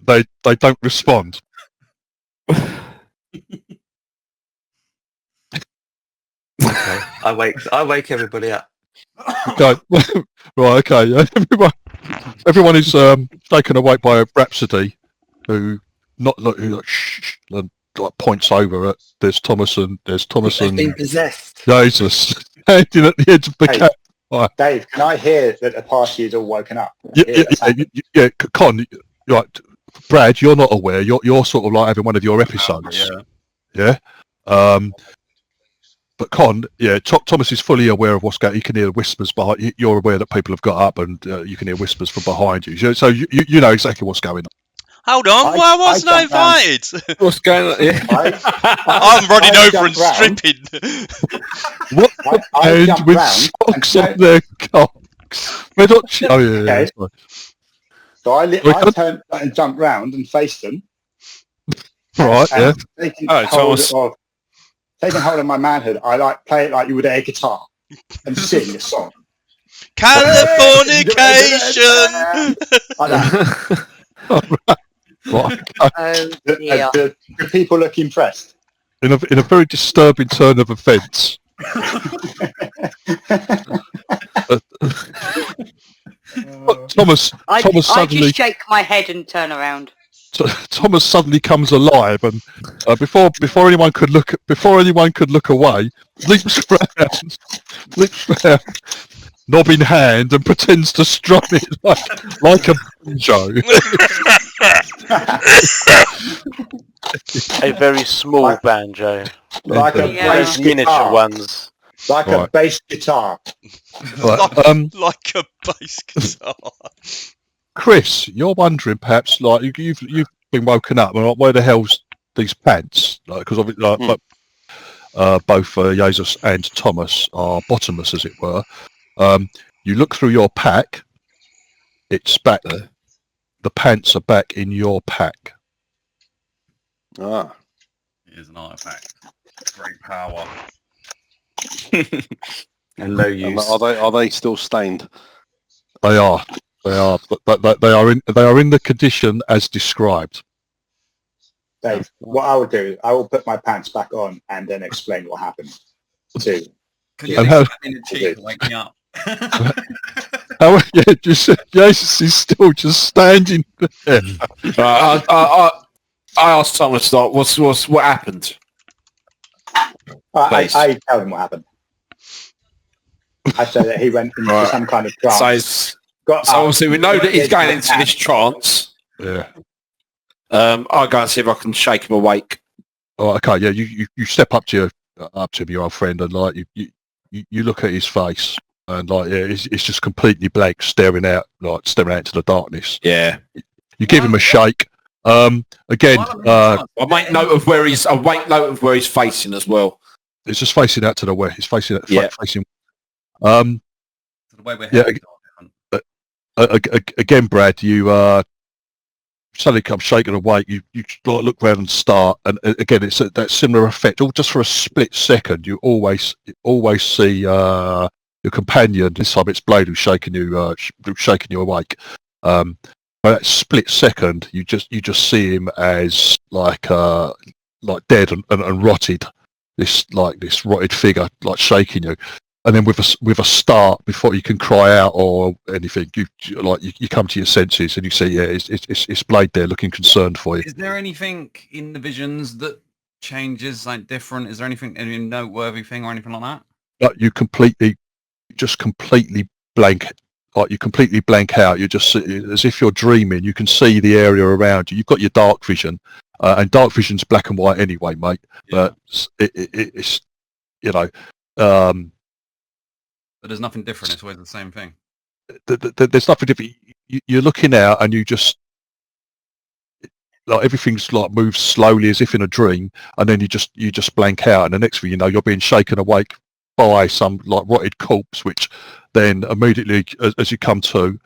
They don't respond. Okay. I wake everybody up. Okay. Right, okay. Everyone is taken awake by Rhapsody, who shh, and like points over at there's Thomas and Been possessed. Jesus standing at the edge of the cat. Dave, can I hear that the party is all woken up? Yeah, Con, right, Brad, you're not aware. You're sort of like having one of your episodes. Yeah. But Con, yeah, Thomas is fully aware of what's going on. You can hear whispers behind. You're aware that people have got up, and you can hear whispers from behind you. So you know exactly what's going on. Hold on, why wasn't I invited? What's going on? Yeah. I'm running over and stripping. What? I And with socks on their cocks. We're not. Oh yeah. Okay. So I turned and jumped round and faced them. Right. Taking hold of my manhood, I play it like you would air guitar. and sing a song. Californication. Right. Do people look impressed? In a very disturbing turn of events. Thomas I suddenly just shake my head and turn around. Thomas suddenly comes alive, and before anyone could look away, leaps round, knob in hand, and pretends to strum it like a banjo. A very small banjo. Like a bass miniature guitar. ones. Like a bass guitar. Like a bass guitar. Chris, you're wondering perhaps, like you've been woken up, and like, where the hell's these pants? Like, because both Jesus and Thomas are bottomless, as it were. You look through your pack; it's back. The pants are back in your pack. Ah, Here's an artifact. Great power. And low use. are they still stained? They are, but they are in the condition as described. Dave, what I will do, I will put my pants back on and then explain what happened. Could you And slap me in the cheek and wake me up? Jesus is still just standing there. I asked Thomas, like, what happened? I tell him what happened. I said that he went into some kind of trance. So obviously we know that he's going into this trance. Yeah. I'll go and see if I can shake him awake. Oh, okay. Yeah. You step up to your old friend, and like you look at his face, and like it's just completely blank, staring out into the darkness. Yeah. You give him a shake. Again, I make note of where he's facing as well. It's just facing out to the west. It's facing. Facing. So the way we're heading. Again, Brad, you suddenly come shaken awake. You look around and start, and again, it's that similar effect. All just for a split second, you always see your companion. This time, it's Blade who's shaking you awake. By that split second, you just see him as like dead and rotted. This rotted figure, like shaking you. And then with a start, before you can cry out or anything, you come to your senses and you see, it's Blade there looking concerned for you. Is there anything in the visions that changes, like different? Is there any noteworthy thing or anything like that? Like you completely blank. Like you completely blank out. You just as if you're dreaming. You can see the area around you. You've got your dark vision, and dark vision's black and white anyway, mate. Yeah. But it's But there's nothing different. It's always the same thing. There's nothing different. You're looking out, and you just like everything's like moves slowly as if in a dream, and then you just blank out, and the next thing you know, you're being shaken awake by some like rotted corpse, which then immediately, as you come to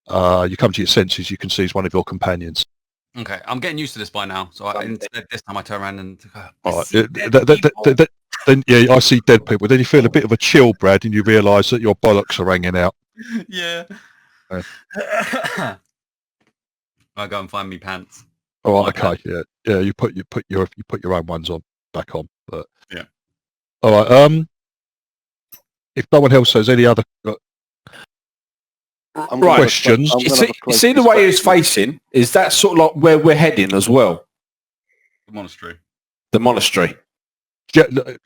your senses, you can see is one of your companions. Okay, I'm getting used to this by now. So instead, this time I turn around and then I see dead people. Then you feel a bit of a chill, Brad, and you realise that your bollocks are hanging out. Yeah. I go and find me pants. Oh, okay. Yeah. You put your own ones on back on. But yeah. All right. If no one else has any other questions, you see the way he's facing. Is that sort of like where we're heading as well? The monastery. The monastery. Generally,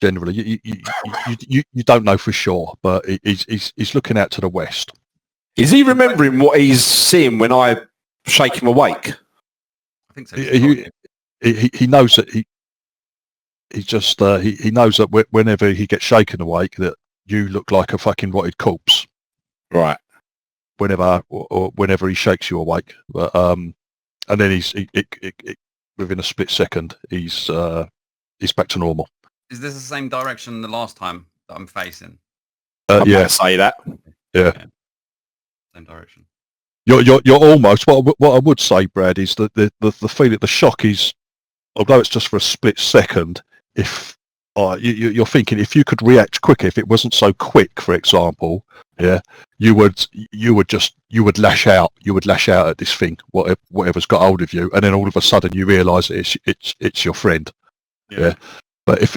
you don't know for sure, but he's looking out to the west. Is he remembering what he's seeing when I shake him awake? I think so. He knows that he knows that whenever he gets shaken awake, that you look like a fucking rotted corpse. Right. Whenever he shakes you awake, but and then within a split second, he's back to normal. Is this the same direction the last time that I'm facing? Yeah, say that. Yeah, same direction. You're almost. What I would say, Brad, is that the feeling, the shock is, although it's just for a split second. If you're thinking if you could react quicker, if it wasn't so quick, for example, you would lash out. You would lash out at this thing, whatever's got hold of you, and then all of a sudden you realise it's your friend. Yeah. But if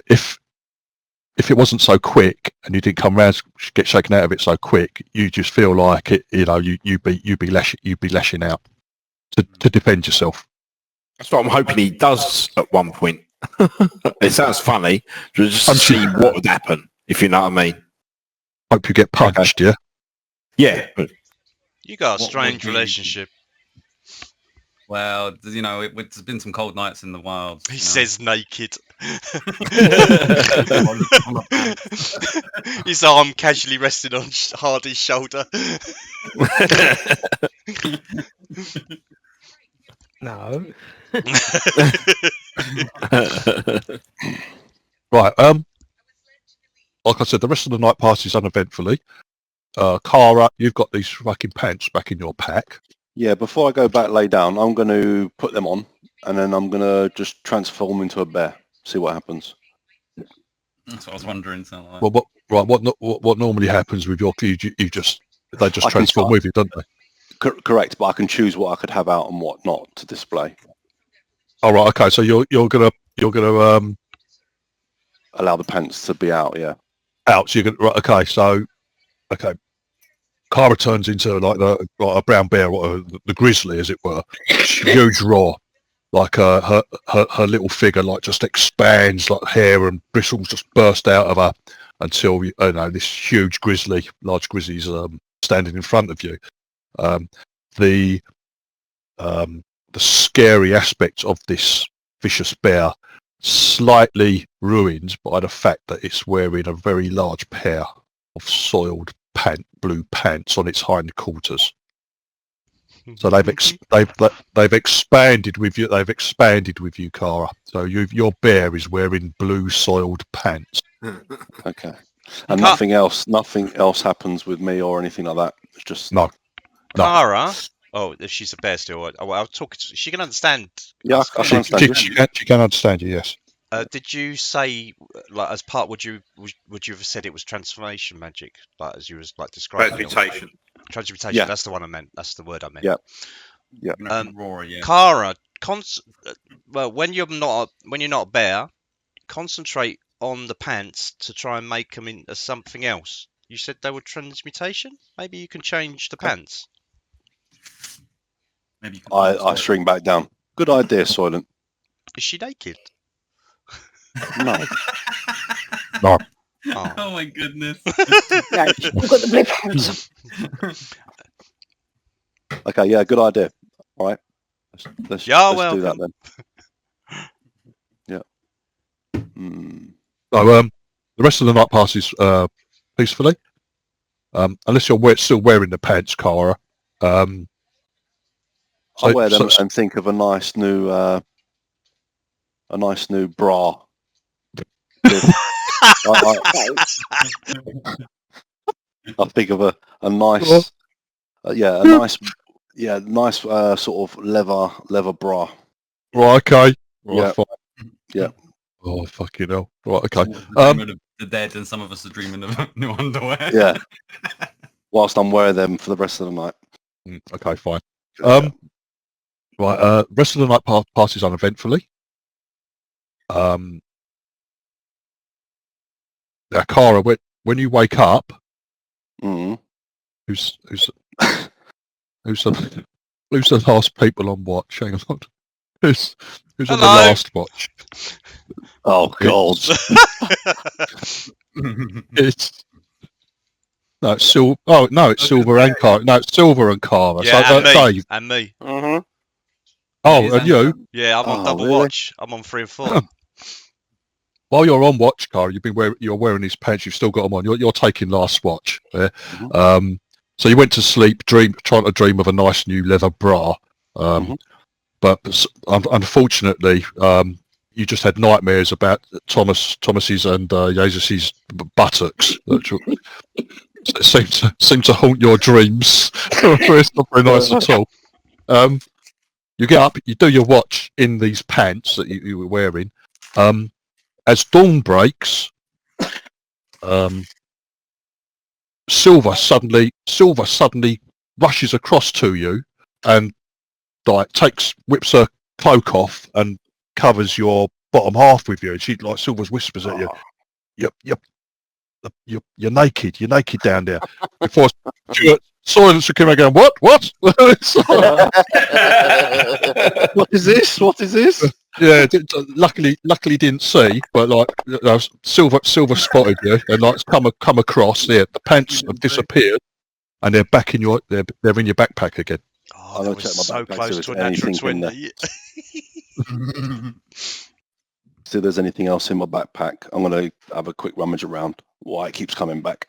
it wasn't so quick and you didn't come around, get shaken out of it so quick, you just feel like it. You'd be lashing out to defend yourself. That's what I'm hoping he does at one point. It sounds funny, just to see what would happen, if you know what I mean. Hope you get punched, yeah? Yeah. You got a strange relationship. Well, there's been some cold nights in the wild. He says naked. His arm casually rested on Hardy's shoulder. No. Right. Like I said, the rest of the night passes uneventfully. Cara, you've got these fucking pants back in your pack. Yeah, before I go back lay down, I'm going to put them on, and then I'm going to just transform into a bear, see what happens. That's what I was wondering. Like. Well, what normally happens with your they just transform with you, don't they? Correct, but I can choose what I could have out and what not to display. All right, okay. So you're gonna allow the pants to be out, yeah. Out. So you're gonna okay. So okay. Cara turns into like a brown bear, or the grizzly, as it were. Huge roar, like her little figure like just expands, like hair and bristles just burst out of her until this huge large grizzly's standing in front of you. The scary aspect of this vicious bear slightly ruined by the fact that it's wearing a very large pair of soiled blue pants on its hindquarters. So they've expanded with you. They've expanded with you, Cara. So your bear is wearing blue soiled pants. Okay. And nothing else happens with me or anything like that. It's just no. Cara. Oh, if she's a bear still, I'll talk. She can understand. Yeah, I can understand. She can understand you. Yes. Did you say, like, as part? Would you have said it was transformation magic, like as you was like describing? Transmutation. Transmutation. Yeah. That's the one I meant. That's the word I meant. Yeah. Yeah. Cara, well, when you're not a bear, concentrate on the pants to try and make them into something else. You said they were transmutation. Maybe you can change the pants. Maybe I shrink back down. Good idea, Soylent. Is she naked? No. No. Oh my goodness. No, she's got the blue pants. Okay, yeah, good idea. All right. Let's do that then. Yeah. So the rest of the night passes peacefully, unless you're still wearing the pants, Cara. I wear them and think of a nice new bra. I think of a nice, nice sort of leather bra. Right, okay. Right, yeah. Fine. Yeah. Oh, fucking hell. Right, okay. The dead, and some of us are dreaming of new underwear. Yeah. Whilst I'm wearing them for the rest of the night. Okay, fine. Right, rest of the night passes uneventfully. Now, Cara, when you wake up, who's the last people on watch? Hang on. Who's on the last watch? Oh God! It's Silver. Oh no, it's Silver and Cara. No, it's Silver and Cara. Yeah, so, and me. Dave. And me. Mm-hmm. Oh, and you? Yeah, I'm on double watch. I'm on 3 and 4. While you're on watch, Cara, you're wearing these pants. You've still got them on. You're taking last watch. Yeah? Mm-hmm. So you went to sleep, trying to dream of a nice new leather bra. But unfortunately, you just had nightmares about Thomas's and Jesus's buttocks. That seem to haunt your dreams. It's not very nice at all. You get up, you do your watch in these pants that you were wearing. as dawn breaks, Silver suddenly rushes across to you and like whips her cloak off and covers your bottom half with you. And she like Silver's whispers at you, you're naked down there. Before Silence would come out going, what? What is this? Yeah, luckily didn't see, but like Silver spotted you and like come across there. The pants have disappeared and they're back in they're in your backpack again. Oh, that was so close to a natural 20. See if there's anything else in my backpack. I'm going to have a quick rummage around. Why it keeps coming back.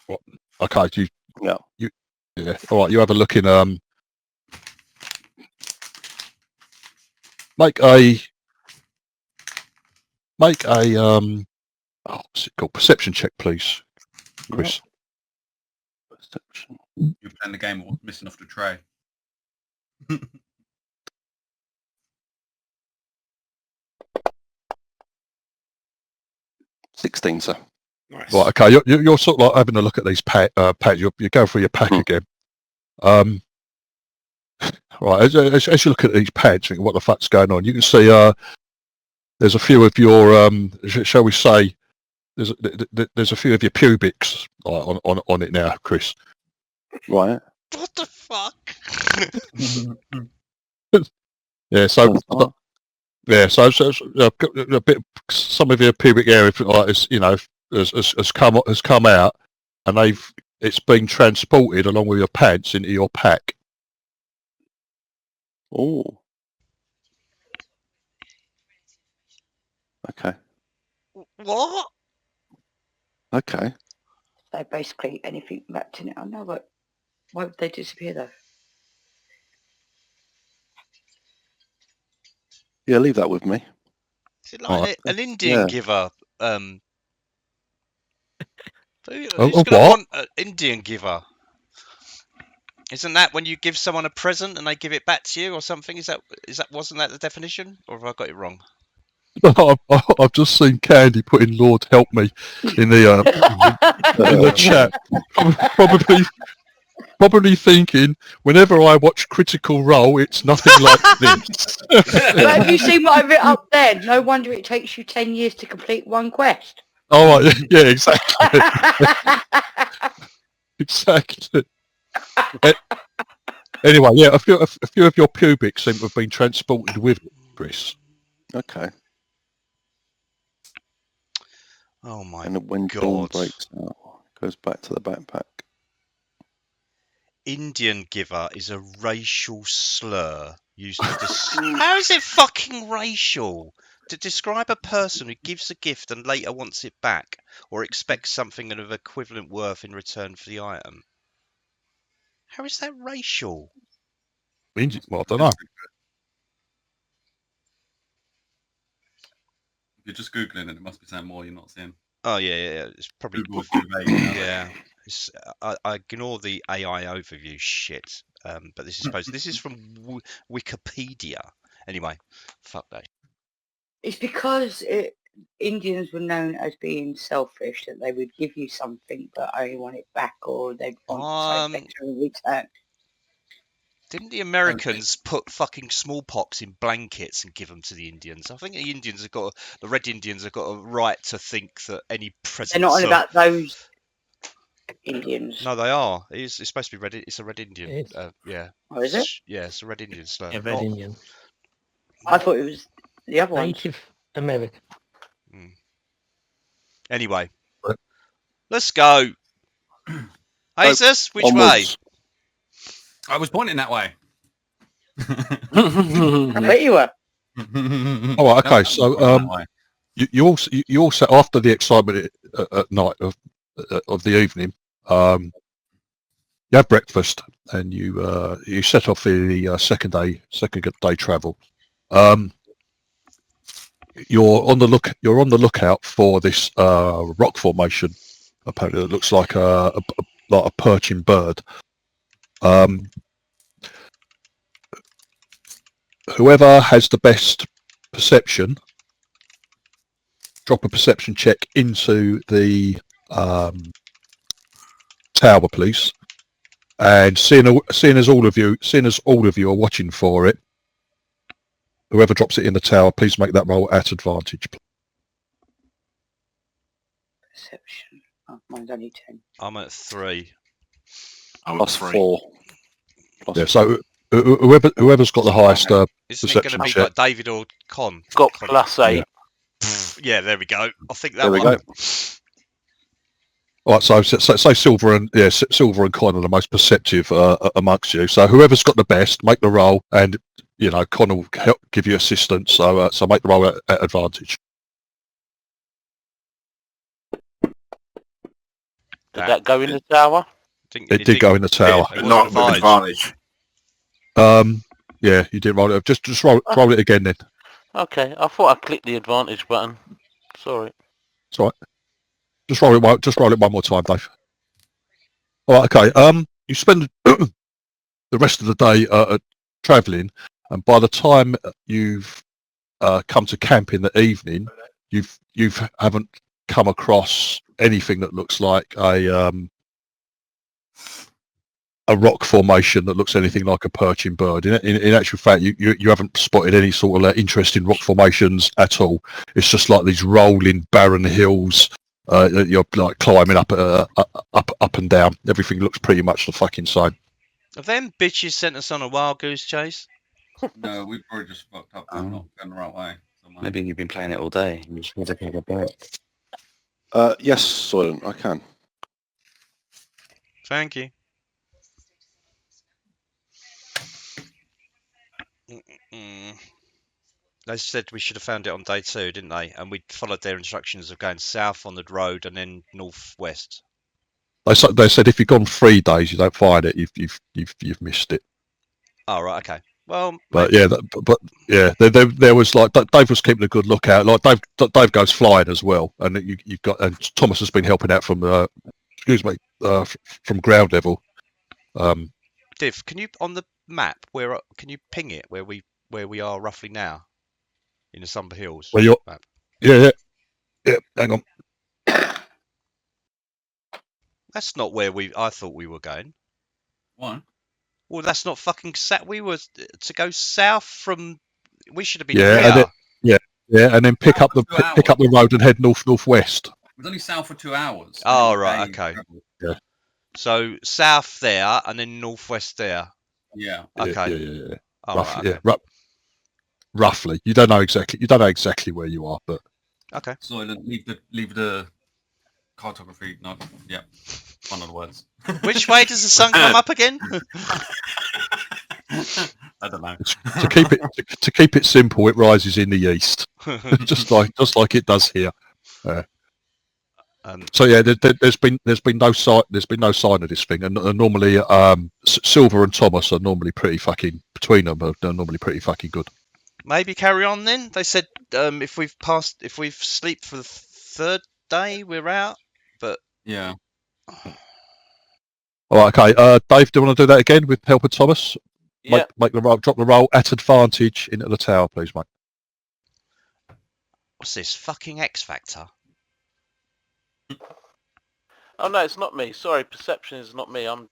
What? Okay, yeah. All right, you have a look in. Make a what's it called? Perception check, please, Chris. Perception. You're playing the game or missing off the tray. 16, sir. Nice. Right, okay. You're sort of like having a look at these packs. You go through your pack again. Right, as you look at these pads, think what the fuck's going on? You can see there's a few of your shall we say, there's a few of your pubics on it now, Chris. Right. What the fuck? Yeah. So. Yeah, so a bit. Some of your pubic area, like has come out, and it's been transported along with your pants into your pack. Oh. Okay. What? Okay. So basically, anything wrapped in it. I know, but why would they disappear though? Yeah, leave that with me. Is it like an Indian giver? Who's going to want an Indian giver? Isn't that when you give someone a present and they give it back to you or something? Wasn't that the definition, or have I got it wrong? I've just seen Candy put in "Lord help me" in the chat. Probably thinking, whenever I watch Critical Role, it's nothing like this. But have you seen what I've written up there? No wonder it takes you 10 years to complete one quest. Oh, yeah, exactly. Exactly. Anyway, yeah, a few of your pubics seem to have been transported with it, Chris. Okay. Oh my and when God. dawn breaks out, it goes back to the backpack. Indian giver is a racial slur used to How is it fucking racial? To describe a person who gives a gift and later wants it back, or expects something of equivalent worth in return for the item. How is that racial? Well, I don't know. You're just Googling it, it must be saying more you're not seeing. Oh, yeah. It's probably... Google's too vague now. Yeah. I ignore the AI overview shit, but this is from Wikipedia. Anyway, fuck that. It's because Indians were known as being selfish, that they would give you something but only want it back, or they'd want something in return. Didn't the Americans put fucking smallpox in blankets and give them to the Indians? I think the Red Indians have got a right to think that any presents... They're not on about those Indians. No, they are. It's supposed to be red. It's a Red Indian. Yeah. Oh, is it? Yeah, it's a Red Indian slur. Yeah, Red Indian. I thought it was the other one. Native American. Anyway, let's go. Jesus, which way? I was pointing that way. I bet you were. Oh, okay. So you also after the excitement at night of the evening, you have breakfast and you set off for the second day travel. You're on the lookout for this rock formation. Apparently, it looks like a perching bird. Whoever has the best perception drop a perception check into the tower, please. And seeing as all of you are watching for it, whoever drops it in the tower, please make that roll at advantage. Perception. Oh, mine's only 10. I'm at 3. I'm Plus at 3. 4. Yeah, so whoever's got the highest Isn't it going perception to be check. like David or Con? Got plus 8. Yeah, there we go. I think that There we one. go. All right, so Silver and Con are the most perceptive amongst you. So whoever's got the best, make the roll, and Con will help give you assistance. So make the roll at advantage. Did that go in the tower? It did go in the tower. It Not wasn't with advantage. Yeah, you did roll it. Just roll it again then. Okay, I thought I clicked the advantage button. Sorry. It's all right. Just roll it one more time, Dave. All right, okay. You spend the rest of the day travelling, and by the time you've come to camp in the evening, you haven't come across anything that looks like a rock formation that looks anything like a perching bird. In actual fact, you haven't spotted any sort of interesting rock formations at all. It's just like these rolling barren hills. You're like climbing up and down. Everything looks pretty much the fucking same. Have them bitches sent us on a wild goose chase? No, we've probably just fucked up and not going the right way. Maybe you've been playing it all day. You just need to pick a bit. Yes, Soylent, I can. Thank you. They said we should have found it on day 2, didn't they? And we followed their instructions of going south on the road and then northwest. They said if you've gone 3 days, you don't find it. You've missed it. Oh right, okay. Well, but yeah, there was like Dave was keeping a good lookout. Like Dave goes flying as well, and you've got and Thomas has been helping out from from ground level. Div, can you on the map can you ping it where we are roughly now in the Sumber Hills? Well, you're map? Yeah. Hang on. That's not where I thought we were going. What? Well, that's not fucking sat. We were to go south from. We should have been. Yeah, and then pick up the road and head northwest. It was only south for 2 hours. Oh right, okay. Yeah. So south there and then northwest there. Yeah. Okay. Yeah. Oh, Roughly, right, okay. Roughly. You don't know exactly where you are, but okay. So leave the cartography. No, yeah. One of the words. Which way does the sun come up again? I don't know. to keep it simple, it rises in the east, just like it does here. So yeah, there's been no sign of this thing, and normally Silver and Thomas are normally pretty fucking between them. They're normally pretty fucking good. Maybe carry on then. They said if we've slept for the 3rd day, we're out. But yeah. All right, okay. Dave, do you want to do that again with help of Thomas? Yeah. Make the roll, drop the roll at advantage into the tower, please, mate. What's this fucking X Factor? Oh no, it's not me. Sorry, perception is not me. It'll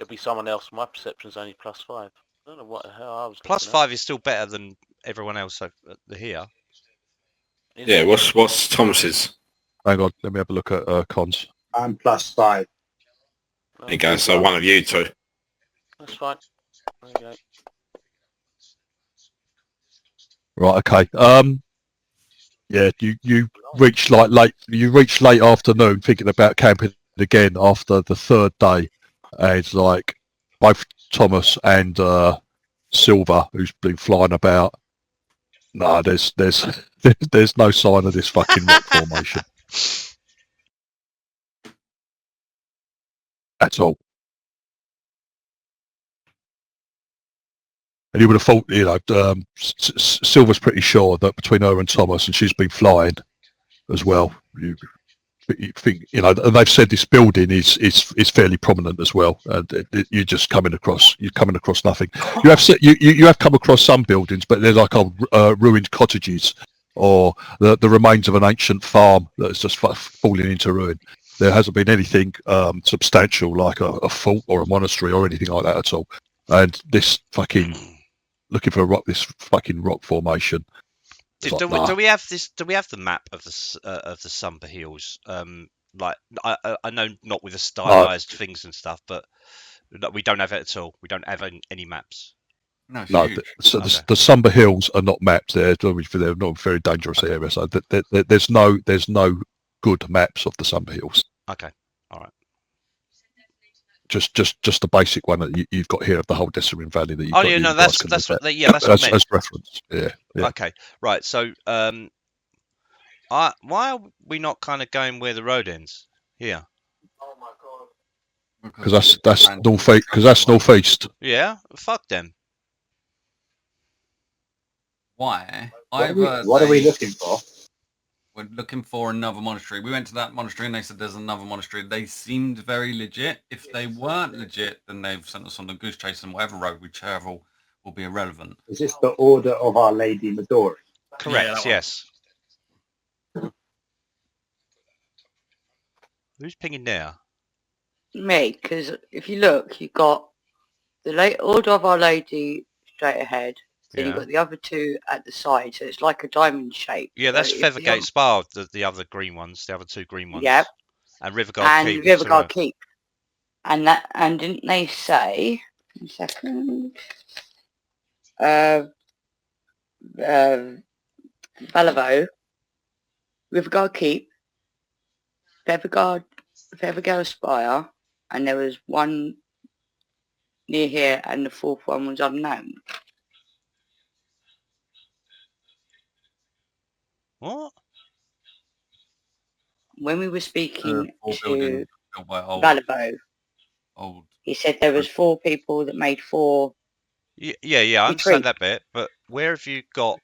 be someone else. My perception's only +5. I don't know what the hell I was. +5 is still better than everyone else here. Yeah, what's Thomas's? Hang on, let me have a look at Con's. I'm +5. There you go, so one of you two. That's fine. There you go. Right, okay. Yeah, you reach late afternoon thinking about camping again after the 3rd day. And it's like both Thomas and Silver, who's been flying about. No, there's no sign of this fucking rock formation at all. And you would have thought, Silver's pretty sure that between her and Thomas, and she's been flying as well. You think, and they've said this building is fairly prominent as well. And you're just coming across nothing. You have come across some buildings, but they're like ruined cottages. or the remains of an ancient farm that has just fallen into ruin. There hasn't been anything substantial like a fort or a monastery or anything like that at all. And this fucking looking for a rock, this fucking rock formation. Do we have this? Do we have the map of the Sumber Hills? Like I know not with the stylized things and stuff, but we don't have it at all. We don't have any maps. No, the Sumber Hills are not mapped. They're not a very dangerous area. So there's no good maps of the Sumber Hills. Okay, all right. Just the basic one that you've got here of the whole Desirine Valley that you've got. Oh yeah, no, that's what as reference. Yeah. Okay, right. So why are we not kind of going where the road ends here? Oh my god. Because that's northeast. Because that's northeast. Yeah, fuck them. Why? What are we looking for? We're looking for another monastery. We went to that monastery and they said there's another monastery. They seemed very legit. If they weren't legit, then they've sent us on the goose chase, and whatever road we travel will be irrelevant. Is this the Order of Our Lady Midori? Correct, yes. Who's pinging now? Me, because if you look, you've got the Order of Our Lady straight ahead. Then you've got the other two at the side, so it's like a diamond shape. Yeah, that's Feathergate Spa, the other green ones, the other two green ones. Yep. And Riverguard Keep. And Riverguard Keep. And didn't they say, a second, Valavo, Riverguard Keep, Feathergate Spire, and there was one near here, and the fourth one was unknown. What? When we were speaking to Valavo, he said there was 4 people that made 4. Yeah, I understand that bit, but where have you got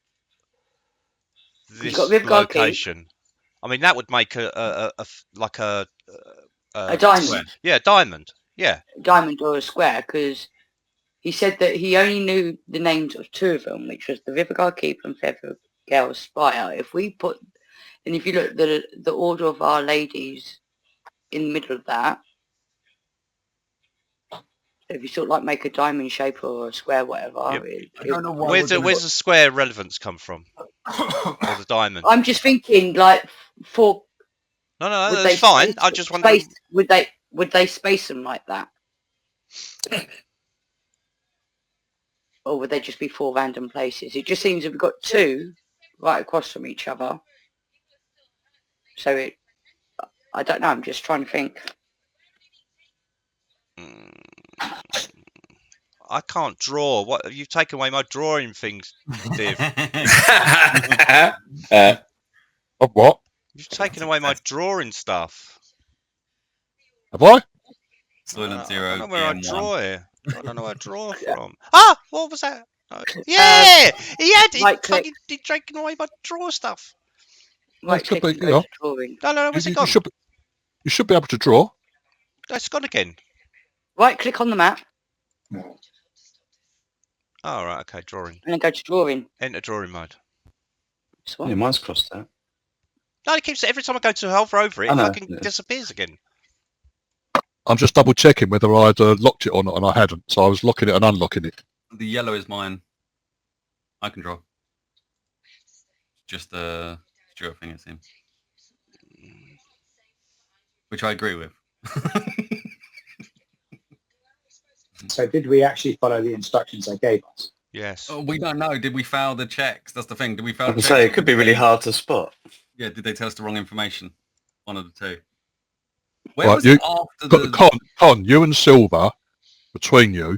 this location? I mean, that would make a diamond. Yeah, diamond. Yeah, diamond or a square, because he said that he only knew the names of 2 of them, which was the Riverguard Keep and Feathergate Spire. If we put, and if you look at the Order of Our Ladies in the middle of that, if you sort of like make a diamond shape or a square, whatever. Yep. Where's the square relevance come from? Or the diamond? I'm just thinking like 4. No, that's fine. I just wonder. Would they space them like that? Or would they just be 4 random places? It just seems that we've got 2 right across from each other. So I don't know. I'm just trying to think. I can't draw. What? You've taken away my drawing things, Div. What? You've taken away my drawing stuff. Have I? Silent Zero. I don't know where I draw here. I don't know where I draw from. Ah! What was that? Yeah! He taken away my draw stuff. Right click and go to drawing. No, where's it gone? You should be able to draw. It's gone again. Right click on the map. Oh, right, okay, drawing. And then go to drawing. Enter drawing mode. Yeah, mine's crossed out. No, it keeps, every time I go to hover over it, it fucking disappears again. I'm just double checking whether I'd locked it or not, and I hadn't. So I was locking it and unlocking it. The yellow is mine. I can draw. Just a Stuart thing, it seems. Which I agree with. So did we actually follow the instructions they gave us? Yes. Oh, we don't know. Did we fail the checks? That's the thing. Did we fail I the can checks? say it could be really hard to spot. Yeah, did they tell us the wrong information? One of the 2. Where was it after Con, you and Silver, between you,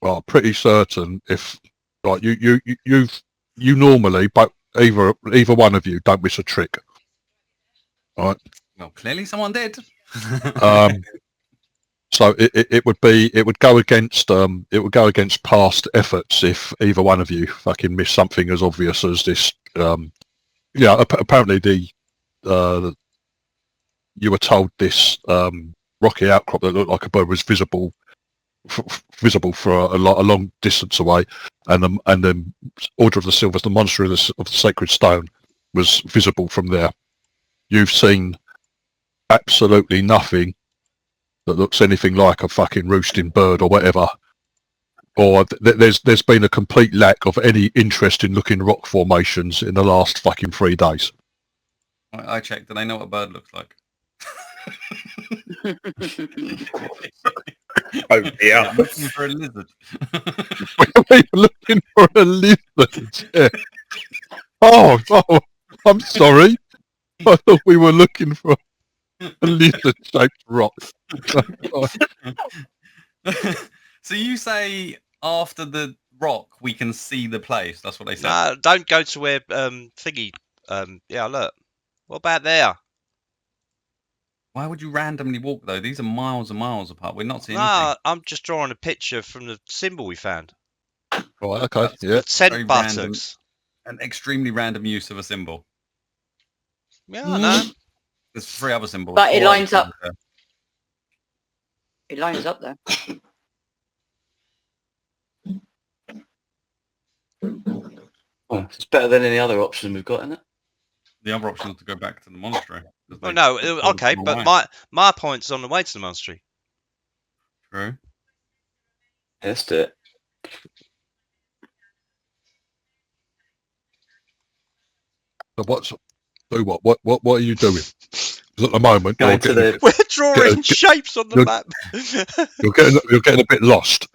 well, pretty certain if you normally, but either one of you don't miss a trick. Right. Well, clearly someone did. So it would go against past efforts if either one of you fucking missed something as obvious as this. Apparently you were told this rocky outcrop that looked like a bird was visible visible for a long distance away, and the Order of the Silvers, the Monastery of the Sacred Stone, was visible from there. You've seen absolutely nothing that looks anything like a fucking roosting bird or whatever. Or there's been a complete lack of any interesting looking rock formations in the last fucking 3 days. I checked. Do they know what a bird looks like? Oh yeah, looking for a lizard. We were looking for a lizard. Yeah. Oh, I'm sorry. I thought we were looking for a lizard-shaped rock. So you say after the rock we can see the place? That's what they say. No, don't go to where thingy. Yeah, look. What about there? Why would you randomly walk though? These are miles and miles apart. We're not seeing No, anything. I'm just drawing a picture from the symbol we found. Right, okay, yeah. The scent Very buttocks. An extremely random use of a symbol. Yeah, I know. There's 3 other symbols. But it 4 lines other up. symbols It lines up there. Well, it's better than any other option we've got, isn't it? The other option is to go back to the monastery. Oh no, okay, but my point's on the way to the monastery. True. Let's do it. So what are you doing? 'Cause at the moment, Going to the... We're drawing shapes on the map. you're getting a bit lost.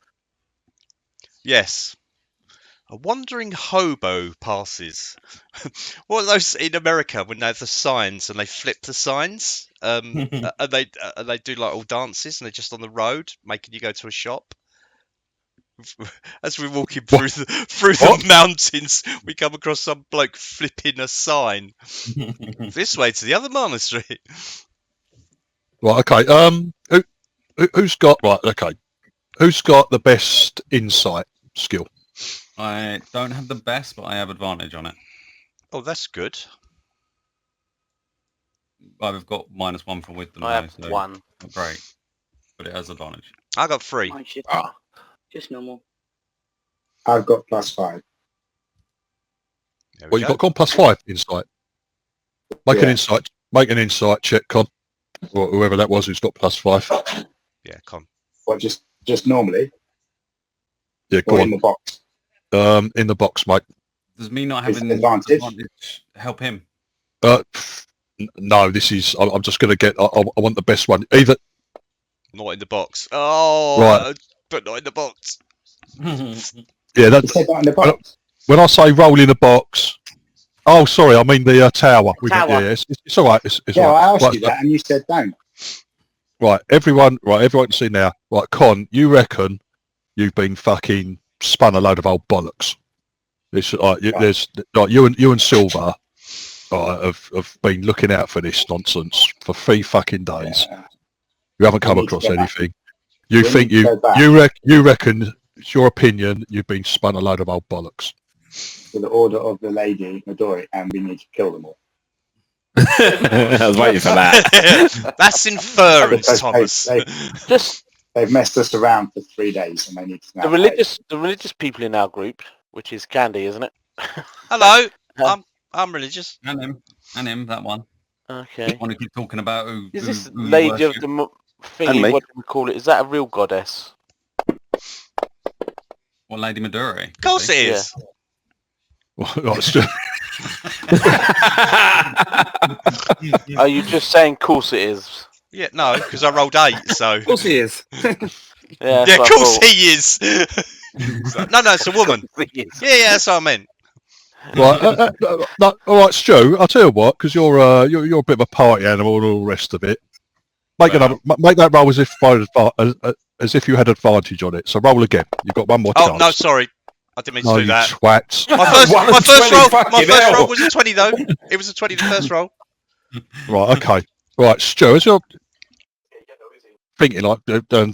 Yes. A wandering hobo passes. What are those in America when they have the signs and they flip the signs? And they do like all dances and they're just on the road making you go to a shop. As we're walking through the mountains, we come across some bloke flipping a sign. This way to the other monastery. Right, okay. Who's got the best insight skill? I don't have the best, but I have advantage on it. Oh, that's good. I've got -1 for wisdom. I have so 1. not great, but it has advantage. I got 3. Mine's just normal. I've got +5. Well, you've got Con +5 insight. Make an insight check, Con. Or whoever that was who's got +5. Yeah, Con. What, just normally? Yeah, Or go in on. the box? Um, In the box, mate. Does me not Is having advantage? help him? No, this is. I'm just going to get. I want the best one. Either. Not in the box. Oh, Right. But not in the box. Yeah, You that's. said that in the box? When I say roll in the box. Oh, sorry. I mean the tower. Tower. Yeah, it's all right. It's Yeah, all I right. asked Right, you that and you said don't. Right, everyone can see now. Right, Con, you reckon you've been fucking spun a load of old bollocks. It's there's like you and Silver have been looking out for this nonsense for 3 fucking days. Yeah. You haven't come We need to across go back. anything. You We think need to go back. you reckon it's your opinion you've been spun a load of old bollocks. To the order of the lady Midori, and we need to kill them all. I was waiting for that. That's inference, Because Thomas. They've messed us around for 3 days, and they need to now The religious people in our group, which is Candy, isn't it? Hello, I'm religious. And him, that one. Okay. One who keep talking about who. Is this who you lady of worship. the And me. thingy? What do we call it? Is that a real goddess? What, Lady Midori? Of course it is. Right, it's just- Are you just saying course it is? Yeah, no, because I rolled 8, so. Of course he is. Yeah, Yeah, that's of what I course thought. he is. No, it's a woman. He is. Yeah, that's what I meant. right, no, all right, Stu. I'll tell you what, because you're a bit of a party animal and all the rest of it. Make that roll as if you had advantage on it. So roll again. You've got one more Oh, chance. no, sorry. I didn't mean to No, do you that. twats. My Fucking first hell. roll was a 20, though. It was a 20, the first roll. Right, okay. Right, Stu, as you're thinking, like,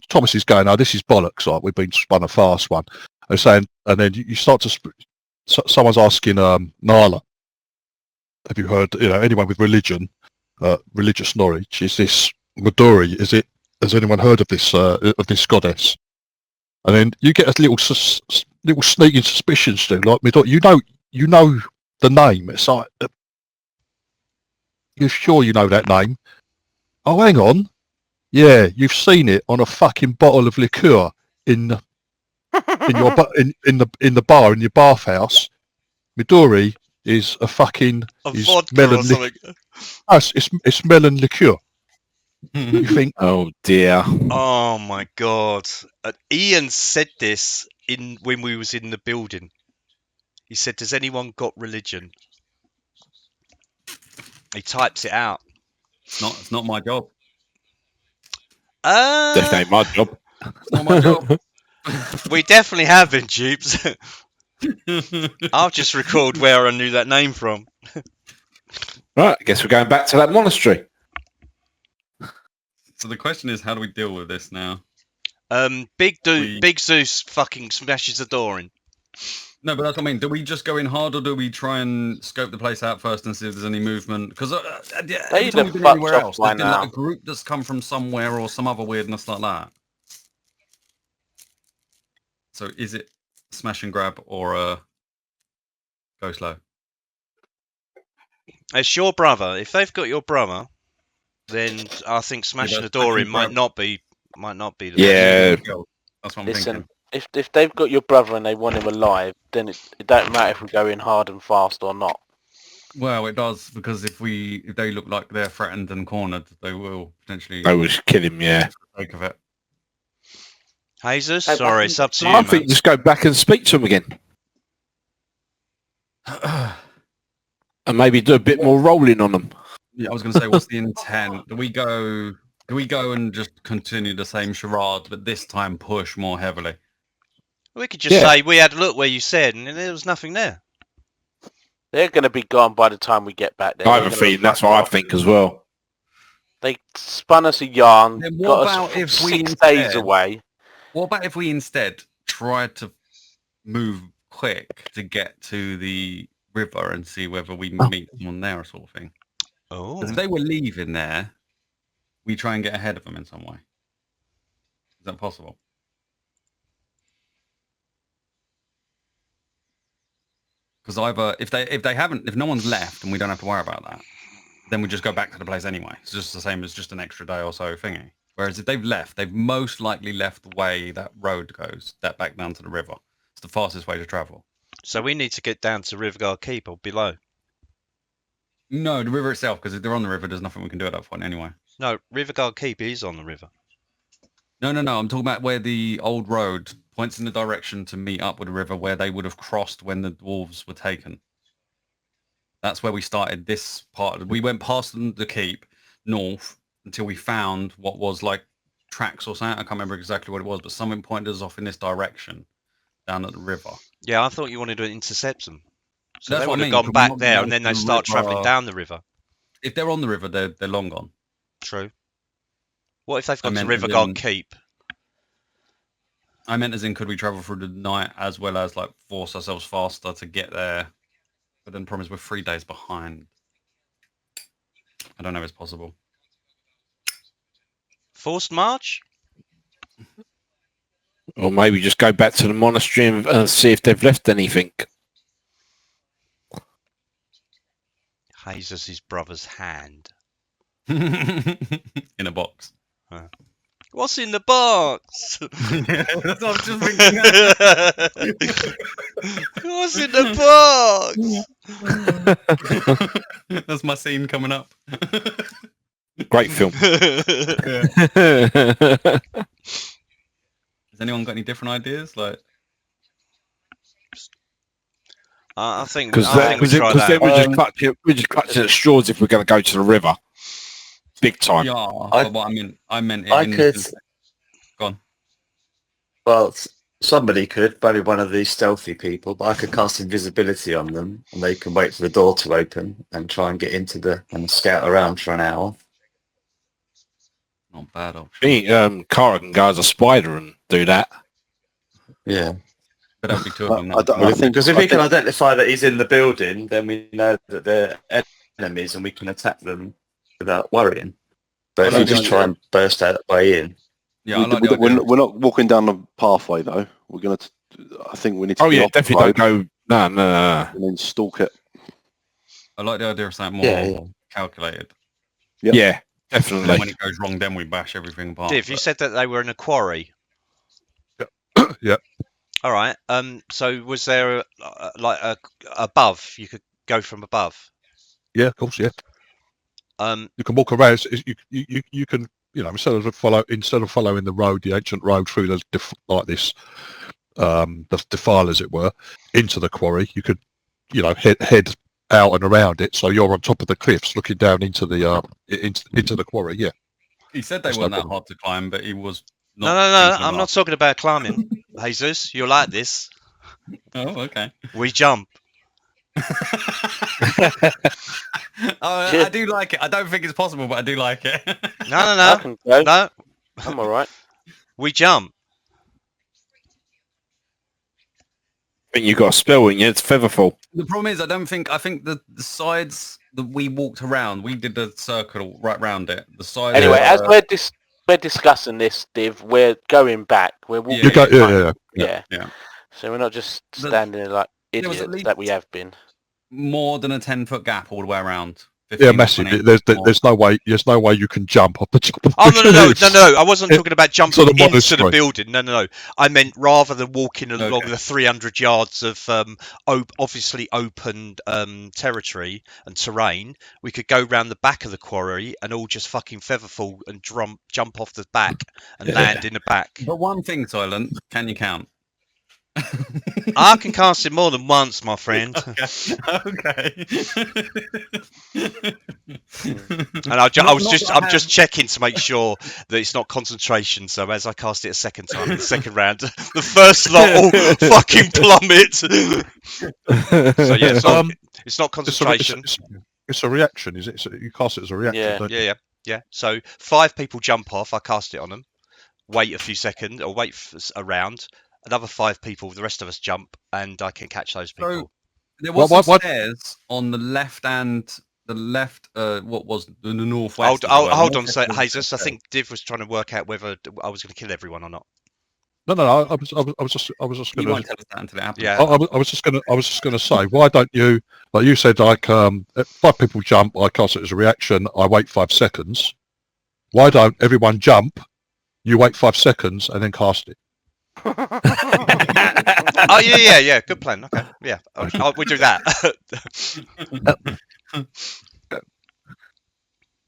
Thomas is going, oh, this is bollocks, like, we've been spun a fast one. And saying, and then you start to, someone's asking Nala, have you heard, anyone with religious knowledge, is this Midori, has anyone heard of this goddess? And then you get a little sneaking suspicion, Stu. Like me, you know the name. It's like you're sure you know that name. Oh, hang on. Yeah, you've seen it on a fucking bottle of liqueur in your in the bar in your bathhouse. Midori is a fucking vodka melon or something. It's melon liqueur. You think? Oh dear. Oh my god! Ian said this when we was in the building. He said, "Does anyone got religion?" He types it out. It's not my job. That ain't my job. It's not my job. We definitely have been dupes. I'll just record where I knew that name from. Right, I guess we're going back to that monastery. So the question is, how do we deal with this now? Big Zeus fucking smashes the door in. No, but that's what I mean. Do we just go in hard, or do we try and scope the place out first and see if there's any movement? Because every time we've been anywhere else, there's been like a group that's come from somewhere or some other weirdness like that. So is it smash and grab or go slow? It's your brother. If they've got your brother, then I think smashing the door in might not be the yeah. That's what I'm Listen, thinking. If they've got your brother and they want him alive, then it don't matter if we go in hard and fast or not. Well, it does, because if they look like they're threatened and cornered, they will potentially. They will kill him. Yeah. For the sake of it. Jesus, sorry, it's up to you. I think just go back and speak to him again, and maybe do a bit more rolling on them. Yeah, I was going to say, what's the intent? Do we go and just continue the same charade, but this time push more heavily? We could just say we had a look where you said, and there was nothing there. They're going to be gone by the time we get back there. I have a feeling that's what I think as well. They spun us a yarn. Then what about if we 6 days away? What about if we instead tried to move quick to get to the river and see whether we meet someone there, sort of thing? Oh. Because if they were leaving there, we try and get ahead of them in some way. Is that possible? Because either if no one's left and we don't have to worry about that, then we just go back to the place anyway. It's just the same as just an extra day or so thingy. Whereas if they've left, they've most likely left the way that road goes, that back down to the river. It's the fastest way to travel. So we need to get down to Riverguard Keep or below. No, the river itself, because if they're on the river, there's nothing we can do at that point anyway. No, Riverguard Keep is on the river. No. I'm talking about where the old road points in the direction to meet up with the river where they would have crossed when the dwarves were taken. That's where we started this part. We went past the keep, north, until we found what was like tracks or something. I can't remember exactly what it was, but something pointed us off in this direction, down at the river. Yeah, I thought you wanted to intercept them. So that's they would what have I mean. gone back there and then they start travelling down the river. If they're on the river, they're long gone. True. What if they've got to Riverguard Keep? I meant as in, could we travel through the night as well as like force ourselves faster to get there? But then the problem is we're 3 days behind. I don't know if it's possible. Forced march? Or maybe just go back to the monastery and see if they've left anything. Jesus' brother's hand. In a box. What's in the box? That's what I was just thinking. What's in the box? That's my scene coming up. Great film. Has anyone got any different ideas? Like, I think because then we're just clutching at straws if we're going to go to the river, big time. Yeah, but what I meant. I could. Go on. Well, somebody could, maybe one of these stealthy people, but I could cast invisibility on them, and they can wait for the door to open and try and get into and scout around for an hour. Not bad option. I think Cara can go as a spider and do that. Yeah. But that'd be two of them. Because if we can identify that he's in the building, then we know that they're enemies and we can attack them without worrying. But if we just try and burst out way in. Yeah, I like the idea. We're not walking down the pathway though. We're gonna. I think we need to. Oh be yeah, off the definitely road don't go. No. and then stalk it. I like the idea of something more calculated. Yep. Yeah, And definitely. then when it goes wrong, then we bash everything apart. Div, you said that they were in a quarry. Yeah. All right. So was there above? You could go from above. Yeah, of course. Yeah. You can walk around. You can instead of following the road, the ancient road through the the defile, as it were, into the quarry. You could head out and around it, so you're on top of the cliffs, looking down into the into the quarry. Yeah. He said they weren't that hard to climb, but he was. No. I'm not talking about climbing, Jesus. You'll like this. Oh, okay. We jump. I do like it. I don't think it's possible, but I do like it. No. I'm all right. We jump. I think you got a spell in you. It's featherfall. The problem is, I think the sides that we walked around, we did the circle right round it. The sides. Anyway, as we're discussing this, Div, we're going back. We're walking. Yeah. So we're not just standing there like idiots that we have been. More than a 10-foot gap all the way around. 15, Yeah, massive. 20, There's no way you can jump off the top of Oh, the no. I wasn't talking about jumping into the monastery. building. No. I meant rather than walking along the 300 yards of obviously open territory and terrain, we could go round the back of the quarry and all just fucking featherfall and jump off the back and land in the back. But one thing, Silent, can you count? I can cast it more than once, my friend. Okay. And I'm just checking to make sure that it's not concentration. So as I cast it a second time in the second round, the first lot all fucking plummet. So yeah, it's not concentration. It's a reaction, is it? So you cast it as a reaction. Yeah. So 5 people jump off. I cast it on them. Wait a few seconds or wait a round. Another 5 people, the rest of us jump, and I can catch those people. So there was some stairs on the left what was the northwest? Hold on, Jesus. I think Div was trying to work out whether I was going to kill everyone or not. No. I was just going to. You won't tell us that until it happens. Yeah. I was just going to say, why don't you, like you said, 5 people jump, I cast it as a reaction, I wait 5 seconds. Why don't everyone jump? You wait 5 seconds and then cast it. Oh yeah. Good plan. Okay, yeah, we do that.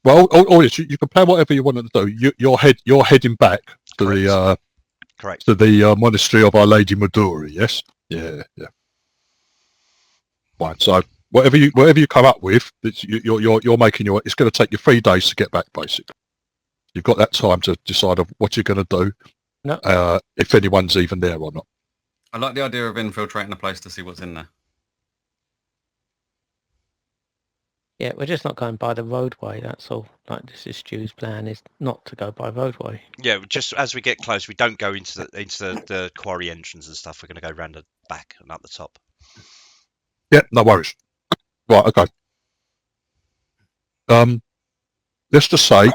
Well, you can plan whatever you want to do. You're heading back to the monastery of Our Lady Midori. Yes. Yeah. Fine. So whatever you come up with, you're making it's going to take you 3 days to get back. Basically, you've got that time to decide what you're going to do. No. If anyone's even there or not. I like the idea of infiltrating the place to see what's in there. Yeah, we're just not going by the roadway, that's all. Like, this is Stu's plan, is not to go by roadway. Yeah, just as we get close, we don't go into the quarry entrance and stuff. We're going to go round the back and up the top. Yeah, no worries. Right, okay. Let's just say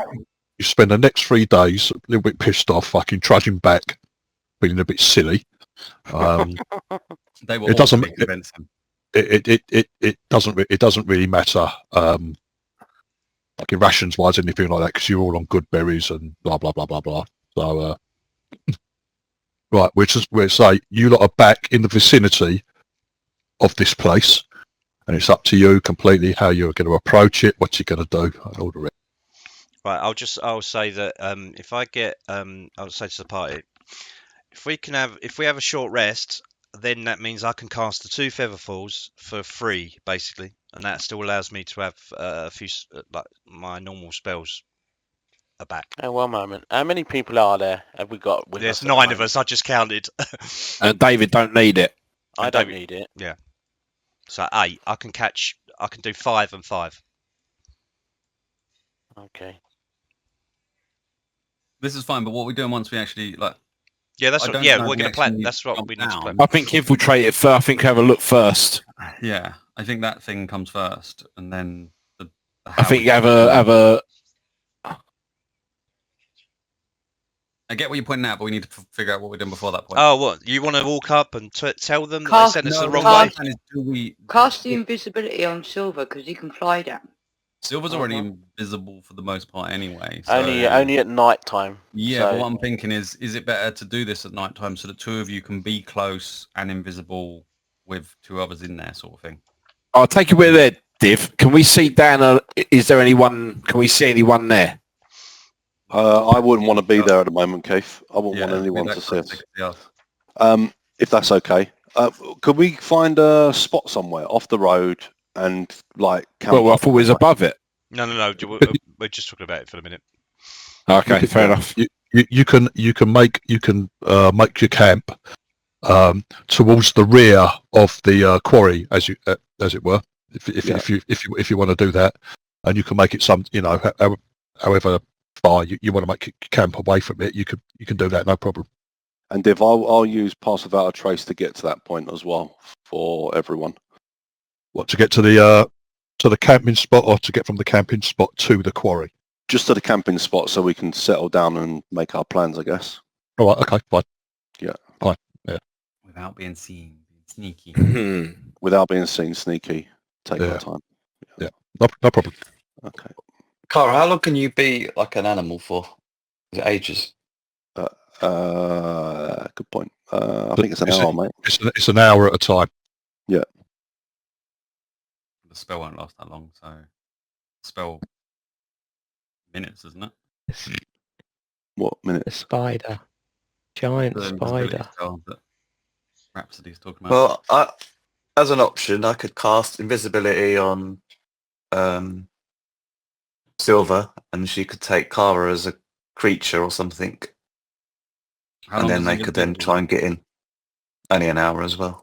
you spend the next 3 days a little bit pissed off, fucking trudging back, feeling a bit silly. They were it doesn't. It doesn't really matter. Like in rations wise, anything like that, because you're all on good berries and blah blah blah blah blah. So, right, we'll say you lot are back in the vicinity of this place, and it's up to you completely how you're going to approach it, what you're going to do, and all the rest. Right, I'll say that if I get I'll say to the party, if we have a short rest, then that means I can cast the 2 featherfalls for free, basically, and that still allows me to have a few like my normal spells are back. Oh, one moment. How many people are there? Have we got? There's 9 of us. I just counted. And David don't need it. I don't need it. Yeah. So 8. I can do 5 and 5. Okay. This is fine, but what we're doing once we actually Yeah, that's what. Yeah, we're going to plan. That's what we need to plan. I think infiltrate it first. I think have a look first. Yeah, I think that thing comes first, and then I think have a. I get what you're pointing out, but we need to figure out what we're doing before that point. Oh, what? You want to walk up and tell them that they sent us the wrong way? Cast the invisibility on Silver because he can fly down. Silver's already invisible for the most part anyway. So... Only at night time. Yeah, so... but what I'm thinking is it better to do this at night time so the two of you can be close and invisible with two others in there, sort of thing? I'll take you with there, Div. Can we see down? Is there anyone? Can we see anyone there? I wouldn't want to be there at the moment, Keith. I wouldn't want anyone to see us. If that's okay. Could we find a spot somewhere off the road and like? Well, I thought it was above it. No. We're just talking about it for a minute. Okay, fair enough. You can make your camp towards the rear of the quarry, as it were, if you want to do that, and you can make it some, however far you want to make your camp away from it, you can do that, no problem. And Div, I'll use Pass Without a Trace to get to that point as well for everyone. What, to get to the camping spot, or to get from the camping spot to the quarry? Just to the camping spot, so we can settle down and make our plans, I guess. All right. Okay. Fine. Yeah. Fine. Yeah. Without being seen, sneaky. Without being seen, sneaky. Take our time. Yeah. No problem. Okay. Cara, how long can you be like an animal for? Is it ages? Good point. I think it's an hour, mate. It's an hour at a time. Yeah. The spell won't last that long, so spell minutes, isn't it? What minutes? A spider. Giant spider. That Rhapsody's talking about. Well, as an option, I could cast invisibility on Silver, and she could take Cara as a creature or something. And then they could then try and get in. Only an hour as well.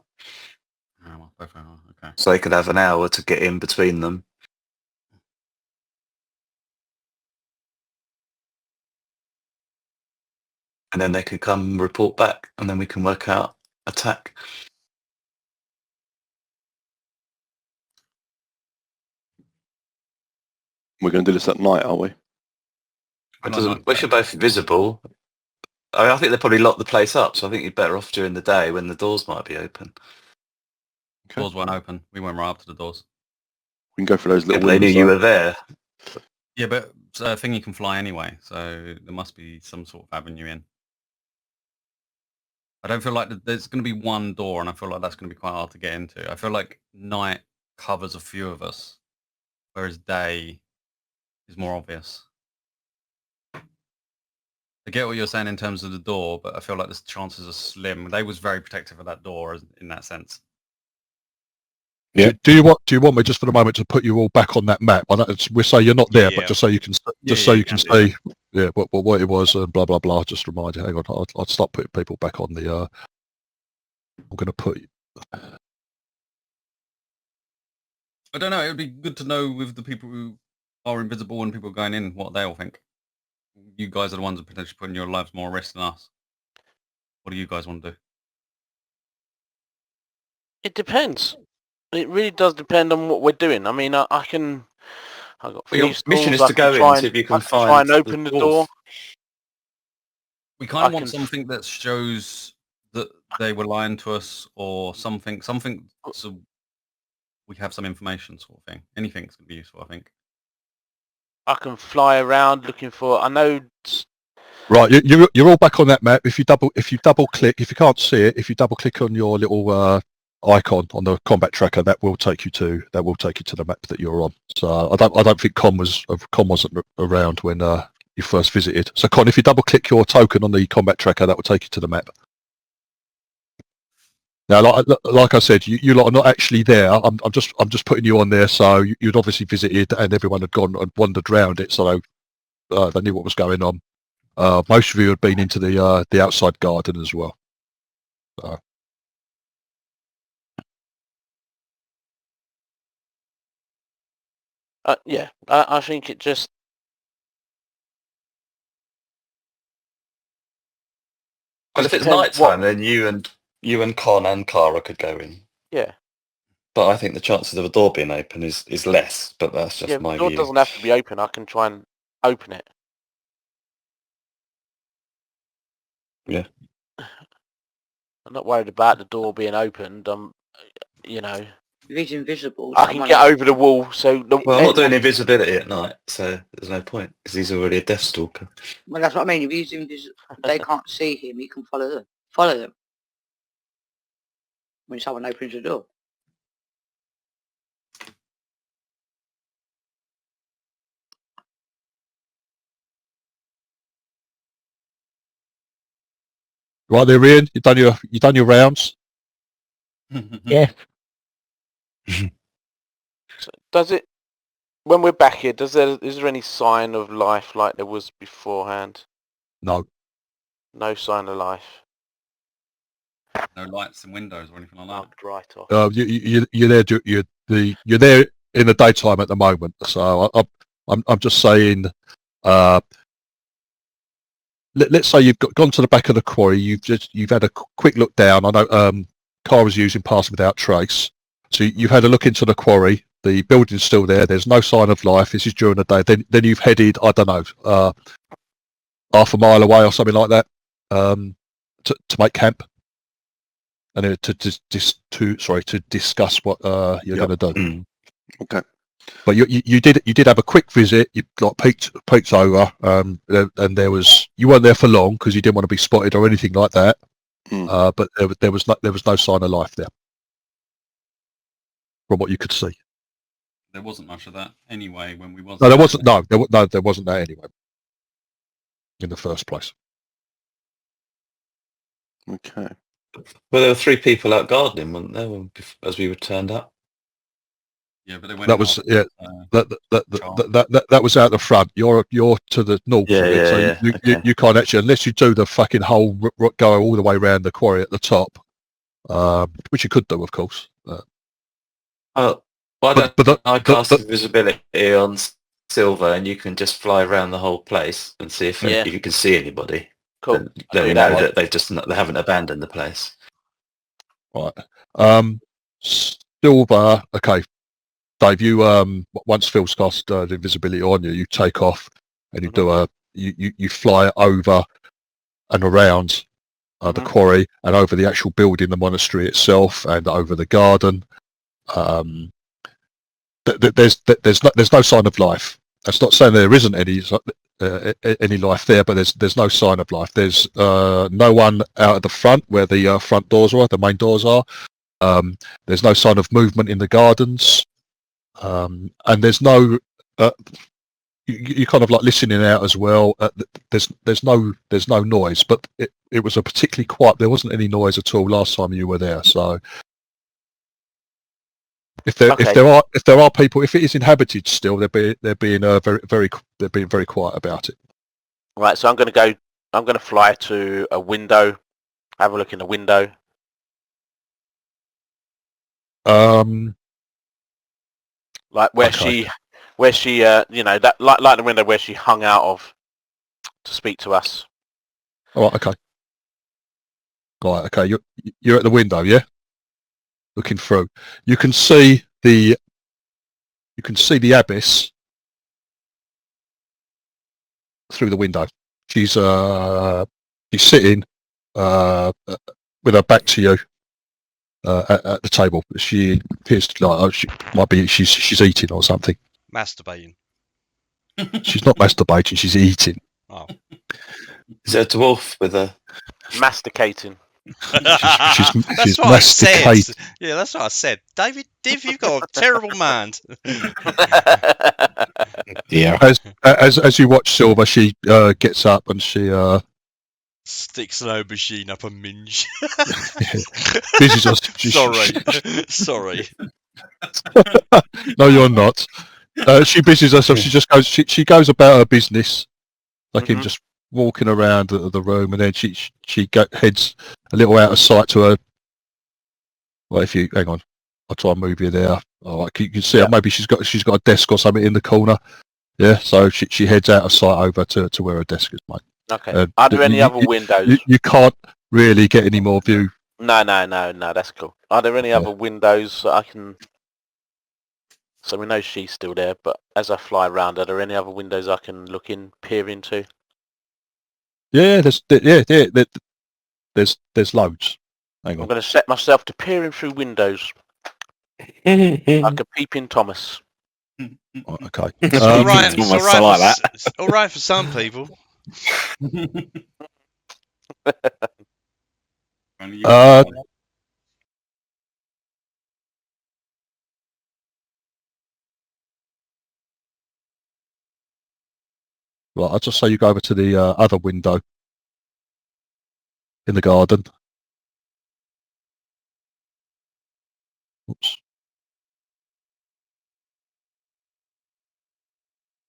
Both an hour, okay. So they could have an hour to get in between them. And then they could come report back, and then we can work out attack. We're going to do this at night, are we? We should both be visible. I think they probably locked the place up, so I think you're better off during the day when the doors might be open. Okay. Doors weren't open. We went right up to the doors. We can go for those little. They knew you were there. Yeah, but thingy can fly anyway, so there must be some sort of avenue in. I don't feel like there's going to be one door, and I feel like that's going to be quite hard to get into. I feel like night covers a few of us, whereas day is more obvious. I get what you're saying in terms of the door, but I feel like the chances are slim. They was very protective of that door in that sense. Yeah. Do you want me just for the moment to put you all back on that map? We say you're not there, but just so you can see what it was and blah blah blah. Just remind you. Hang on, I'll start putting people back on the. I'm going to put. I don't know. It would be good to know with the people who are invisible and people going in what they all think. You guys are the ones that are potentially putting your lives more at risk than us. What do you guys want to do? It depends. It really does depend on what we're doing. I mean, I've got your mission is to go in and see if you can try and open the door. We kind of want something that shows that they were lying to us, or something so we have some information, sort of thing. Anything's going to be useful, I think. I can fly around looking for. I know. Right, you're all back on that map. If you double click, if you can't see it, if you double click on your little icon on the combat tracker, that will take you to the map that you're on. So I don't think Con wasn't around when you first visited. So Con, if you double click your token on the combat tracker, that will take you to the map. Now, like I said, you lot are not actually there. I'm just putting you on there, so you'd obviously visited, and everyone had gone and wandered around it, so they knew what was going on. Most of you had been into the outside garden as well. So. Yeah, I think it just. Well, if it's night time, then you and Con and Cara could go in. Yeah. But I think the chances of a door being open is less, but that's just my view. The door doesn't have to be open. I can try and open it. Yeah. I'm not worried about the door being opened. You know, If he's invisible, I can get over the wall. So well, I'm not doing invisibility at night, so there's no point because he's already a Deathstalker. Well, that's what I mean. If he's invisible, they can't see him. He can follow them. Follow them when someone opens the door. Right there, Ian. You done your rounds. Yeah. So does it? When we're back here, is there any sign of life like there was beforehand? No. No sign of life. No lights and windows or anything like that. Knocked right off. You're there. You're there in the daytime at the moment. So I'm just saying. Let's say you've gone to the back of the quarry. You've had a quick look down. I know car was using Pass Without Trace. So you've had a look into the quarry. The building's still there. There's no sign of life. This is during the day. Then you've headed, I don't know, half a mile away or something like that, to make camp, and then to discuss what you're going to do. Okay. But you did have a quick visit. You got peeked over, and there was, you weren't there for long because you didn't want to be spotted or anything like that. But there was no sign of life there, from what you could see. There wasn't much of that anyway when we wasn't. No, there wasn't. No, there wasn't that anyway. In the first place. Okay. Well, there were 3 people out gardening, weren't there, as we returned up? Yeah, but they went. That was that was out the front. You're to the north. Yeah, You can't actually, unless you do the fucking whole go all the way around the quarry at the top, which you could do, of course. Why don't I cast invisibility on Silver, and you can just fly around the whole place and see if you can see anybody. Cool. Then we know that they haven't abandoned the place. Right. Silver. Okay. Dave, you once Phil's cast the invisibility on you, you take off and you do you fly over and around the quarry and over the actual building, the monastery itself, and over the garden. There's no sign of life. That's not saying there isn't any life there, but there's no sign of life. There's no one out at the front where the front doors are, the main doors are. There's no sign of movement in the gardens, and there's no. You kind of like listening out as well. There's no noise, but it was a particularly quiet. There wasn't any noise at all last time you were there. So if there are people, if it is inhabited still, they're being very quiet about it. Right. So I'm going to fly to a window. Have a look in the window. Like where she that like the window where she hung out of to speak to us. All right, okay. Right, okay. You're at the window, yeah? Looking through. You can see the abyss through the window. She's sitting with her back to you at the table. She appears to like she's eating or something. Masturbating. She's not masturbating. She's eating. Oh. Is it a dwarf with a masticating? She's masticating. Yeah, that's what I said. David, you've got a terrible mind. Yeah. As you watch Silver, she gets up and she sticks an aubergine up a minge. Sorry. No, you're not. She busies herself. She just goes. She goes about her business, like in just walking around the room, and then she heads a little out of sight to her. Well, if you hang on, I'll try and move you there. All right, you can see her. Maybe she's got a desk or something in the corner. Yeah, so she heads out of sight over to where her desk is, mate. Okay. Are there any other windows? You can't really get any more view. No, that's cool. Are there any other windows that I can... So we know she's still there, but as I fly around, are there any other windows I can peer into? Yeah, There's loads. Hang I'm on. going to set myself to peering through windows like a peeping Thomas. Okay. It's all right. It's almost like that. It's all right for some people. Right, I'll just say you go over to the other window in the garden. Oops.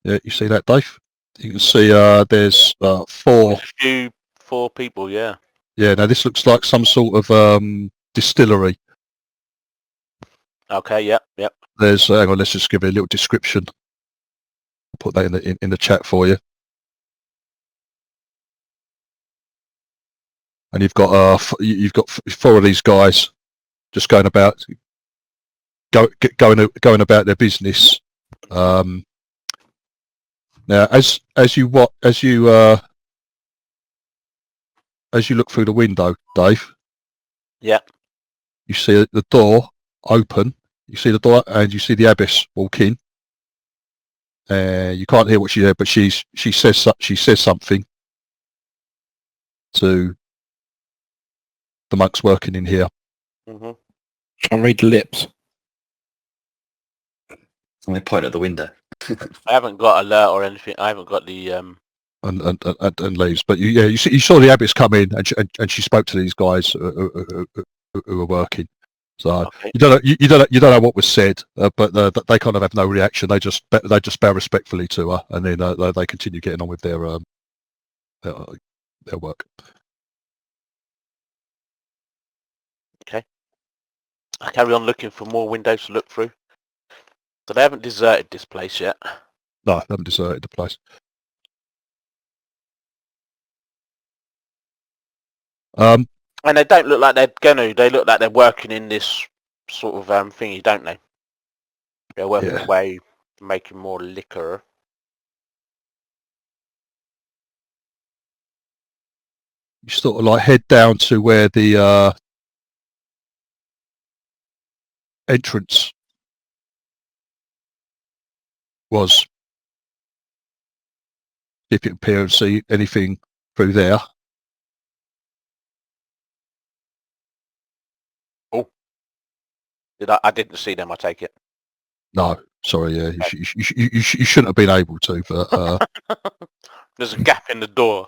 Yeah, you see that, Dave? You can see there's four. Four people, yeah. Yeah, now this looks like some sort of distillery. Okay, yep. There's hang on, let's just give it a little description. I'll put that in the chat for you. And you've got four of these guys just going about going about their business. Now, as you look through the window, Dave. Yeah. You see the door open. You see the door, and you see the abbess walk in. You can't hear what she said, but she says something to the monks working in here. Mm-hmm. Try and read the lips. And they point at the window. I haven't got alert or anything. I haven't got the and leaves. But you saw the abbess come in, and she spoke to these guys who were working. So okay. you don't know what was said, but they kind of have no reaction. They just bow respectfully to her, and then they continue getting on with their work. Okay. I carry on looking for more windows to look through. So they haven't deserted this place yet. No, they haven't deserted the place. And they don't look like they're gonna. They look like they're working in this sort of thingy, don't they? They're working away, making more liquor. You sort of like head down to where the entrance was. If you can appear and see anything through there. Oh, I didn't see them. I take it. No, sorry. Yeah, you shouldn't have been able to, but there's a gap in the door.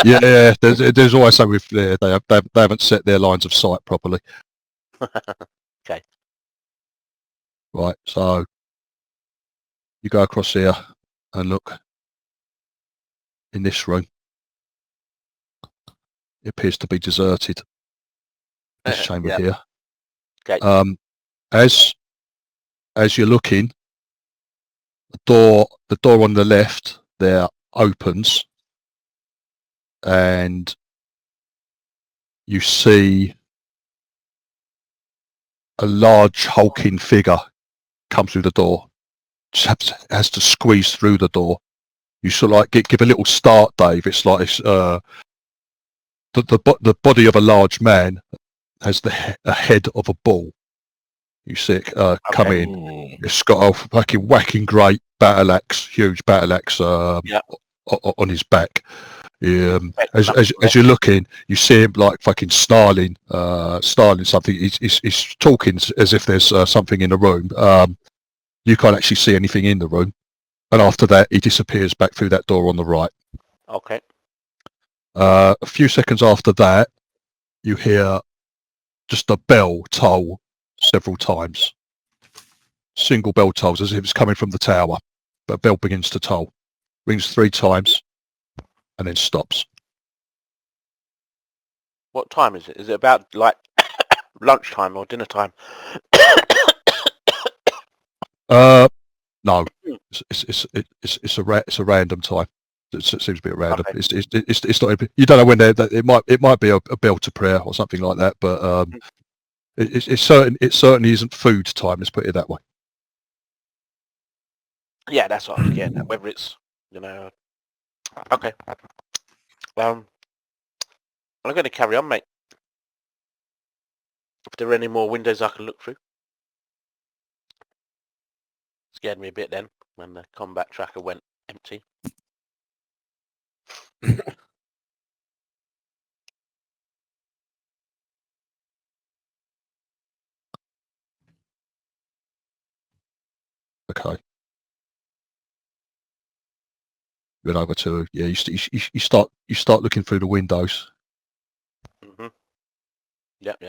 yeah. There's always something with there. They haven't set their lines of sight properly. Okay. Right. So you go across here and look in this room. It appears to be deserted. This chamber here. Okay. As you're looking, the door on the left there opens, and you see a large hulking figure come through the door. Just has to squeeze through the door. You sort of like give a little start, Dave. It's like the body of a large man has a head of a bull. You see it come in. It's got a fucking whacking great battle axe, huge battle axe on his back. As you're looking, you see him like fucking snarling something. He's talking as if there's something in the room. You can't actually see anything in the room, and after that, he disappears back through that door on the right. Okay. A few seconds after that, you hear just a bell toll several times. Single bell tolls as if it's coming from the tower, but a bell begins to toll. Rings 3 times and then stops. What time is it? Is it about like lunchtime or dinner time? No, it's a random time. It seems to be at random. Okay. It's not. You don't know when it might be a bell to prayer or something like that, but it certainly isn't food time. Let's put it that way. Yeah, that's what I was getting at. Whether it's okay. I'm going to carry on, mate. If there are any more windows I can look through. Scared me a bit then when the combat tracker went empty. Okay. Then over to you start looking through the windows. Mhm. Yep.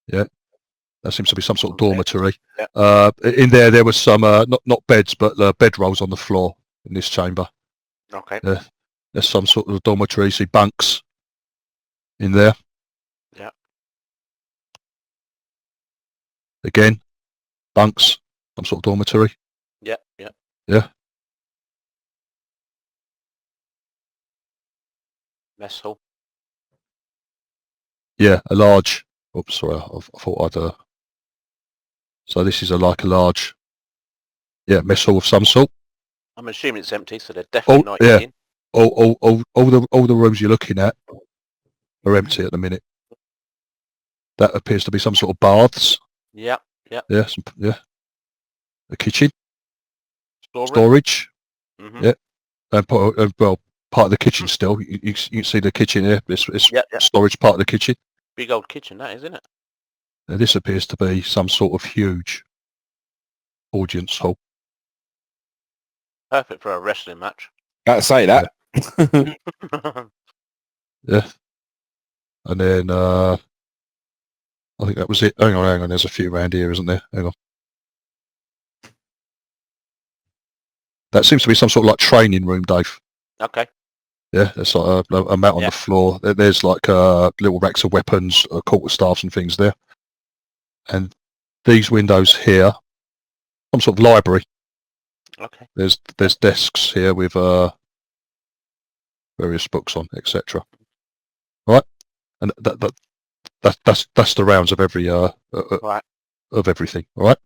Yeah. There seems to be some sort of dormitory. Yep. In there was some not beds but bedrolls on the floor in this chamber. Okay. There's some sort of dormitory. See bunks in there. Yeah. Again, bunks. Some sort of dormitory. Yeah. Yeah. Mess hall. Yeah, a large. Oops, sorry. I thought I'd. So this is like a large. Yeah, mess hall of some sort. I'm assuming it's empty, so they're definitely not eating. All the rooms you're looking at are empty at the minute. That appears to be some sort of baths. Yeah. Yeah. The kitchen. Storage. Mm-hmm. Yeah. And part of the kitchen still. You can see the kitchen here. It's storage part of the kitchen. Big old kitchen, that is, isn't it? Now, this appears to be some sort of huge audience hall. Perfect for a wrestling match. Gotta say that. Yeah. And then I think that was it. Hang on. There's a few around here, isn't there? Hang on. That seems to be some sort of like training room, Dave. Okay. Yeah, there's like a mat on the floor. There's like little racks of weapons, quarterstaffs and things there. And these windows here, some sort of library. Okay. There's desks here with various books on, etc. Right, and that's the rounds of every right. of everything. All right.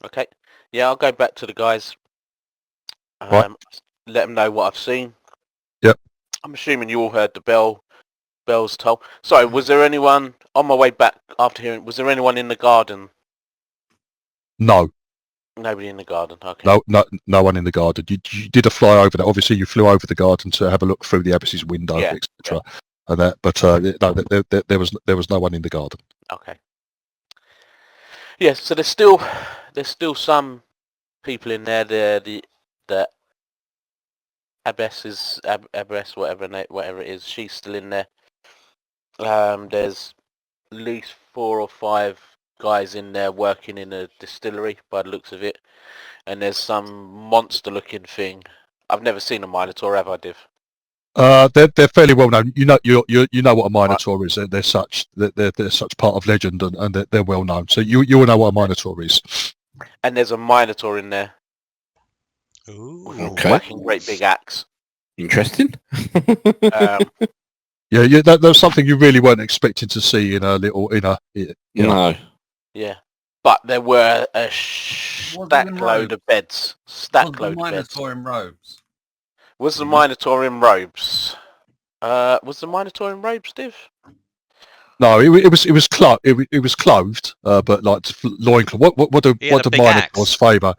Okay. Yeah, I'll go back to the guys. Right. Let them know what I've seen. Yep. I'm assuming you all heard the bells toll. Sorry, was there anyone on my way back after hearing? Was there anyone in the garden? No. Nobody in the garden. Okay. No one in the garden. You did a fly over that. Obviously, you flew over the garden to have a look through the abbess's window, etc. Yeah. And that, but no, there was no one in the garden. Okay. Yes. So there's still some people in there. The abbess, whatever it is, she's still in there. There's at least 4 or 5 guys in there working in a distillery by the looks of it, and there's some monster-looking thing. I've never seen a Minotaur, have I, Div? They're fairly well known. You know what a Minotaur is. They're such part of legend, and they're well known. So you will know what a Minotaur is. And there's a Minotaur in there. Ooh. Okay. Working great big axe. Interesting. Yeah, that's something you really weren't expecting to see in a little No. Yeah, but there were a stack load of beds. Stack load of beds. Minotaur in robes. Was the Minotaur in robes? Was the Minotaur in robes, Div? No, it was clothed, but like loincloth. What do Minotaurs favour?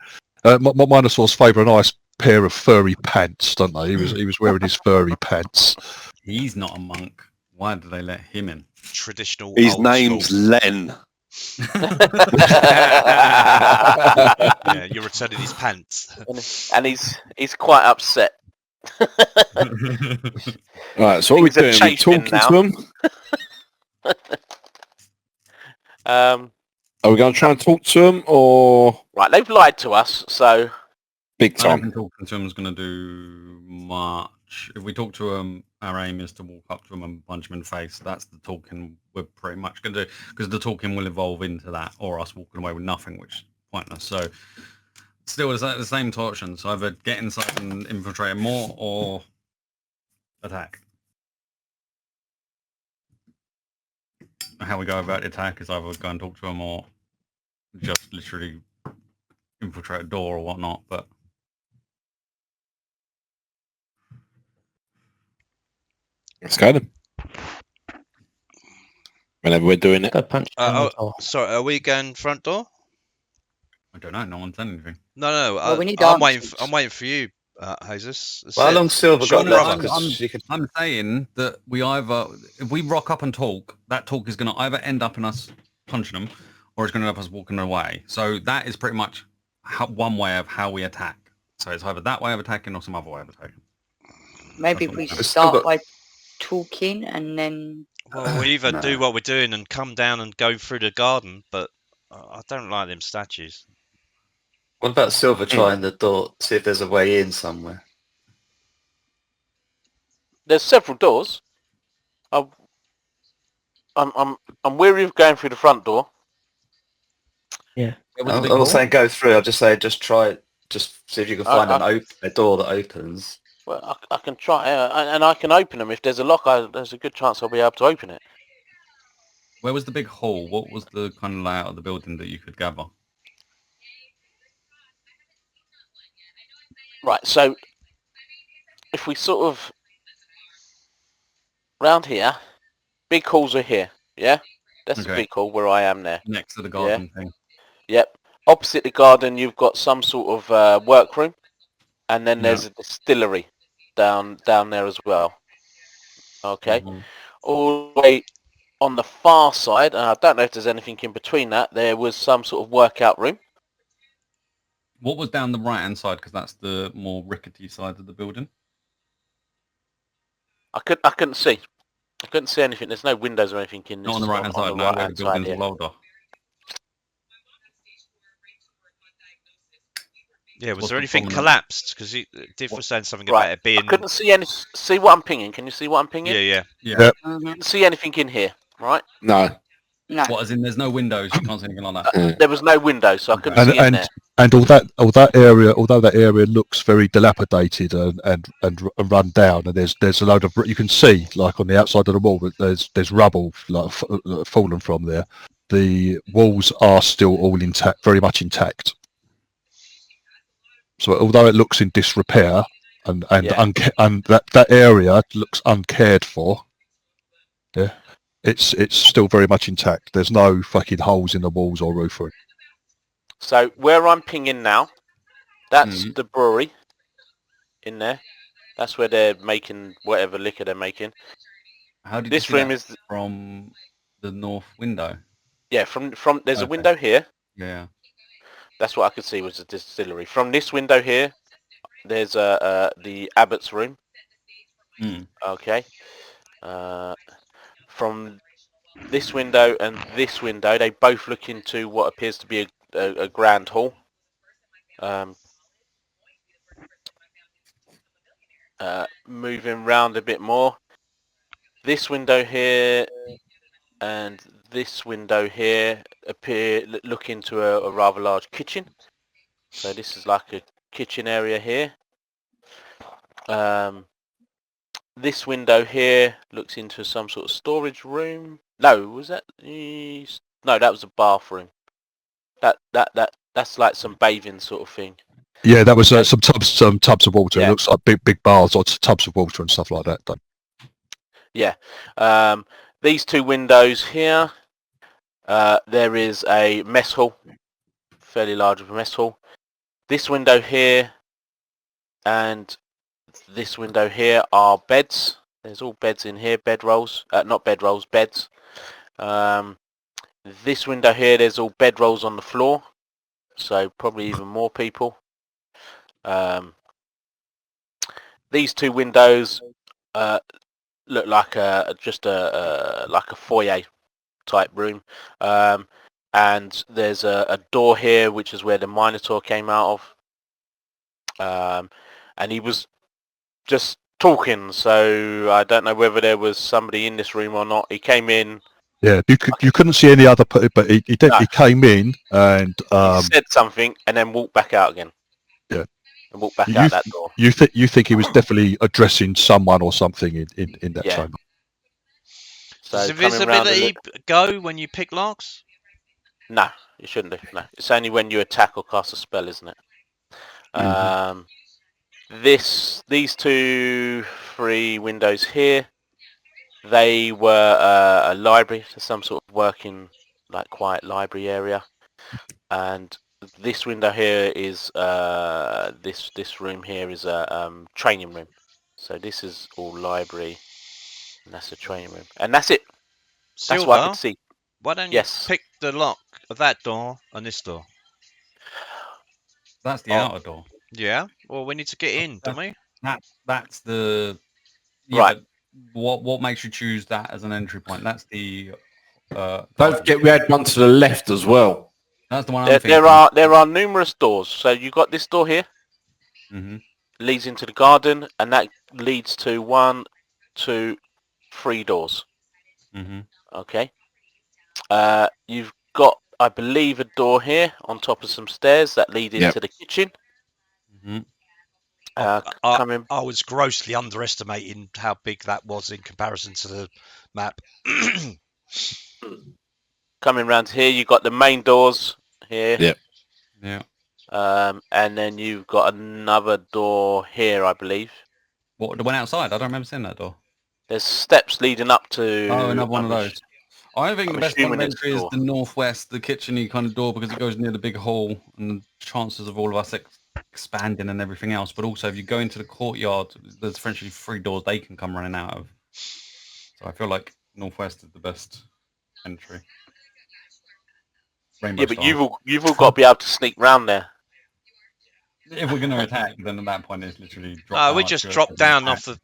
Minotaurs favour a nice pair of furry pants, don't they? He was wearing his furry pants. He's not a monk. Why did they let him in? Traditional. His name's Len. Yeah, you're returning his pants. And he's quite upset. Right, so what are we doing? Are we talking to them? Are we going to try and talk to them, or...? Right, they've lied to us, so... Big time. I don't think talking to them is going to do much. If we talk to them, our aim is to walk up to them and punch them in the face. That's the talking we're pretty much going to do, because the talking will evolve into that, or us walking away with nothing, which is pointless. So, still, it's the same options. Either get inside and infiltrate more, or attack. How we go about the attack is either go and talk to them, or just literally infiltrate a door or whatnot, but... Let's go then. Whenever we're doing it. Go punch down the door. Sorry, are we going front door? I don't know. No one's done anything. No. Well, we need I'm answers. waiting for you, Jesus. Well, how long Silver got left? I'm saying that we either, if we rock up and talk, that talk is going to either end up in us punching them, or it's going to end up us walking away. So that is pretty much one way of how we attack. So it's either that way of attacking or some other way of attacking. Maybe we start by talking and then... Well, we either do what we're doing and come down and go through the garden, but I don't like them statues. What about Silver trying the door, see if there's a way in somewhere? There's several doors. I'm weary of going through the front door. Yeah. I'm not saying go through. I'll just say just try it. Just see if you can find a door that opens. Well, I can try, and I can open them. If there's a lock, there's a good chance I'll be able to open it. Where was the big hall? What was the kind of layout of the building that you could gather? Right, so if we sort of round here, big halls are here, yeah? That's the big hall where I am there. Next to the garden thing. Yep. Opposite the garden, you've got some sort of workroom, and then there's a distillery down there as well. Okay. Mm-hmm. All the way on the far side, and I don't know if there's anything in between that, there was some sort of workout room. What was down the right-hand side? Because that's the more rickety side of the building. I couldn't see. I couldn't see anything. There's no windows or anything in this. Not on the right-hand side, no, where the building's all older. Yeah, was there anything collapsed? Because Div was saying something about it being... I couldn't see any... See what I'm pinging? Can you see what I'm pinging? Yeah. I didn't see anything in here, right? No. What, as in there's no windows, you can't see anything like that? There was no window, so I couldn't see in there. And although that area looks very dilapidated and run down, and there's a load of, you can see like on the outside of the wall that there's rubble like fallen from there. The walls are still all intact, very much intact. So although it looks in disrepair and that area looks uncared for, yeah, it's still very much intact. There's no fucking holes in the walls or roof or anything. So where I'm pinging now, that's the brewery in there. That's where they're making whatever liquor they're making. How did this you see room that is from the north window? Yeah, from there's a window here. Yeah. That's what I could see was the distillery. From this window here, there's the abbot's room. Okay. From this window and this window, they both look into what appears to be a grand hall. Moving round a bit more, this window here and this window here look into a rather large kitchen. So this is like a kitchen area here. This window here looks into some sort of storage room. No, was that? No, that was a bathroom. That's like some bathing sort of thing. Yeah, that was some tubs of water. Yeah. It looks like big baths or tubs of water and stuff like that. Yeah. These two windows here, there is a mess hall, fairly large of a mess hall. This window here and this window here are beds. There's all beds in here, bed rolls. Not bed rolls, beds. This window here, there's all bed rolls on the floor. So probably even more people. These two windows look like just like a foyer type room. And there's a door here, which is where the Minotaur came out of. And he was just talking, so I don't know whether there was somebody in this room or not. He came in. Yeah, you couldn't see any other, but he did. No. He came in and he said something and then walked back out again. Yeah, and walked back out that door. You think he was definitely addressing someone or something in that chamber? So does invisibility go when you pick locks? No, you shouldn't do. No, it's only when you attack or cast a spell, isn't it? These 2, 3 windows here They were a library, some sort of working, like, quiet library area. And this window here is this room here is a training room. So this is all library, and that's a training room, and that's it. That's what I could see. Why don't you pick the lock of that door and this door? That's the outer door. Yeah. Well, we need to get in, don't we? That's the right. But what makes you choose that as an entry point? That's the. Don't forget we had one to the left as well. That's the one. There are numerous doors. So you got this door here. Mm-hmm. Leads into the garden, and that leads to 1, 2, 3 doors. Mm-hmm. Okay. You've got, I believe, a door here on top of some stairs that lead into the kitchen. Mm-hmm. I was grossly underestimating how big that was in comparison to the map. Coming round here, you've got the main doors here. Yeah. Yeah. And then you've got another door here, I believe. What, the one outside? I don't remember seeing that door. There's steps leading up to... Oh, another one of those. I think the best one of entry is the northwest, the kitchen-y kind of door, because it goes near the big hall, and the chances of all of us expanding and everything else. But also, if you go into the courtyard, there's essentially 3 doors they can come running out of. So I feel like northwest is the best entry. Rainbow but you've all got to be able to sneak round there. If we're going to attack, then at that point it's literally drop we just drop down off the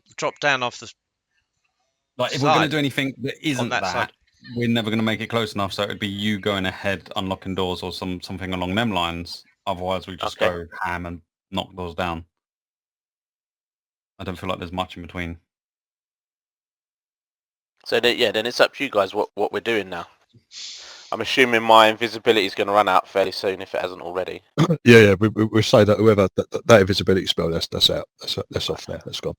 Like if we're going to do anything that isn't that, we're never going to make it close enough. So it'd be you going ahead, unlocking doors or something along them lines. Otherwise, we just go ham and knock doors down. I don't feel like there's much in between. So then it's up to you guys what we're doing now. I'm assuming my invisibility is going to run out fairly soon if it hasn't already. Yeah. We say that whoever that invisibility spell, that's out. That's off now. That's gone.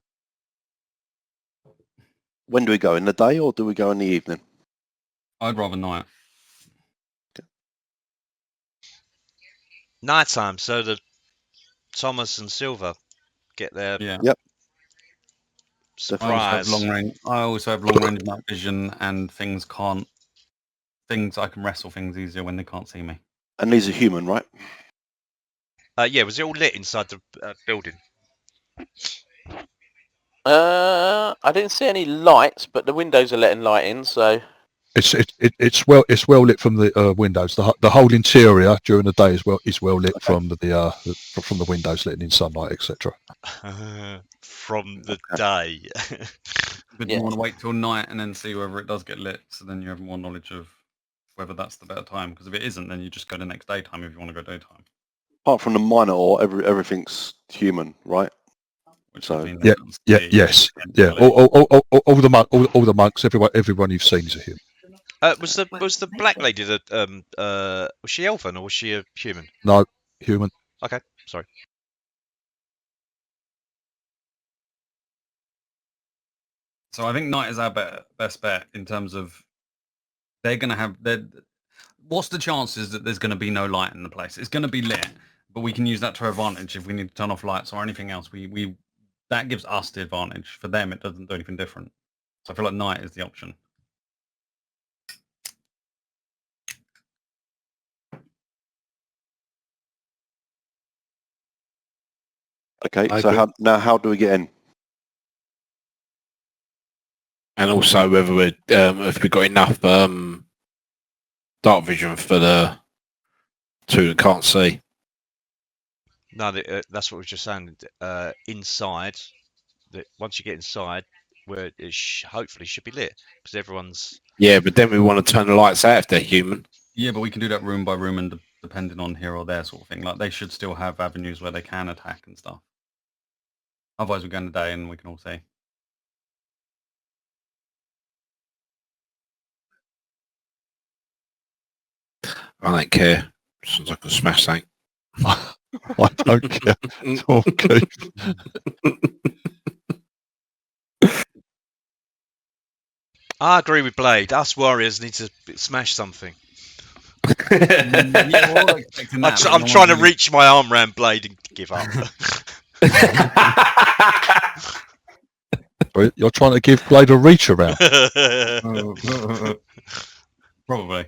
When do we go? In the day or do we go in the evening? I'd rather night. Nighttime, so that Thomas and Silver get their surprise. I also have long range night vision, and things I can wrestle things easier when they can't see me. And these are human, right? Yeah, was it all lit inside the building? I didn't see any lights, but the windows are letting light in, so it's well lit from the windows. The whole interior during the day is well lit from the windows, letting in sunlight, etc. From the day. But you want to wait till night and then see whether it does get lit, so then you have more knowledge of whether that's the better time. Because if it isn't, then you just go the next daytime if you want to go daytime. Apart from the minor, or everything's human, right? Yes. All the monks, everyone you've seen is a human. Was the black lady was she elven or was she a human? No, human. Okay, sorry. So I think night is our best bet in terms of they're going to have what's the chances that there's going to be no light in the place? It's going to be lit, but we can use that to our advantage if we need to turn off lights or anything else. We that gives us the advantage. For them, it doesn't do anything different. So I feel like night is the option. Okay, so how do we get in? And also whether we if we've got enough dark vision for the 2 that can't see. No, that's what we were just saying. Inside, once you get inside, where it hopefully should be lit because everyone's. Yeah, but then we want to turn the lights out if they're human. Yeah, but we can do that room by room and depending on here or there sort of thing. Like they should still have avenues where they can attack and stuff. Otherwise, we go in the day and we can all see. I don't care. Sounds like a smash tank. I don't care. Okay. I agree with Blade. Us warriors need to smash something. I'm trying to reach my arm around Blade and give up. You're trying to give Blade a reach around. Probably.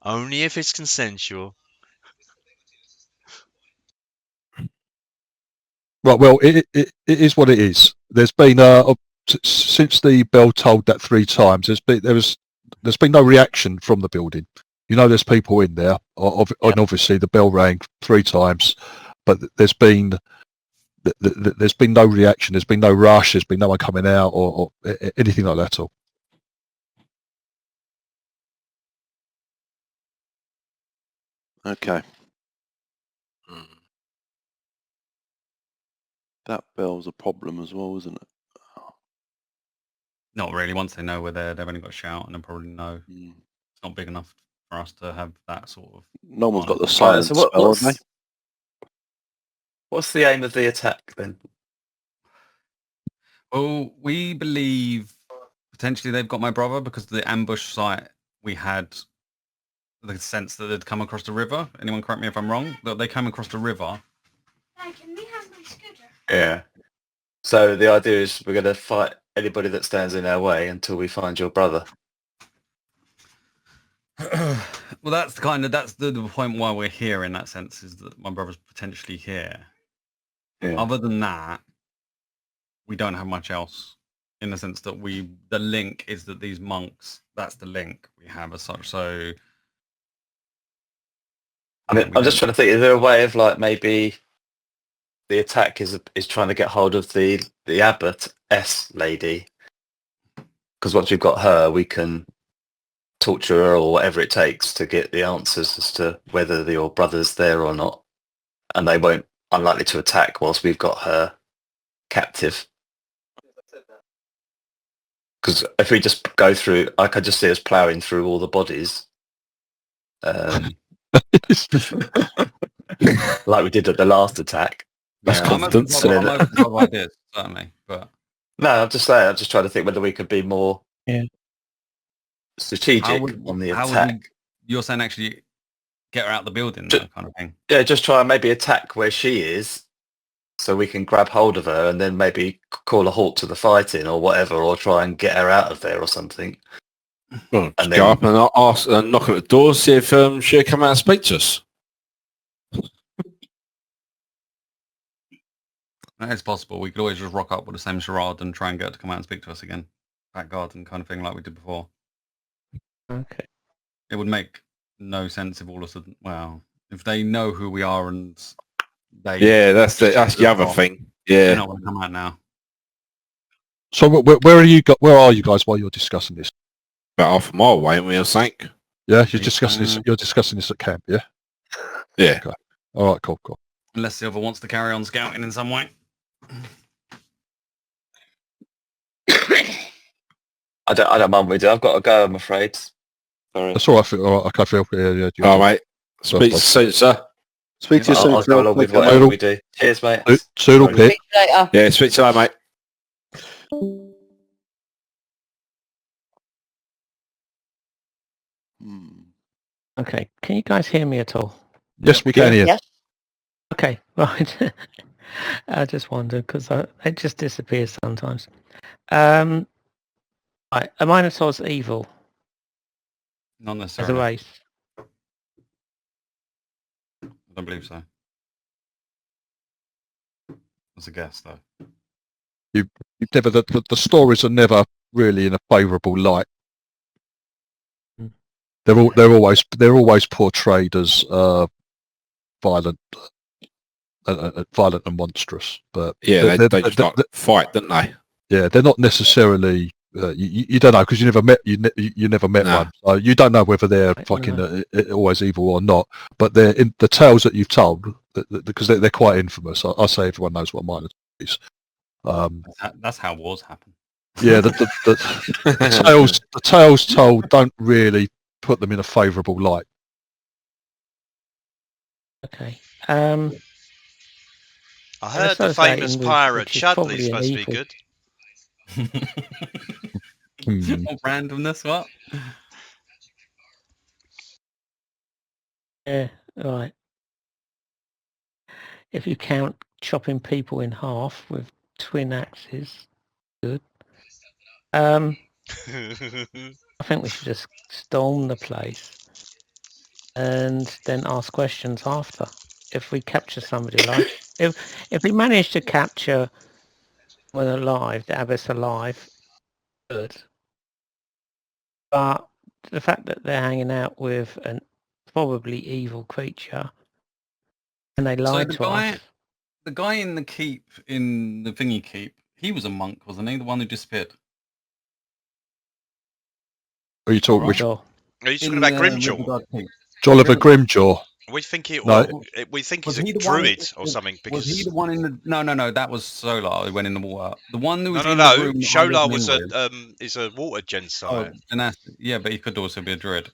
Only if it's consensual. Right, well, it is what it is. There's been since the bell tolled that 3 times. There's been no reaction from the building. You know, there's people in there, and obviously the bell rang 3 times, but there's been no reaction. There's been no rush. There's been no one coming out or anything like that at all. Okay. That bell's a problem as well, isn't it? Not really. Once they know we're there, they've only got to shout, and they'll probably know it's not big enough for us to have that sort of. No one's got the silence spell, have they? What's the aim of the attack then? Well, we believe potentially they've got my brother because the ambush site we had the sense that they'd come across the river. Anyone correct me if I'm wrong? That they came across the river. Hey, can we have my scooter? Yeah. So the idea is we're going to fight anybody that stands in our way until we find your brother. Well, that's the point why we're here in that sense, is that my brother's potentially here. Yeah. Other than that, we don't have much else in the sense that the link is that these monks, that's the link we have as such. So I mean, I'm just trying to think, is there a way of like maybe the attack is trying to get hold of the abbot S lady? Because once we've got her, we can torture her or whatever it takes to get the answers as to whether your brother's there or not. And they won't unlikely to attack whilst we've got her captive. Because if we just go through, I could just see us ploughing through all the bodies. Like we did at the last attack. That's confidence. I'm open to other ideas, certainly, but no, I'm just saying. I'm just trying to think whether we could be more strategic on the attack. You're saying actually get her out the building, that kind of thing. Yeah, just try and maybe attack where she is, so we can grab hold of her and then maybe call a halt to the fighting or whatever, or try and get her out of there or something. Well, and then go up and ask and knock at the door, see if she'll come out and speak to us. That is possible. We could always just rock up with the same charade and try and get her to come out and speak to us again. Back garden kind of thing like we did before. Okay. It would make no sense if all of a sudden, if they know who we are and they... Yeah, that's the other thing. Yeah. They're not going to come out now. So where are you guys while you're discussing this? About half a mile away, and we were sank. Yeah, you're discussing this. You're discussing this at camp, yeah. Yeah. Okay. All right. Cool. Unless the other wants to carry on scouting in some way. I don't mind what we do. I've got to go, I'm afraid. Sorry. That's all right. All right. Okay, Phil. Yeah. All right, mate. Speak to you soon, sir. Speak to you soon. I'll go along with whatever we do. Cheers, mate. Soodle pit. Yeah, speak to you later, mate. Okay, can you guys hear me at all? Yes, we can hear. Yes. Okay, right. I just wondered because it just disappears sometimes. Right, are Minotaurs evil Not as necessarily. a race? I don't believe so. That's a guess, though. You've never the stories are never really in a favourable light. They're always portrayed as violent and monstrous. But yeah, they just like fight, don't they? Yeah, they're not necessarily. You don't know because you never met one, so you don't know whether they're fucking always evil or not. But they're in the tales that you've told because they're quite infamous. I say everyone knows what mine is. That's how wars happen. Yeah, the tales told don't really put them in a favourable light. Okay. I heard the famous pirate Chudley's supposed to be good. What randomness, what? Yeah, right. If you count chopping people in half with twin axes. Good. I think we should just storm the place and then ask questions after. If we capture somebody if we manage to capture one alive, the abbess alive, good. But the fact that they're hanging out with an probably evil creature and they lied to us. The guy in the keep, in the thingy keep, he was a monk, wasn't he? The one who disappeared. Are you talking? Are you talking about Grimjaw? Jolliver Grimjaw. We think he's a druid or something. Because was he the one in the? No. That was Solar who went in the water. The one who was no. the room. Solar was is a water genocide. Yeah, but he could also be a druid.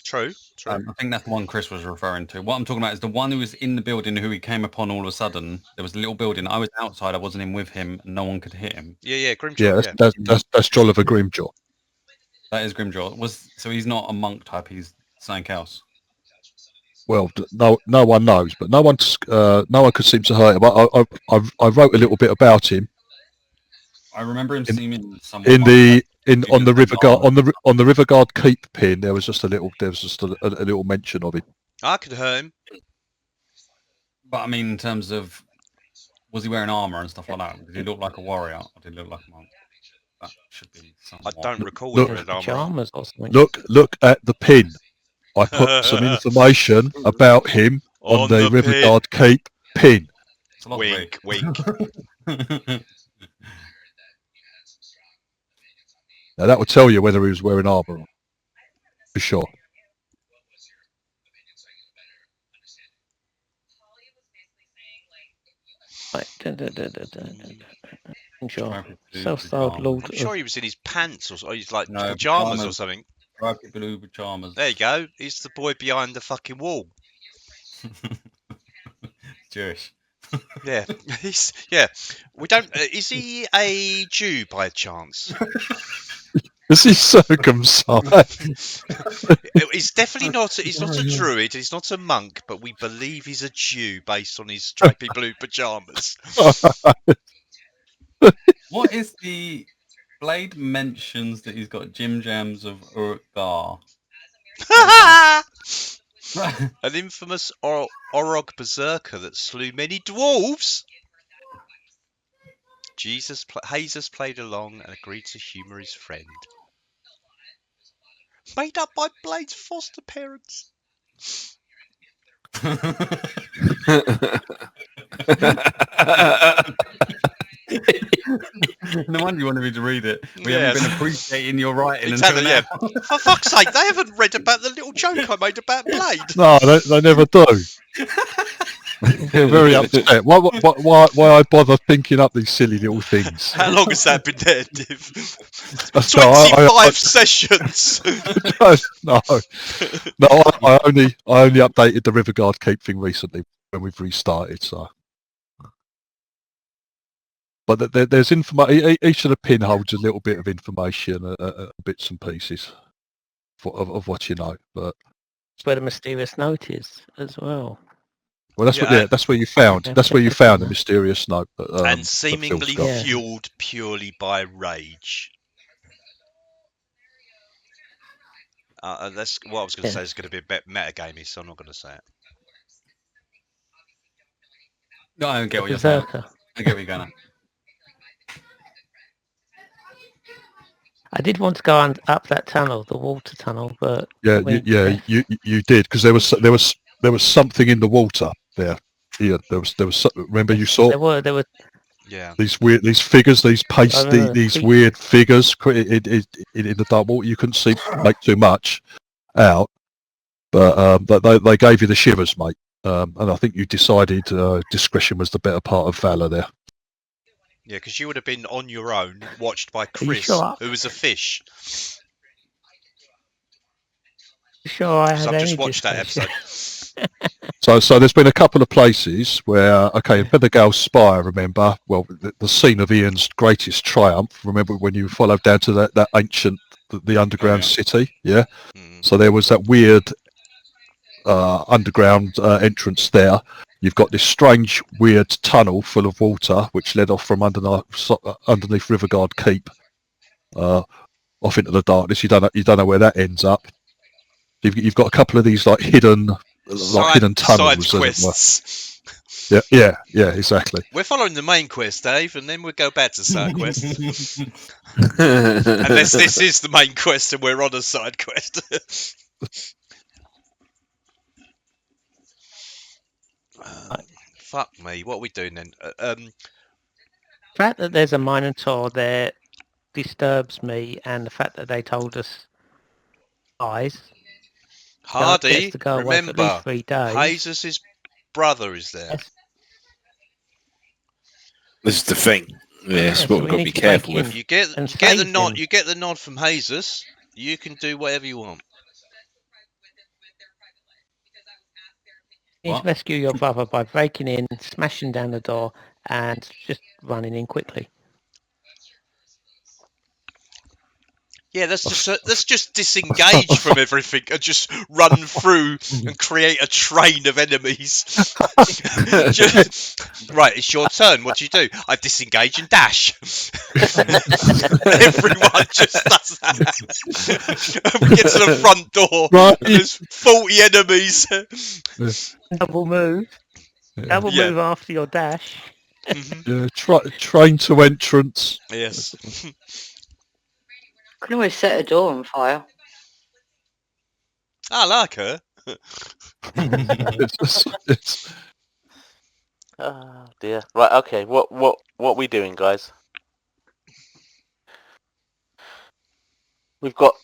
True. I think that's the one Chris was referring to. What I'm talking about is the one who was in the building who he came upon all of a sudden. There was a little building. I was outside. I wasn't in with him. And no one could hit him. Yeah, Grimjaw. Yeah, that's Jolliver Grimjaw. That is Grimjaw. So he's not a monk type. He's something else. Well, no one knows, but no one could seem to hurt him. I wrote a little bit about him. I remember him seeming on the River Guard Keep pin. There was just a little mention of him. I could hurt him, but I mean, in terms of, was he wearing armor and stuff like that? Did he look like a warrior, or did he look like a monk? That should be something. I don't recall him wearing armor. Look at the pin. I put some information about him on the River Guard Keep pin. Wink. Now that would tell you whether he was wearing armour or not, for sure. Self-styled Lord. I'm sure he was in his pants or he's like pajamas or something. Blue pajamas. There you go. He's the boy behind the fucking wall. Jewish. Yeah, We don't. Is he a Jew by chance? Is he circumcised? He's definitely not. He's not a druid. He's not a monk. But we believe he's a Jew based on his stripy blue pajamas. What is the Blade mentions that he's got Jim Jams of Uruk-Gar? An infamous Orog berserker that slew many dwarves. Jesus played along and agreed to humour his friend. Made up by Blade's foster parents. No wonder you wanted me to read it. We haven't been appreciating your writing until now. For fuck's sake, they haven't read about the little joke I made about Blade. No, they never do. They're very upset. Why I bother thinking up these silly little things? How long has that been there, Div? 25 sessions. No. I only updated the River Guard Keep thing recently when we've restarted. So, but there's information. Each of the pin holds a little bit of information, bits and pieces of what you know. But it's where the mysterious note is as well. Well, that's where you found. That's where you found the mysterious note. And seemingly fueled purely by rage. That's what I was going to say. Is going to be a bit metagamey, so I'm not going to say it. No, I don't get what you're saying. I get what you're going. I did want to go up that tunnel, the water tunnel, but you did, because there was something in the water there. Yeah, there was. Remember, you saw there were. Yeah. These figures, these weird figures in the dark water. You couldn't make too much out, but they gave you the shivers, mate. And I think you decided discretion was the better part of valor there. Yeah, because you would have been on your own, watched by Chris, who was a fish. Sure, I had. So I've just watched that episode. So there's been a couple of places where, in Feathergale Spire, remember, well, the scene of Ian's greatest triumph, remember when you followed down to that ancient, the underground city, yeah? So there was that weird underground entrance there. you've got this strange, weird tunnel full of water which led off from underneath Riverguard Keep, off into the darkness. You don't know where that ends up. You've got a couple of these like hidden tunnels. Side quests. Yeah, exactly. We're following the main quest, Dave, and then we'll go back to side quests. Unless this is the main quest and we're on a side quest. Fuck me, what are we doing then? The fact that there's a Minotaur there disturbs me, and the fact that they told us lies. Hardy, to go away for at remember, least 3 days. Hazus' brother is there. Yes. This is the thing. Yes, what we've got to be careful with. You get the nod. You get the nod from Hazus. You can do whatever you want. You need to rescue your brother by breaking in, smashing down the door, and just running in quickly. Yeah, let's just disengage from everything and just run through and create a train of enemies. Right, it's your turn. What do? I disengage and dash. Everyone just does that. We get to the front door. Right. There's 40 enemies. Double move. Double move after your dash. Yeah, train to entrance. Yes. You can always set a door on fire. I like her. Oh dear. Right. Okay. What we doing, guys? We've got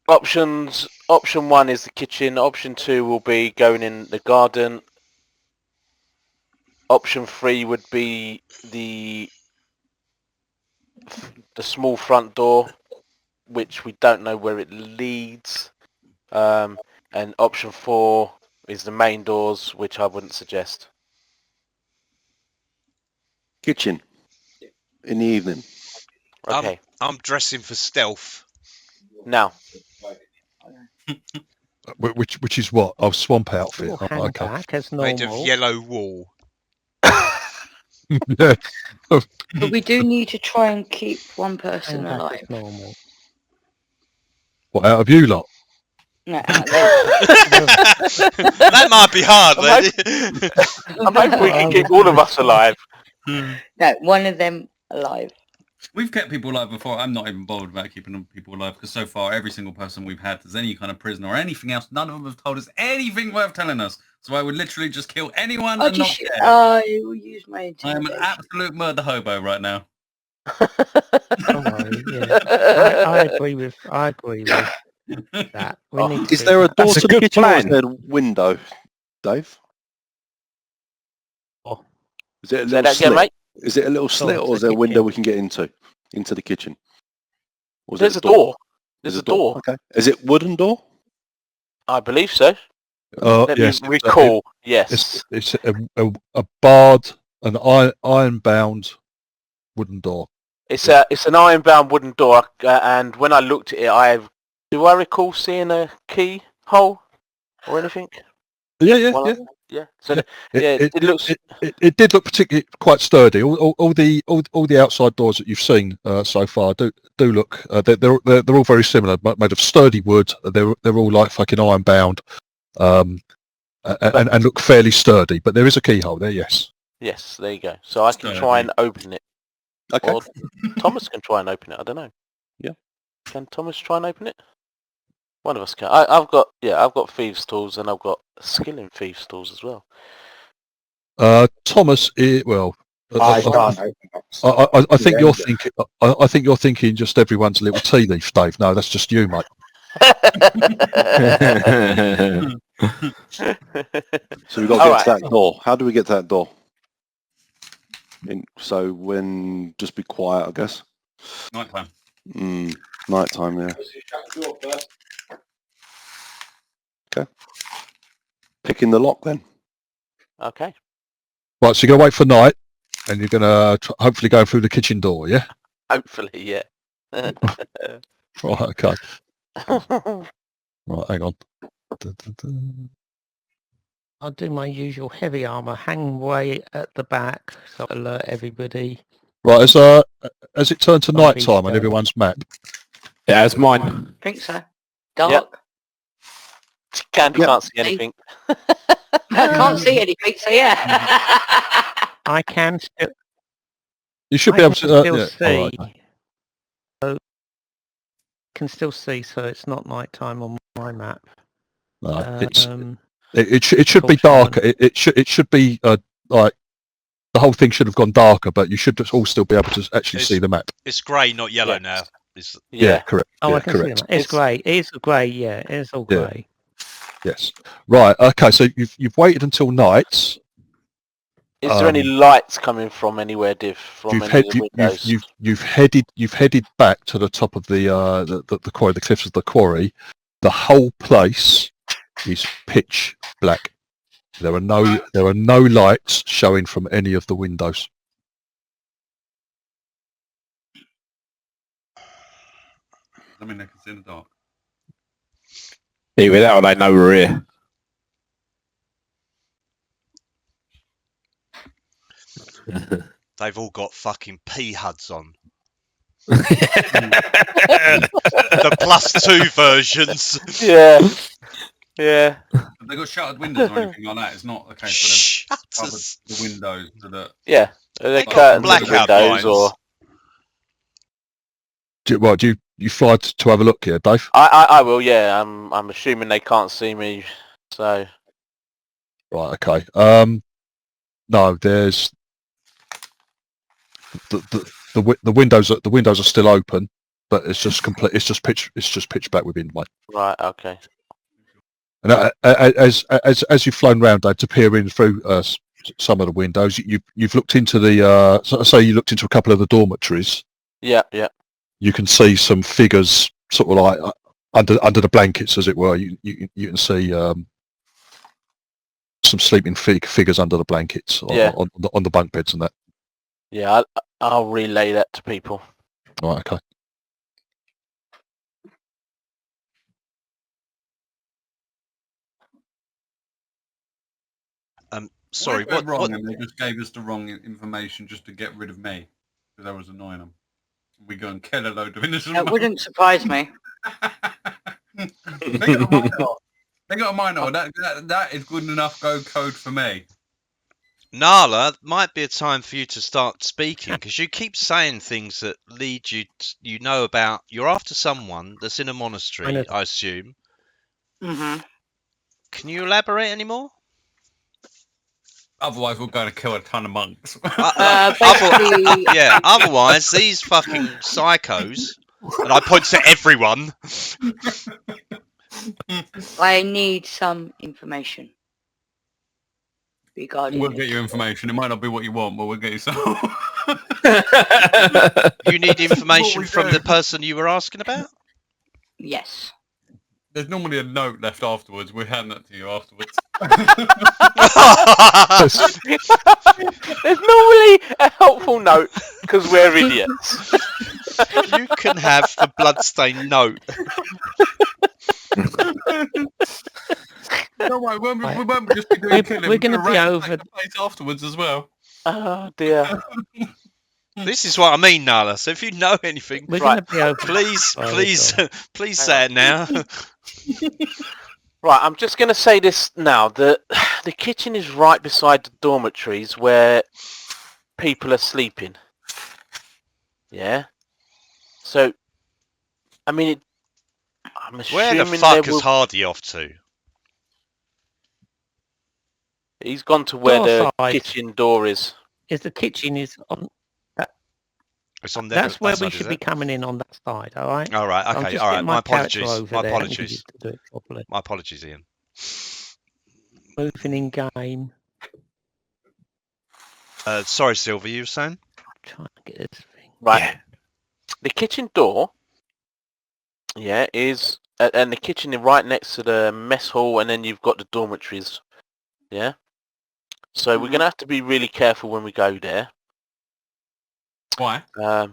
options. Option 1 is the kitchen. Option 2 will be going in the garden. Option 3 would be the small front door, which we don't know where it leads. And option 4 is the main doors, which I wouldn't suggest. Kitchen. In the evening. Okay. I'm dressing for stealth. Now. Which is what? Oh, swamp outfit. Oh, hang back as normal. Made of yellow wool. Yeah. But we do need to try and keep one person Hang back alive. as normal. What, out of you lot? No, out there. That might be hard, lady. I'm hoping we can keep all of us alive. No, one of them alive. We've kept people alive before. I'm not even bothered about keeping people alive because so far every single person we've had as any kind of prisoner or anything else, none of them have told us anything worth telling us. So I would literally just kill anyone and not care. I will use my I am an absolute murder hobo right now. Don't worry, yeah. I agree with that. We need Is to there a door That's a to the good kitchen or is plan. there a window, Dave? Oh. Is it a Say little that again, slit? mate? Is it a little slit it's or is the there a window kitchen. we can get into the kitchen? Or is There's it a door. There's There's a door. Okay. Is it wooden door? I believe so. Let Yes. me recall. Yes. It's a barred, an iron-bound wooden door. It's an iron-bound wooden door, and when I looked at it, do I recall seeing a keyhole or anything? Yeah. Yeah. So it looks. It did look particularly quite sturdy. All the outside doors that you've seen so far do look. They're all very similar, made of sturdy wood. They're all like fucking iron bound, and look fairly sturdy. But there is a keyhole there. Yes. Yes, there you go. So I can try and open it. Okay. Or Thomas can try and open it. I don't know. Yeah. Can Thomas try and open it? One of us can. I've got thieves' tools and I've got skill in thieves' tools as well. Thomas, I can't open box. I think you're thinking. I think you're thinking just everyone's a little tea leaf, Dave. No, that's just you, mate. So we've got to get to that door. How do we get to that door? So when just be quiet, I guess. Nighttime. Nighttime, yeah. Okay. Picking the lock then. Okay. Right, so you're gonna wait for night, and you're gonna hopefully go through the kitchen door, yeah? Hopefully, yeah. Right, okay. Right, hang on. I'll do my usual heavy armour, hang way at the back, so I'll alert everybody. Right, as it turned to Zombie night time on stuff. everyone's map. Yeah, it's mine. I think so. Dark. Candy can't see anything. I can't see anything, so yeah. I can still. You should I be able can to still yeah. see. All right. So can still see, so it's not night time on my map. No, it should be darker. It should be like the whole thing should have gone darker, but you should just all still be able to actually see the map. It's grey, not yellow now. It's, yeah, correct. Oh, yeah, I can see correct. the map. It's grey. It's grey. Yeah, it's all grey. Yes. Right. Okay. So you've waited until night. Is there any lights coming from anywhere, Div? From You've, any head, of the windows? you've headed back to the top of the quarry, the cliffs of the quarry. The whole place is pitch black. There are no lights showing from any of the windows. I mean, they can see in the dark. Either that or they know we're here. They've all got fucking Pinheads on. Hmm. The +2 versions. Yeah. Yeah. Have they got shuttered windows or anything like that? It's not a case where they've covered the windows so that... Yeah. Are they got curtains in the blackout windows blinds. or... Do you fly to have a look here, Dave? I will, yeah. I'm assuming they can't see me, so... Right, okay. No, there's the windows are still open, but it's just complete. It's just pitch black within, mate. Right, okay. And as you've flown round, to peer in through some of the windows, you've looked into the. Say you looked into a couple of the dormitories. Yeah, yeah. You can see some figures, sort of like under the blankets, as it were. You can see some sleeping figures under the blankets on the bunk beds and that. Yeah, I'll relay that to people. Right, okay. Sorry, what? Wrong, what? And they just gave us the wrong information just to get rid of me because I was annoying them. We go and kill a load of innocent. That wouldn't surprise me. They got a minor. They got a minor. That is good enough go code for me. Nala, might be a time for you to start speaking because you keep saying things that lead you. You know about. You're after someone that's in a monastery, I assume. Mm-hmm. Can you elaborate any more? Otherwise, we're going to kill a ton of monks. Yeah. Otherwise, these fucking psychos, and I point to everyone. I need some information regarding. We'll get you information. It might not be what you want, but we'll get you some. You need information from the person you were asking about? Yes. There's normally a note left afterwards. We'll hand that to you afterwards. There's normally a helpful note because we're idiots. You can have the bloodstained note. Don't worry, we won't just be doing killing. We're going to be over the place afterwards as well. Oh dear. This is what I mean, Nala. So if you know anything, we're going to be over. Please say it now. Right, I'm just going to say this now. The kitchen is right beside the dormitories where people are sleeping. Yeah. So, I mean, I'm assuming where the fuck is Hardy off to? He's gone to where the kitchen door is. The kitchen is on. It's on That's where we should be coming in on that side, all right? All right, okay, all right. My apologies. My apologies. To do it properly. My apologies, Ian. Moving in game. Sorry, Silver, you were saying? I'm trying to get this thing. Right. Yeah. The kitchen door, is... and the kitchen is right next to the mess hall, and then you've got the dormitories. Yeah? So we're going to have to be really careful when we go there. Why? We're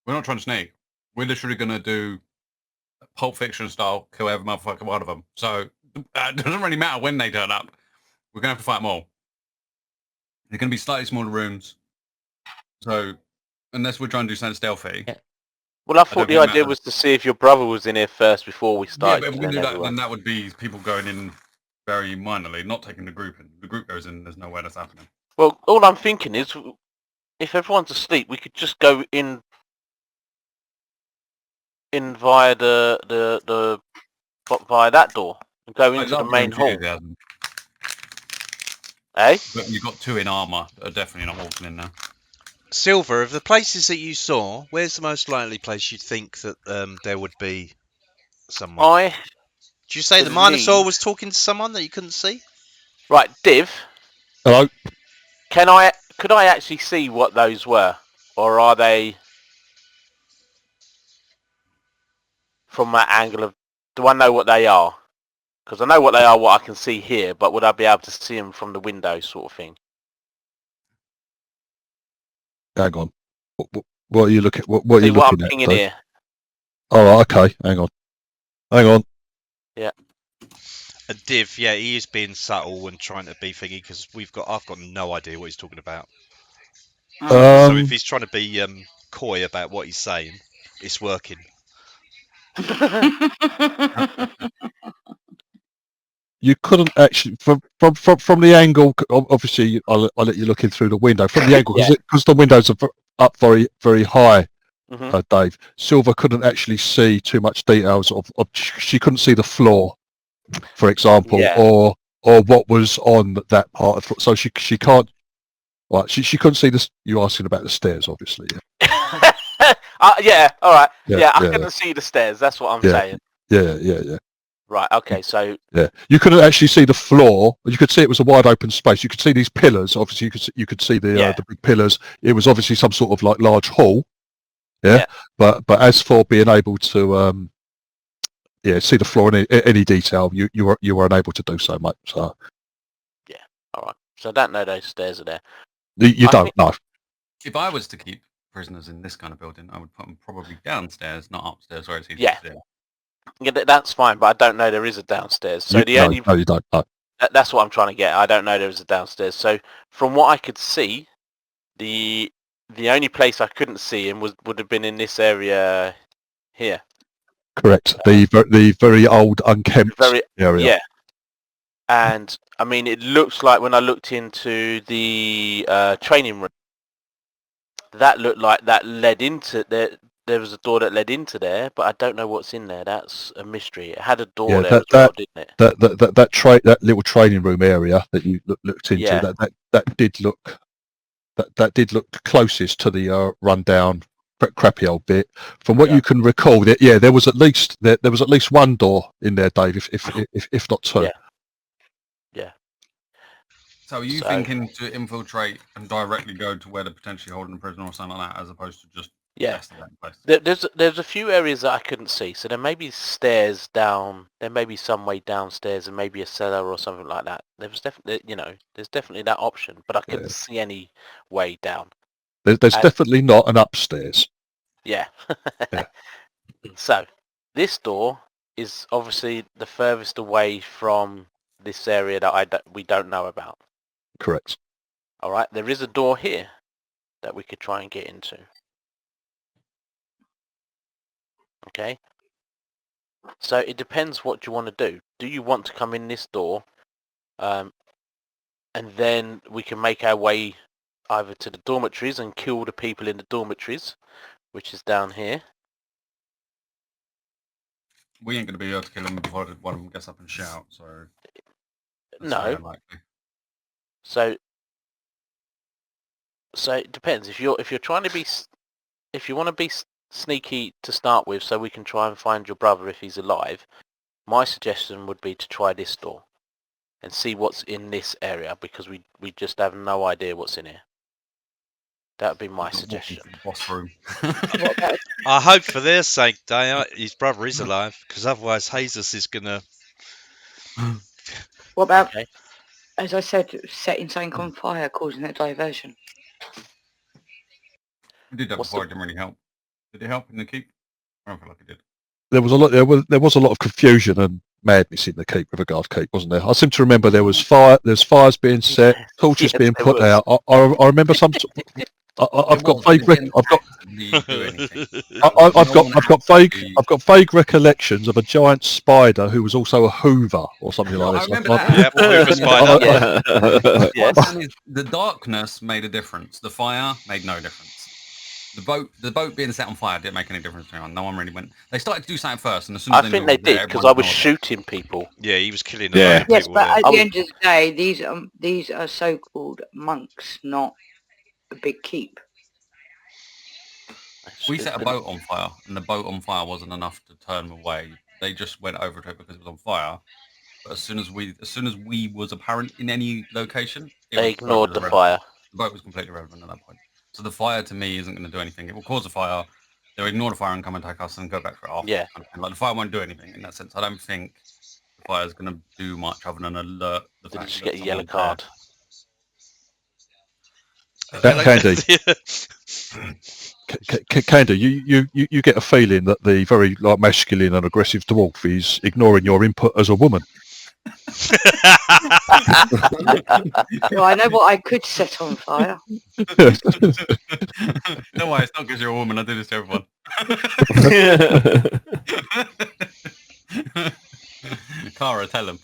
not trying to sneak. We're literally going to do Pulp Fiction style, kill every motherfucker one of them. So it doesn't really matter when they turn up. we're going to have to fight them all. They're going to be slightly smaller rooms. So, unless we're trying to do something stealthy. Yeah. Well, I thought the idea was to see if your brother was in here first before we started. Yeah, but if we're going to do that, then that would be people going in very minorly, not taking the group in. The group goes in, there's no way that's happening. Well, all I'm thinking is, if everyone's asleep, we could just go in via via that door and go into the main hall. Eh? But you've got 2 in armour that are definitely not walking in now. Silver, of the places that you saw, where's the most likely place you'd think that there would be someone? Did you say the Minotaur was talking to someone that you couldn't see? Right, Div. Hello. Could I actually see what those were, or are they from that angle of? Do I know what they are? Because I know what they are, what I can see here, but would I be able to see them from the window, sort of thing? Hang on. What are you looking? What are you looking at? Pinging here. Oh, okay. Hang on. Yeah. A Div, yeah, he is being subtle and trying to be thingy because I've got no idea what he's talking about. So if he's trying to be coy about what he's saying, it's working. You couldn't actually from the angle. Obviously, I'll let you look in through the window from the angle because the windows are up very very high. Dave, Silver couldn't actually see too much details of. She couldn't see the floor, for example, or what was on that part of. So she can't. Right, she couldn't see this. You're asking about the stairs, obviously. Yeah. All right. Yeah, I couldn't see the stairs. That's what I'm saying. Yeah. Right. Okay. So. Yeah, you couldn't actually see the floor. You could see it was a wide open space. You could see these pillars. Obviously, you could see the big pillars. It was obviously some sort of like large hall. Yeah. But as for being able to see the floor in any detail, you were unable to do so, mate. So. Yeah. All right. So I don't know those stairs are there. You don't know. If I was to keep prisoners in this kind of building, I would put them probably downstairs, not upstairs where it's easy to see. Yeah, that's fine, but I don't know there is a downstairs. So no, you don't. No. That's what I'm trying to get. I don't know there is a downstairs. So from what I could see, the only place I couldn't see him would have been in this area here. Correct. The very old unkempt area. Yeah. And I mean, it looks like when I looked into the training room, that looked like that led into there. There was a door that led into there, but I don't know what's in there. That's a mystery. It had a door there as well, didn't it? That little training room area that you looked into, that did look closest to the rundown, crappy old bit. From what you can recall, there was at least one door in there, Dave, if not 2. Yeah. So are you thinking to infiltrate and directly go to where they're potentially holding a prisoner or something like that, as opposed to just there's a few areas that I couldn't see. So there may be stairs down. There may be some way downstairs, and maybe a cellar or something like that. There's definitely that option, but I couldn't see any way down. There's definitely not an upstairs. Yeah. So this door is obviously the furthest away from this area that we don't know about. Correct. All right. There is a door here that we could try and get into. Okay. So it depends what you want to do. Do you want to come in this door, and then we can make our way either to the dormitories and kill the people in the dormitories, which is down here. We ain't going to be able to kill them before one of them gets up and shouts. So no. So it depends. If you're trying to be, if you want to be sneaky to start with, so we can try and find your brother if he's alive, my suggestion would be to try this door and see what's in this area, because we just have no idea what's in here. That would be my suggestion. Boss room. I hope for their sake, his brother is alive, because otherwise Jesus is gonna. What about, as I said, setting something on fire, causing a diversion? We did that before. It didn't really help. Did it help in the keep? I don't feel like it did. There was a lot of confusion, and madness in the keep, Riverguard Keep, wasn't there? I seem to remember there was fires being set, torches being put out. I remember some. I've got vague recollections of a giant spider who was also a Hoover or something like I this. remember that. Hoover spider. The darkness made a difference. The fire made no difference. The boat being set on fire didn't make any difference to anyone. No one really went. They started to do something first, and as soon as I think they did because I was shooting people. Yeah, he was killing a lot of people. Yes, but at the end of the day, these are so-called monks, not a big keep. We set a boat on fire, and the boat on fire wasn't enough to turn them away. They just went over to it because it was on fire. But as soon as we was apparent in any location, they ignored the fire. The boat was completely irrelevant at that point. So the fire to me isn't going to do anything. It will cause a fire. They'll ignore the fire and come and attack us and go back for it after. Yeah. Like the fire won't do anything in that sense. I don't think the fire is going to do much other than alert the fact just that get a yellow card. Candy, you get a feeling that the very masculine and aggressive dwarf is ignoring your input as a woman. Well, I know what I could set on fire. Don't worry, it's not because you're a woman. I do this to everyone. Cara, tell him.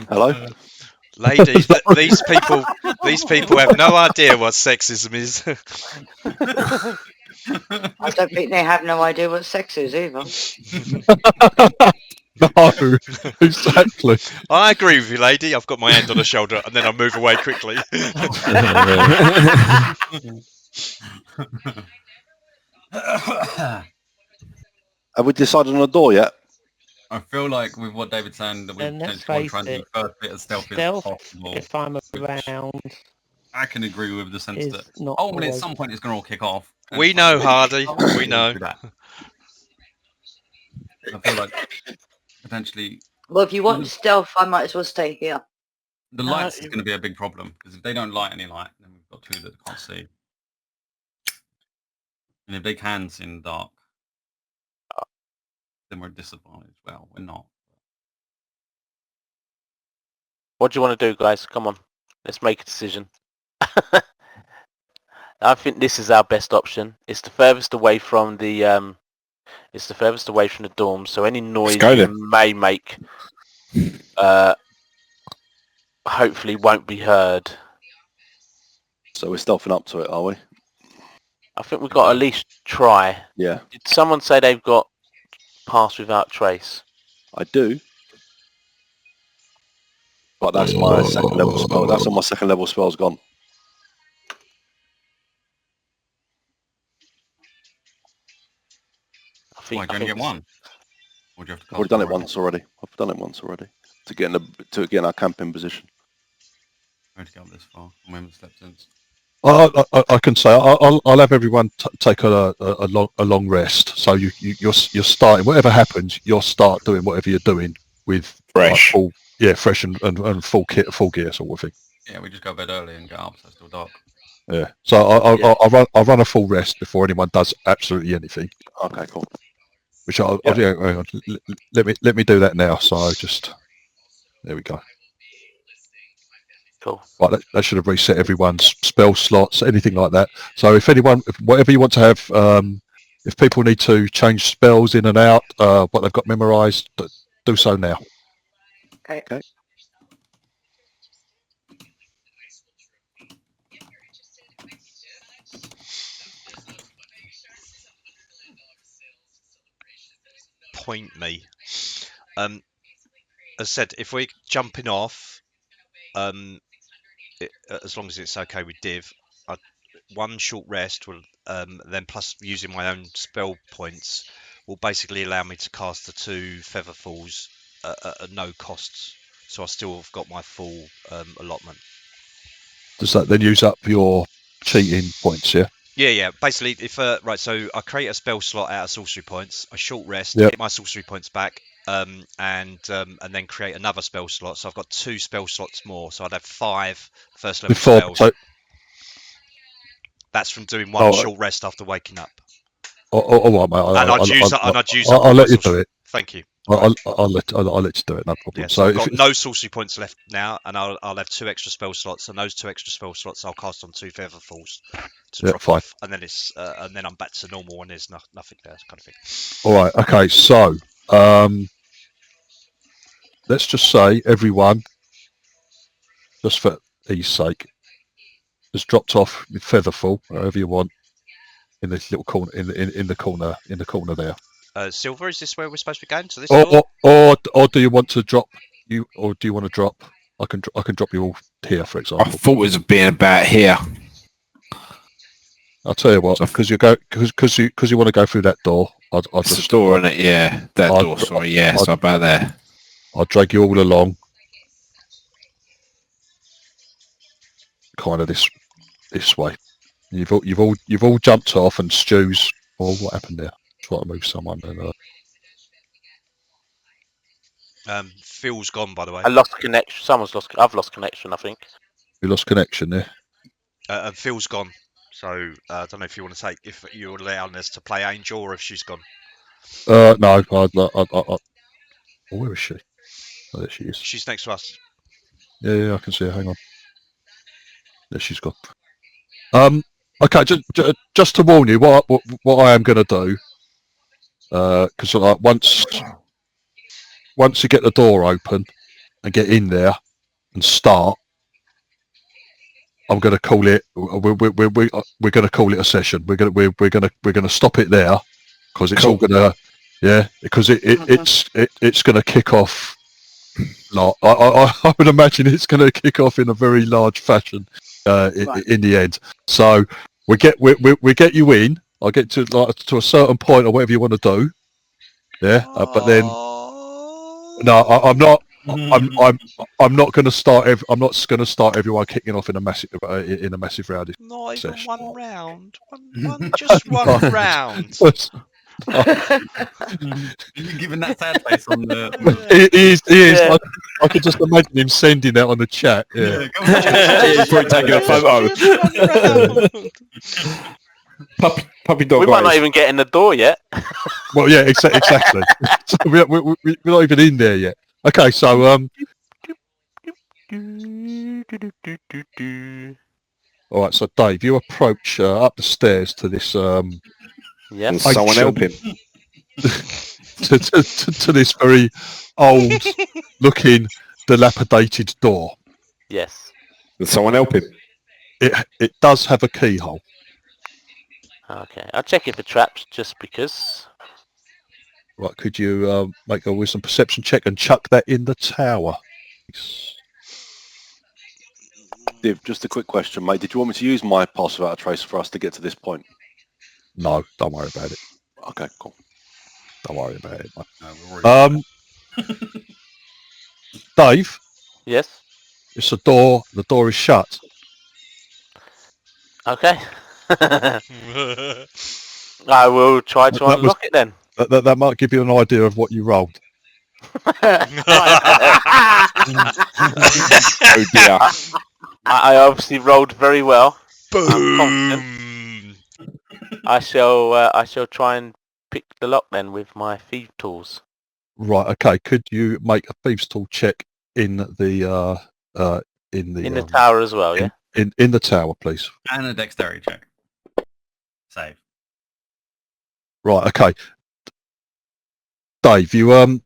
Hello? Ladies, these people have no idea what sexism is. I don't think they have no idea what sex is either. No, exactly. I agree with you, lady. I've got my hand on her shoulder and then I move away quickly. Have we decided on a door yet? I feel like with what David's saying, that we're potentially trying to do first bit as stealthy as possible. If I'm around, I can agree with the sense that not ultimately at some point it's going to all kick off. We know, Hardy. We know. I feel like potentially. Well, if you want stealth, I might as well stay here. The lights is going to be a big problem because if they don't light any light, then we've got two that can't see. And if they can see in the dark, then we're disadvantaged. Well, we're not. What do you want to do, guys? Come on, let's make a decision. I think this is our best option. It's the furthest away from the dorm, so any noise you may make hopefully won't be heard. So we're stealthing up to it, are we? I think we've got to at least try. Yeah. Did someone say they've got pass without trace? I do. But that's my second level spell. That's on my second level spell's gone. Do you only get one? Or do you have to I've already done it once already. I've done it once already. To get in our camping position. Where to get up this far? We haven't slept since. I can say I'll have everyone take a long rest. So you're starting whatever happens. You'll start doing whatever you're doing with fresh, fresh and full kit, full gear sort of thing. Yeah, we just go to bed early and get up, so it's still dark. Yeah. So I'll run a full rest before anyone does absolutely anything. Okay, cool. Which let me do that now. So there we go. Cool. Right, that should have reset everyone's spell slots, anything like that. So if whatever you want to have, if people need to change spells in and out, what they've got memorised, do so now. Okay. Point me. As I said, if we're jumping off, as long as it's okay with Div, one short rest will then plus using my own spell points will basically allow me to cast the 2 feather falls at no costs. So I still have got my full allotment. Does that then use up your cheating points? Yeah. Yeah. Basically, if right, so I create a spell slot out of sorcery points, a short rest, get my sorcery points back, and then create another spell slot. So I've got 2 spell slots more. So I'd have 5 first level spells. So, that's from doing one short rest after waking up. All right, mate. I'd use I'll let you do it. Thank you. I'll let you do it. No problem. Yeah, so I've got no sorcery points left now, and I'll have 2 extra spell slots, and those 2 extra spell slots I'll cast on 2 feather falls to drop off, and then and then I'm back to normal when there's nothing there, kind of thing. All right. Okay. So let's just say everyone, just for ease sake, has dropped off with featherfall, wherever you want, in this little corner, in the corner there. Silver, is this where we're supposed to be going? To this door? Or do you want to drop you, or do you want to drop? I can drop you all here, for example. I thought it was being about here. I'll tell you what, because you want to go through that door. I'll just the door, isn't it? Yeah, that door. Sorry, yeah, so about there. I'll drag you all along, kind of this way. You've all jumped off, and Stu's. Oh, what happened there? Try to move someone. And Phil's gone, by the way. I lost connection. I've lost connection, I think. You lost connection there. And Phil's gone. So I don't know if you want to if you're allowing us to play Angel, or if she's gone. No. Where is she? Oh, there she is. She's next to us. Yeah, I can see her. Hang on. There she's gone. Okay, just to warn you, what I am going to do, because once you get the door open and get in there and start, I'm going to call it. We're going to call it a session. We're going to stop it there because it's all going to, because it's going to kick off. Like, I would imagine it's going to kick off in a very large fashion in the end. So we get you in. I'll get to a certain point or whatever you want to do. Yeah, but then no, I'm not. I'm not going to start. I'm not going to start everyone kicking off in a massive round. Not even one round. Just one round. You're giving that sad face on the. He is. Yeah. I could just imagine him sending that on the chat. Yeah. He's probably taking a photo. Puppy dog. We might not even get in the door yet. Well, yeah, exactly. So we're not even in there yet. Okay, so all right. So Dave, you approach up the stairs to this. Yeah. Someone help him. to this very old-looking, dilapidated door. Yes. Can someone help him? It does have a keyhole. Okay, I'll check it for traps just because. Right, could you make a wisdom perception check and chuck that in the tower? Div, just a quick question, mate. Did you want me to use my pass without a trace for us to get to this point? No, don't worry about it. Okay, cool. Don't worry about it, mate. Dave? Yes? It's a door. The door is shut. Okay. I will try to unlock it then. That might give you an idea of what you rolled. Oh dear. I obviously rolled very well. Boom. I shall try and pick the lock then with my thief tools. Right. Okay. Could you make a thieves' tool check in the tower as well? Yeah. In the tower, please. And a dexterity check. Save. Right. Okay. Dave, you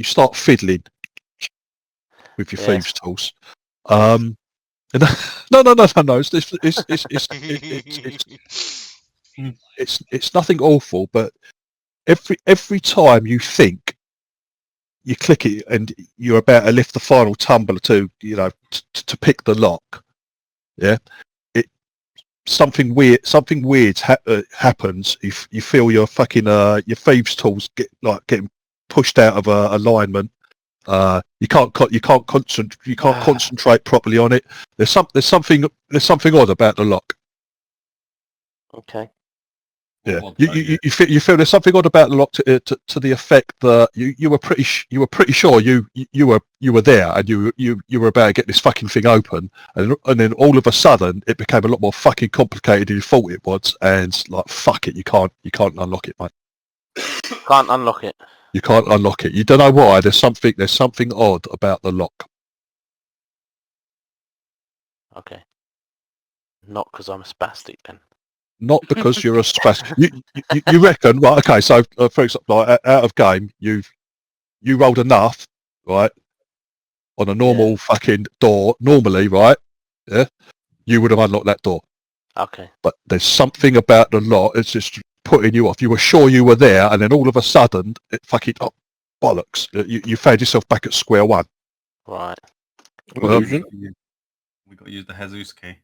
start fiddling with your thieves' tools. No. It's nothing awful, but every time you think you click it and you're about to lift the final tumbler to pick the lock, something weird happens. If you feel your fucking your thieves' tools getting pushed out of alignment. You can't concentrate properly on it. There's something odd about the lock. Okay. Yeah, you feel there's something odd about the lock to the effect that you were pretty sure you were there and you were about to get this fucking thing open, and then all of a sudden it became a lot more fucking complicated than you thought it was, and like fuck it, you can't unlock it, mate. Can't unlock it. You can't unlock it. You don't know why. There's something odd about the lock. Okay. Not because I'm a spastic then. Not because you're a spastic. You reckon? Right. Okay. So, for example, like, out of game, you rolled enough, right, on a normal fucking door. Normally, right? Yeah. You would have unlocked that door. Okay. But there's something about the lock. It's just putting you off. You were sure you were there, and then all of a sudden, it fucking bollocks. You found yourself back at square one. Right. We got to use the Jesus key.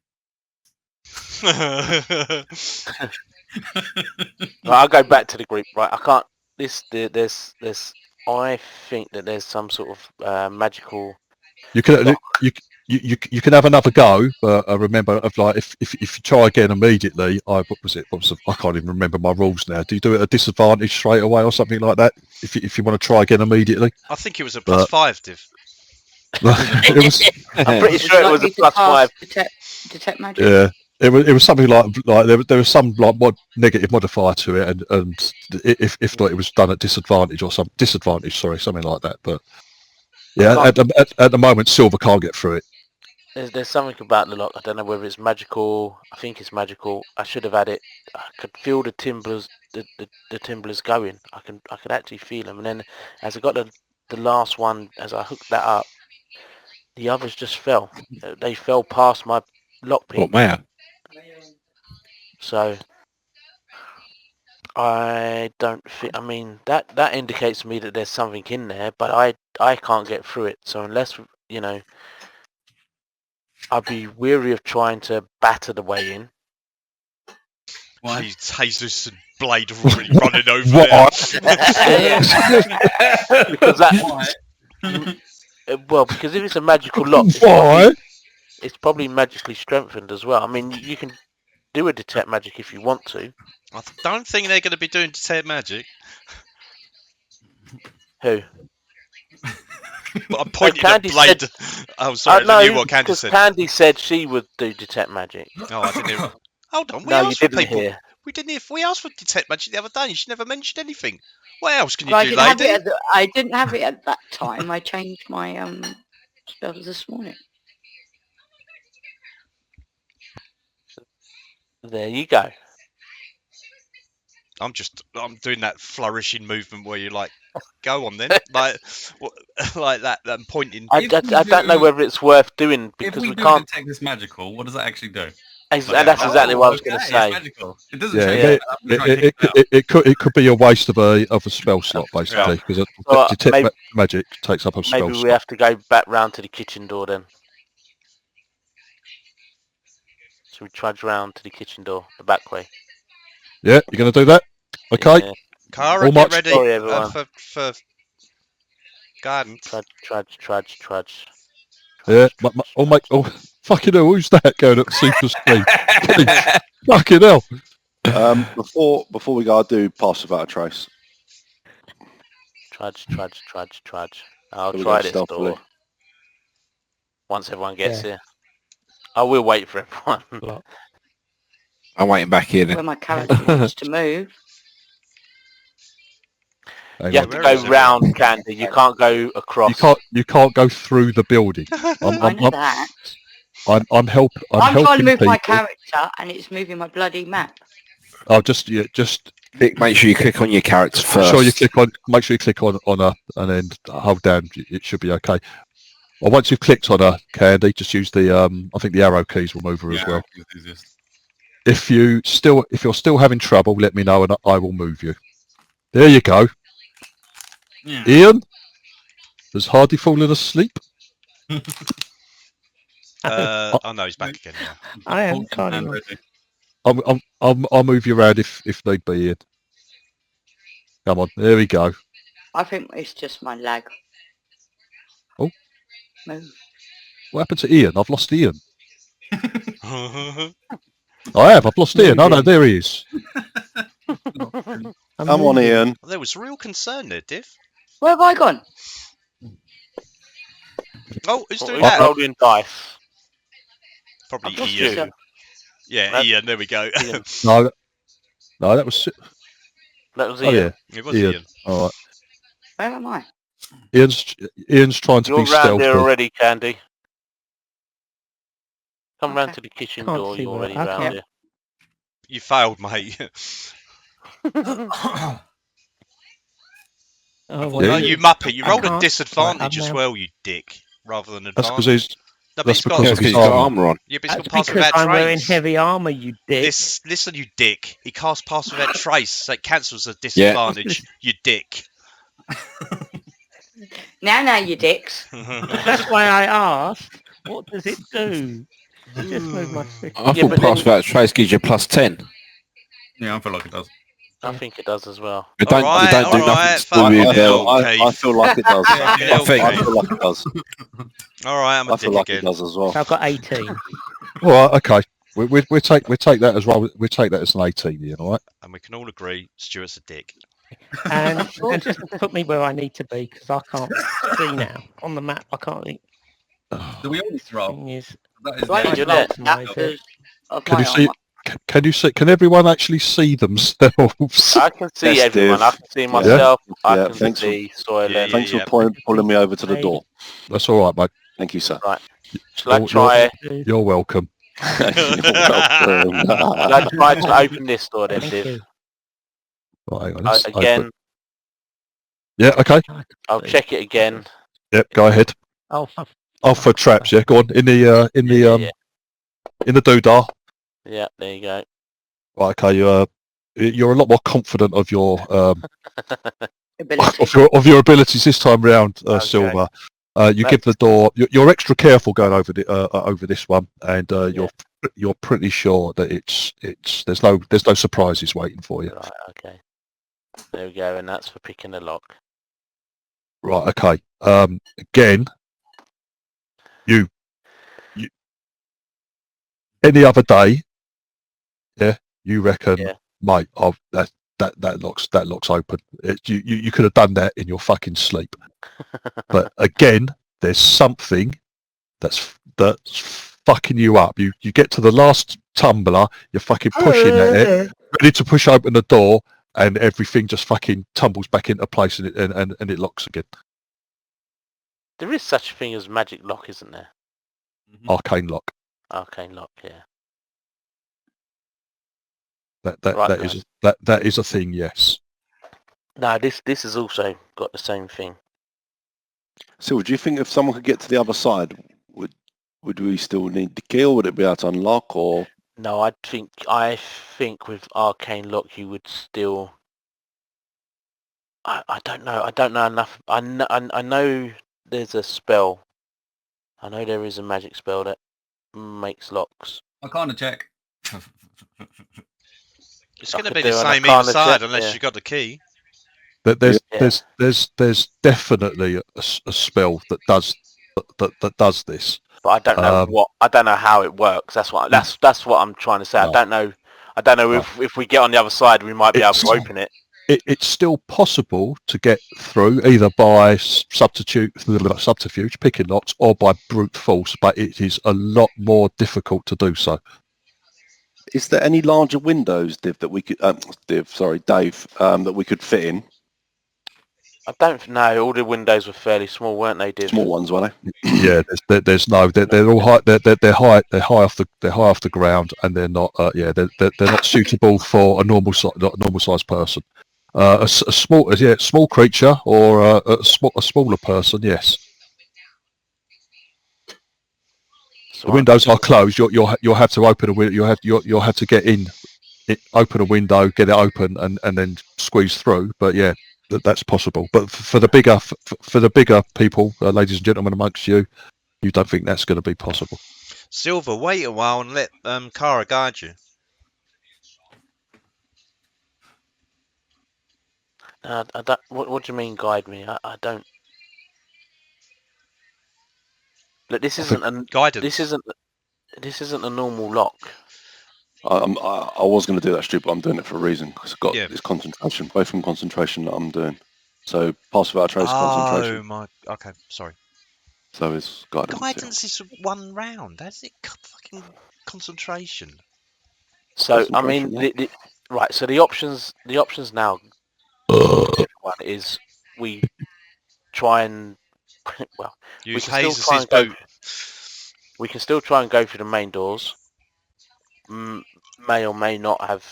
I'll go back to the group. Right, I can't. There's. I think that there's some sort of magical. You can have another go, but remember, of like if you try again immediately, I can't even remember my rules now. Do you do it at a disadvantage straight away or something like that? If you want to try again immediately, I think it was a +5, Div. It was. I'm pretty sure it was a +5. Detect magic. Yeah. It was something like there was some like negative modifier to it, and if not, it was done at disadvantage or something like that. But yeah, at the moment, Silver can't get through it. There's something about the lock. I don't know whether it's magical. I think it's magical. I should have had it. I could feel the timblers, the timblers going. I could actually feel them. And then as I got the last one, as I hooked that up, the others just fell. They fell past my lockpick. Oh man. So I don't think. I mean, that indicates to me that there's something in there, but I can't get through it. So unless I'd be weary of trying to batter the way in. Jesus and Blade are already running over there. Because that. Well, because if it's a magical lock, it's probably magically strengthened as well. I mean, you can do a detect magic if you want to. I don't think they're going to be doing detect magic. Who? But I'm pointing at Blade. Oh, sorry, I knew what Candy said. Candy said she would do detect magic. Oh, I didn't hear. Hold on, you didn't hear. We didn't hear. We asked for detect magic the other day, and she never mentioned anything. What else can you do, lady? I didn't have it at that time. I changed my spells this morning. There you go. I'm doing that flourishing movement where you like, go on then, like that, pointing. I don't know whether it's worth doing because we can't detect this magical. What does that actually do? And that's exactly what I was going to say. It doesn't change. It could be a waste of a spell slot basically because detect magic takes up a spell slot. Maybe we have to go back round to the kitchen door then. So we trudge round to the kitchen door, the back way. Yeah, you're going to do that? Okay. Yeah. Cara, get ready for garden. Trudge. Yeah, fucking hell, who's that going at super speed? Fucking hell. Before we go, I do pass without a trace. Trudge. I'll try this door. Once everyone gets here. I will wait for everyone. I'm waiting back here. Where my character wants to move. You have to go round, Candy. You can't go across. You can't go through the building. I know that. I'm helping. I'm trying to move my character, and it's moving my bloody map. Oh, just make sure you click on your character first. Make sure you click on her, and then hold down. It should be okay. Well, once you've clicked on her, Candy, just use the I think the arrow keys will move her as well. If you're still having trouble, let me know and I will move you. There you go. Yeah. Ian has hardly fallen asleep. Oh no, he's back again now. I am kind of. I'll move you around if need be, Ian. Come on, there we go. I think it's just my lag. Oh. Move. What happened to Ian? I've lost Ian. I've lost Ian. Oh no, there he is. Come on, Ian. There was real concern there, Div. Where have I gone? Oh, who's doing Who's that? rolling dice? Probably I've lost Ian. you. Yeah, That- Ian. There we go. Ian. No, that was. That was Oh Ian. yeah, It was Ian. All right. Where am I? Ian's trying to You're be round there stealthy. already, Candy. Come round Okay. to the kitchen Can't door. see You're where- already I round can't- there. You failed, mate. Oh, Yeah, No, you- you muppet. You I rolled a can't- disadvantage right, as I'm well, you dick, rather than That's because advantage. he's. No, but That's he's because got. of Because his he's got armor. armor on. Yeah, but he's That's got pass because without I'm wearing trace. heavy armour, you dick. Listen, you dick. He cast pass without trace, so it cancels the disadvantage. You dick. Now, you dicks. That's why I asked. What does it do? Just move my stick. I Yeah, thought but pass then- without trace gives you +10. Yeah, I feel like it does. I think it does as well. It don't, Alright, it don't do alright, nothing to fuck do it. with... Hell, I Keith. feel like it does. Fucking hell, think- I Keith. feel like it does. All right, I'm a I feel dick like it again. does as well. So I've got 18. All right, okay. We take that as well. We take that as an 18, Ian. All right. And we can all agree Stuart's a dick. And just put me where I need to be, because I can't see now. On the map, I can't think. Do we all need to roll? Thing is, That is Why the did you idea. do that? Because of Can my you see? armour. Can you see? Can everyone actually see themselves? I can see Yes, everyone. Div. I can see myself. I Yeah, can thanks see Soylent. Yeah, Thanks yeah. for pulling me over to the door. That's all right, mate. Thank you, sir. Shall I You're- try? You're welcome. You're welcome. Shall I try to open this door then, thank Div? you. Right, hang on, let's Again, open- Yeah. Okay. I'll check it again. Yep. Go ahead. Oh, for Oh, for traps. Yeah. Go on. In the Yeah. in the doodah. Yeah, there you go. Right. Okay. You're a lot more confident of your Ability. of your abilities this time round, Okay. Silver. You give the door. You're extra careful going over over this one, and you're pretty sure that it's there's no surprises waiting for you. Right, okay. There we go, and that's for picking the lock. Right. Okay. Again, you any other day, yeah, you reckon, Yeah. mate? That locks open. You could have done that in your fucking sleep. But again, there's something that's fucking you up. You get to the last tumbler, you're fucking pushing at it, ready to push open the door, and everything just fucking tumbles back into place, and it locks again. There is such a thing as magic lock, isn't there? Arcane lock. Arcane lock, yeah. That is a thing. Yes. No, this has also got the same thing. So, do you think if someone could get to the other side, would we still need the key, or would it be able to unlock, or? No, I think with arcane lock you would still. I don't know. I don't know enough. I know there's a spell. I know there is a magic spell that makes locks. I kind of check. It's I going to could be do the an same arcana either side check, unless yeah. you got the key. There's definitely a spell that does this. But I don't know I don't know how it works. That's what I'm trying to say. No. I don't know if we get on the other side we might be able to open it. It's still possible to get through either by subterfuge, picking locks, or by brute force, but it is a lot more difficult to do so. Is there any larger windows, Dave, that we could, Dave, that we could fit in? I don't know. All the windows were fairly small, weren't they, Div? Small ones, were they? Yeah, there's no. They're all high. They're high off the ground, and they're not. They're not suitable for a normal sized person. A small creature or a smaller person. Yes. So The windows are closed. You'll have to open a window. You'll have to get in, open a window, get it open, and then squeeze through. But yeah, that's possible. But for the bigger people, ladies and gentlemen amongst you, you don't think that's going to be possible. Silver, wait a while and let Kara guide you. I don't, what do you mean guide me? I don't. Look, this isn't Guidance. this isn't a normal lock. I was going to do that, Stu, but I'm doing it for a reason because I've got Yeah. this concentration, both from concentration that I'm doing. So pass without trace concentration. Oh my. Okay, sorry. So is guidance. Guidance is 1 round. That's it. Fucking concentration. So I mean, right. So the options now. One is we try and well, Use we can still Hayes' try and go. boot. We can still try and go through the main doors. May or may not have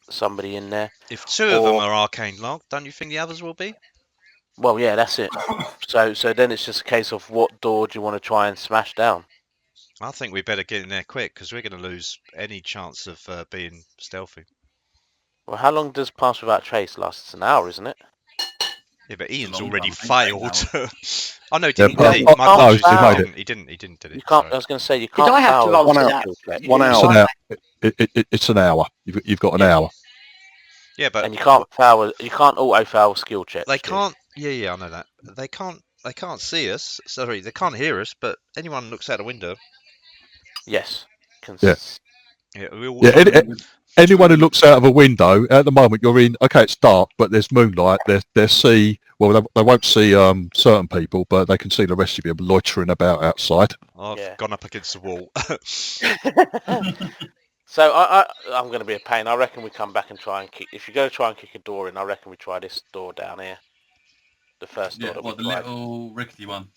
somebody in there. If 2 of them are arcane locked, don't you think the others will be? Well, yeah, that's it. So then it's just a case of what door do you want to try and smash down? I think we better get in there quick because we're going to lose any chance of being stealthy. Well, how long does Pass Without Trace last? It's an hour, isn't it? Yeah, but Ian's long already time, I think, failed. Oh no, Yeah, didn't but- he? oh, My no, apologies. he made it. He didn't, did You it? can't. Sorry. I was going to say you can't. I have to foul roll a for that? skill check. 1 It's hour. an hour. It's an hour. You've got an hour. Yeah, but And you can't foul. You can't auto foul skill checks. they Stu. can't. Yeah, I know that. They can't see us. Sorry, they can't hear us. But anyone looks out a window. Yes. Yeah. Yeah, we all, Yeah, anyone who looks out of a window at the moment, you're in. Okay, it's dark, but there's moonlight. They see. Well, they won't see certain people, but they can see the rest of you loitering about outside. I've gone up against the wall. So I'm going to be a pain. I reckon we come back and try and kick. If you go try and kick a door in, I reckon we try this door down here. The first door Yeah, that what, we the tried. little rickety one?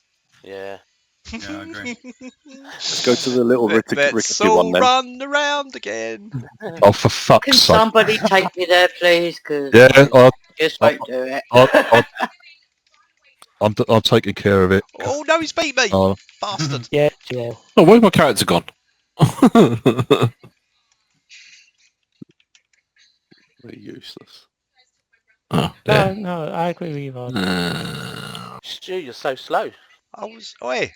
Yeah. Yeah, I agree. Let's go to the little rickety Let's one all then. run around again. Oh, for fuck's Can sake! somebody take me there, please? Because Yeah, I just won't do it. I'm taking care of it. Oh no, he's beat me, Oh, bastard. Yeah, yeah. Oh, where's my character gone? Really useless. Oh, No, yeah. no, I agree with you, Rod. Stu, you're so slow. Oi.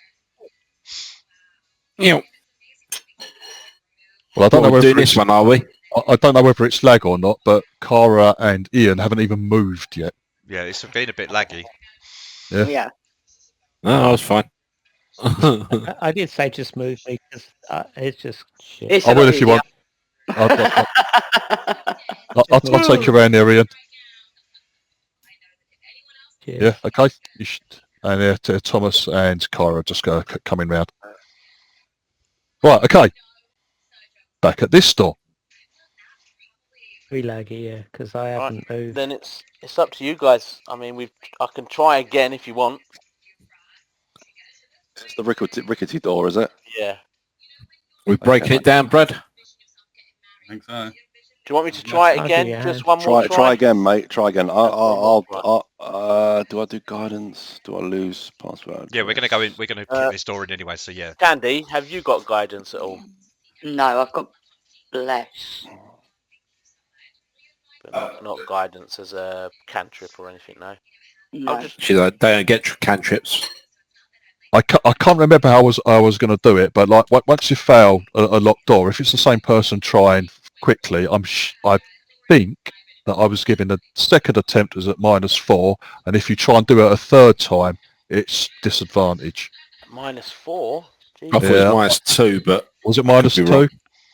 Yeah. Well, I don't know We're whether doing this one, are we? I don't know whether it's lag or not, but Cara and Ian haven't even moved yet. Yeah, it's been a bit laggy. Yeah. No, I was fine. I did say just move me because it's just shit. It's I a will lot if you want. I'll take you around there, Ian. Cheers. Yeah, okay. You should, and Thomas and Cara just go coming round. Right, okay. Back at this door. Pretty laggy, yeah, because I haven't moved. Then it's up to you guys. I mean, I can try again if you want. It's the rickety door, is it? Yeah. We breaking it down, Brad? I think so. Do you want me to try it I'll again? do your Just hand. one more Try again, mate. Try again. Do I do guidance? Do I lose password? Yeah, we're gonna go in. We're gonna kick this door in anyway. So yeah. Candy, have you got guidance at all? No, I've got bless. But not guidance as a cantrip or anything, no. No. They don't get cantrips. I can't remember how I was going to do it, but like once you fail a locked door, if it's the same person trying quickly, I think that I was given a second attempt as at -4, and if you try and do it a third time, it's disadvantage. -4? I thought it was -2, but was it -2? wrong.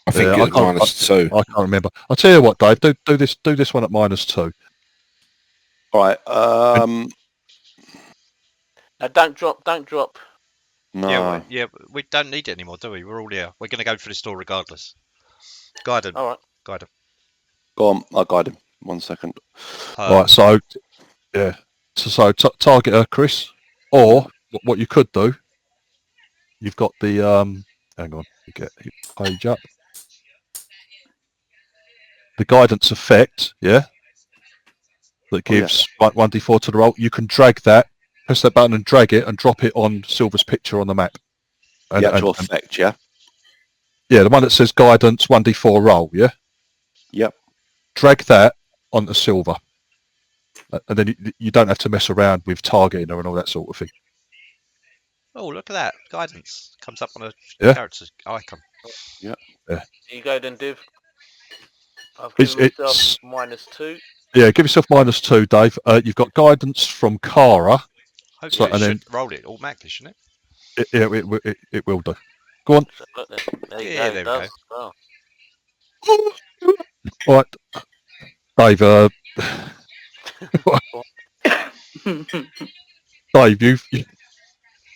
I think it was -2. I can't remember. I'll tell you what, Dave. Do this one at -2. All right. No, don't drop. No. Yeah, we don't need it anymore, do we? We're all here. We're gonna go for this door regardless. Guide him. All right. Guide him. Go on. I'll guide him. 1 second. Right. So, yeah. So target her, Chris. Or what you could do, you've got the hang on, you get page up. The guidance effect, yeah, that gives 1d4 to the roll. You can drag that, press that button and drag it and drop it on Silver's picture on the map. And, the actual effect, yeah? Yeah, the one that says guidance 1d4 roll, yeah? Yep. Drag that onto Silver. And then you don't have to mess around with targeting her and all that sort of thing. Oh, look at that. Guidance comes up on a character's icon. Yeah. Here you go then, Div. I've given myself -2. Yeah, give yourself -2, Dave. You've got guidance from Cara. Hopefully it should roll it automatically, shouldn't it? It will do. Go on. There you Yeah, go. there It we does. go. Right, Dave. Dave,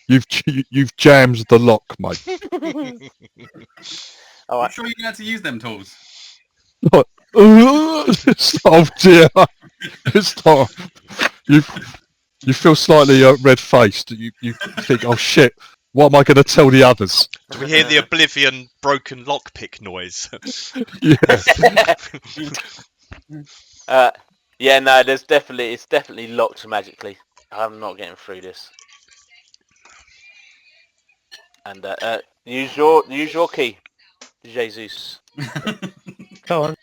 you've jammed the lock, mate. All right. I'm sure you had to use them tools. Oh dear! Stop. You feel slightly red-faced. You think, oh shit, what am I going to tell the others? Do we hear the Oblivion broken lockpick noise? Yeah. Yeah, no, it's definitely locked magically. I'm not getting through this. And use your key, Jesus. Go on.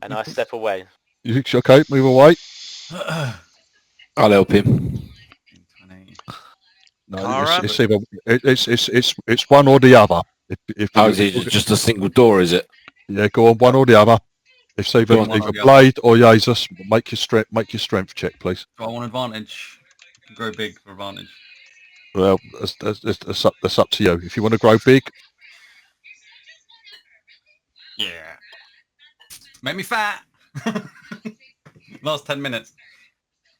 And I step away. You okay? Move away. I'll help him. No, it's either it's one or the other. Is it just a single door? Is it? Yeah, go on, one or the other. It's either Blade or Jesus. Make your strength check, please. Do I want advantage? Grow big for advantage. Well, that's up to you. If you want to grow big. Yeah. Make me fat. Last 10 minutes.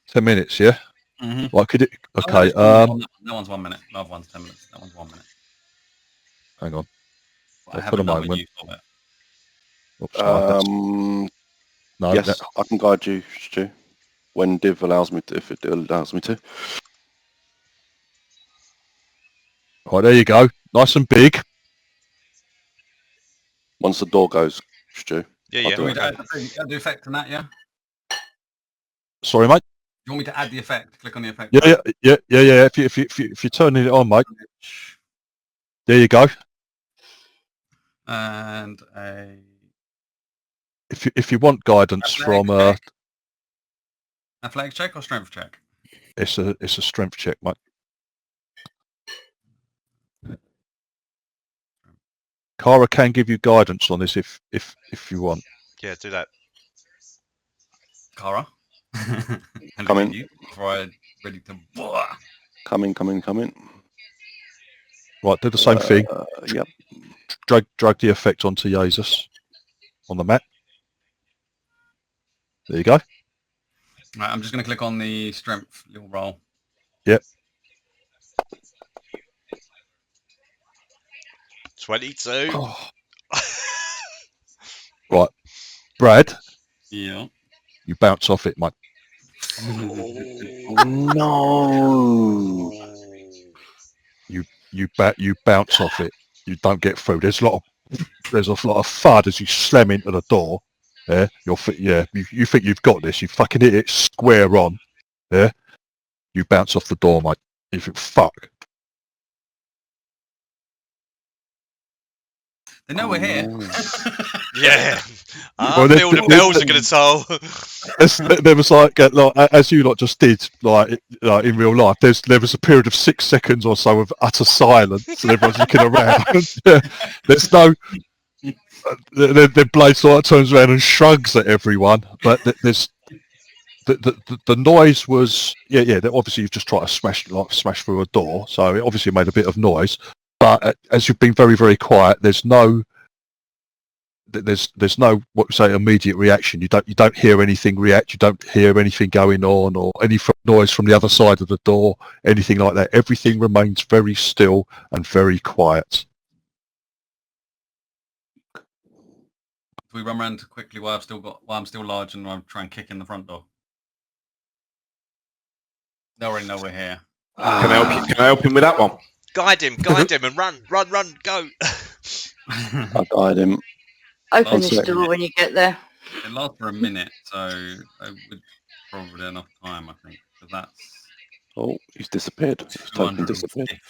10 minutes, yeah. Mm-hmm. Well, could it? Okay. No one's 1 minute. No one's 10 minutes. That one's 1 minute. Hang on. I have another use of it. Oops, no, yes, I can guide you, Stu, when Div allows me to, if it allows me to. Right, there you go. Nice and big. Once the door goes, Stu. Yeah. Do add the effect on that, yeah? Sorry, mate. You want me to add the effect? Click on the effect. Yeah. If you're turning it on, mate. There you go. And a. If you want guidance from athletics check or strength check? It's a strength check, mate. Kara can give you guidance on this if you want. Yeah, do that. Kara? Come in. Before I'm ready to... Come in. Right, do the same thing. Yep. Drag the effect onto Jesus on the map. There you go. Right, I'm just going to click on the strength little roll. Yep. 22. Oh. Right, Brad. Yeah. You bounce off it, mate. No. You bounce off it. You don't get through. There's a lot of thud as you slam into the door. Yeah, you think you've got this. You fucking hit it square on. Yeah, you bounce off the door, mate. You think, fuck. They know we're here. Yeah. I feel the bells are going to toll. There was like as you lot just did, like in real life. There was a period of 6 seconds or so of utter silence, and everyone's looking around. There's no. The Blade sort of turns around and shrugs at everyone, but there's the noise was obviously you've just tried to smash through a door, so it obviously made a bit of noise. But as you've been very, very quiet, there's no what we say immediate reaction. You don't hear anything react. You don't hear anything going on or any noise from the other side of the door, anything like that. Everything remains very still and very quiet. We run around quickly while I'm still large and I'm trying to kick in the front door. They already know we're here. Can I help him with that one? Guide him, and run, go. I'll guide him. Open this door when you get there. It lasts for a minute, so I would probably enough time, I think. Because that's... Oh, he's disappeared. He's totally disappeared.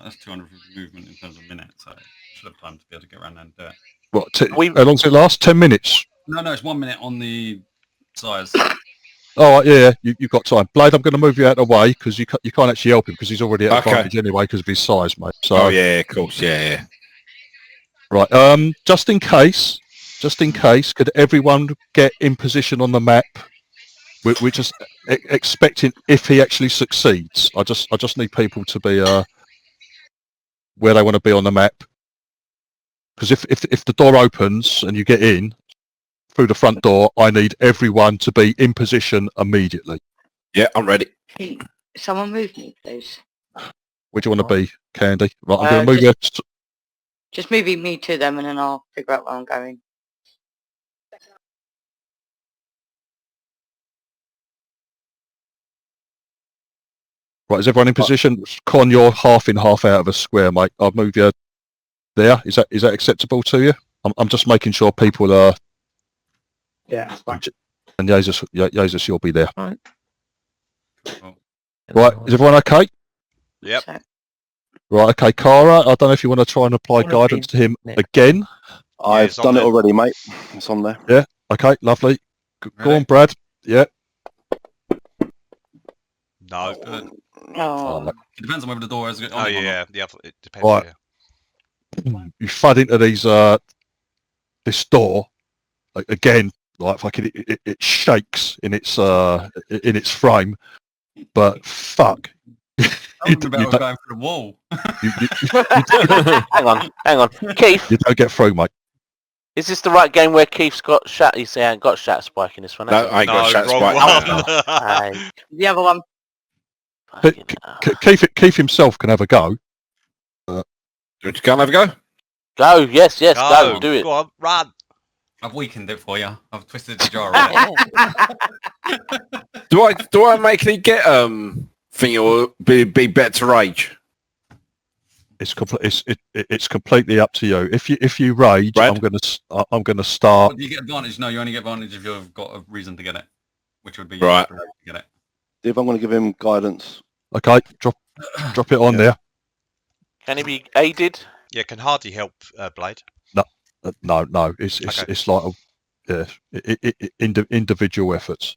That's 250 movement in terms of minutes, so I should have time to be able to get around there and do it. What? How long does it last? 10 minutes? No, it's 1 minute on the size. Oh, yeah, you've got time. Blade, I'm going to move you out of the way because you can't actually help him because he's already at advantage anyway because of his size, mate. So, oh, yeah, of course, yeah. Right, just in case, could everyone get in position on the map? We're just expecting if he actually succeeds. I just need people to be where they want to be on the map. Because if the door opens and you get in through the front door, I need everyone to be in position immediately. Yeah, I'm ready. Hey, someone move me, please. Where do you want to be, Candy? Right, I'm going to move you. Just moving me to them, and then I'll figure out where I'm going. Right, is everyone in position? Con, you're half in, half out of a square, mate. I'll move you there. Is that acceptable to you? I'm just making sure people are. Yeah, that's fine. And Jesus, you'll be there. Right. Right, is everyone okay? Yep. Right, okay, Cara, I don't know if you want to try and apply guidance to him again. I've done it already, mate. It's on there. Yeah, okay, lovely. Go on, Brad. Yeah. No. Oh. It depends on whether the door is. Oh yeah, it depends. Right. Yeah. You thud into these this door again, like fucking it shakes in its frame, but fuck. Going through the wall. Hang on. Keith, You don't get through, mate. is this the right game where Keith's got shat? He ain't got shat spike in this one. No, I ain't got shat wrong spike. one. Hey, The other one. Keith himself can have a go. Do you want to go and have a go? go, yes, go, do it. Go on, run. I've weakened it for you. I've twisted the jar around. Do I make me get thing or be better to rage? It's completely up to you. If you rage, Brad? I'm gonna start. Do you get advantage? No, you only get advantage if you've got a reason to get it, which would be Right. to get it. If I'm going to give him guidance. Okay, drop it on there. Can he be aided? Yeah, can Hardy help Blade? No. It's Okay. it's like individual efforts.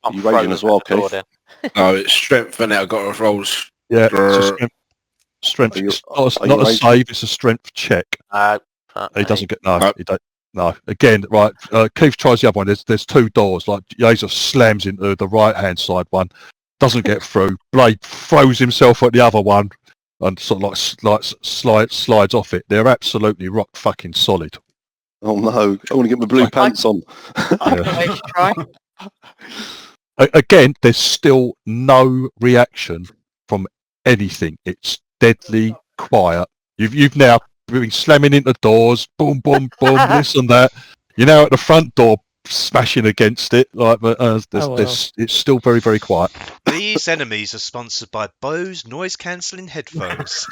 I'm You raging frozen as well, at the door Keith? then. Oh, it's strength, and I've got to roll. Yeah, it's a strength. Are you- It's are not you a raging? save. It's a strength check. He doesn't get no. No. He don't. No. Again, right. Keith tries the other one. There's two doors. Like Yazer slams into the right hand side one, doesn't get through. Blade throws himself at the other one, and sort of slides off it. They're absolutely rock fucking solid. Oh no! I want to get my blue pants on. Let's try. Again, there's still no reaction from anything. It's deadly quiet. You've now been slamming into doors, boom, boom, boom, this and that. You're now at the front door, smashing against it. Like, it's still very, very quiet. These enemies are sponsored by Bose noise cancelling headphones.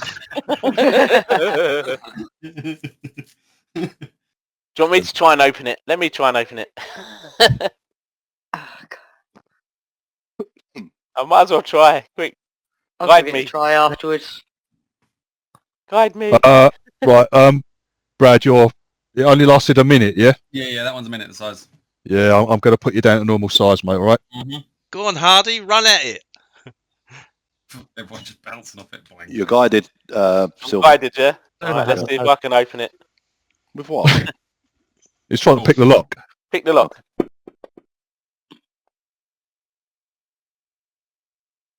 Do you want me to try and open it? Let me try and open it. I might as well try. Quick, I'll guide give it me. a try afterwards. Guide me. Right, Brad, it only lasted a minute, yeah? Yeah, that one's a minute the size. Yeah, I'm going to put you down to normal size, mate, all right? Mm-hmm. Go on, Hardy, run at it. Everyone's just bouncing off it. Boing. You're guided, Silver. Guided, yeah? Alright, let's see if I can open it. With what? He's trying to pick the lock. Pick the lock.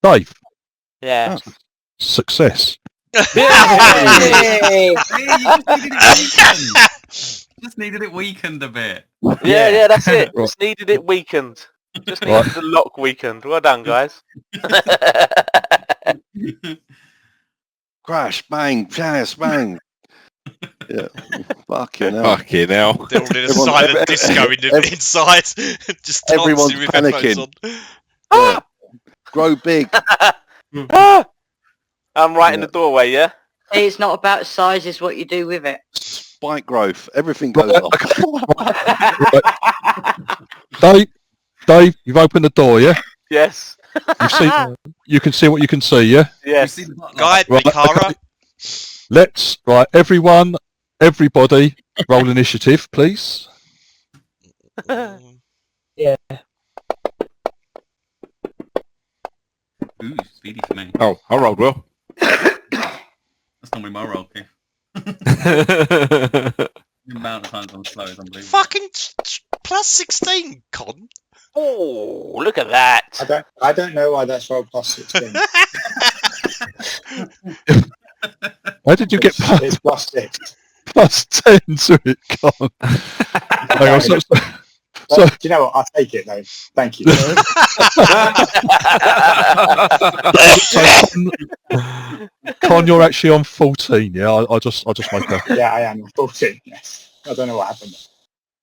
Dave, Yeah. success. Yay! Just needed it weakened a bit. Yeah, that's it. Right. Just needed it weakened. Just Right. needed the lock weakened. Well done, guys. Crash, bang, jazz, bang. Yeah. Fucking hell. Fucking hell. They're all in a Everyone- silent disco inside, just Everyone's dancing with headphones panicking. on. Yeah. Grow big. Ah! I'm right in the doorway, yeah? It's not about size, it's what you do with it. Spike growth. Everything goes up. Dave, you've opened the door, yeah? Yes. You can see what you can see, yeah? Yes. Guide me, Cara. Okay. Everybody, roll initiative, please. Yeah. Ooh, speedy for me. Oh, I rolled well. That's normally my roll, Keith. The amount of times I'm slow is unbelievable. Fucking plus 16, Con. Oh, look at that. I don't know why that's roll plus 16. Where did you get It's plus 6. plus 10 to it, Con. Hang on, so, do you know what? I'll take it though. Thank you. Con, you're actually on 14. Yeah, I'll just make a. Yeah, I am 14. Yes. I don't know what happened.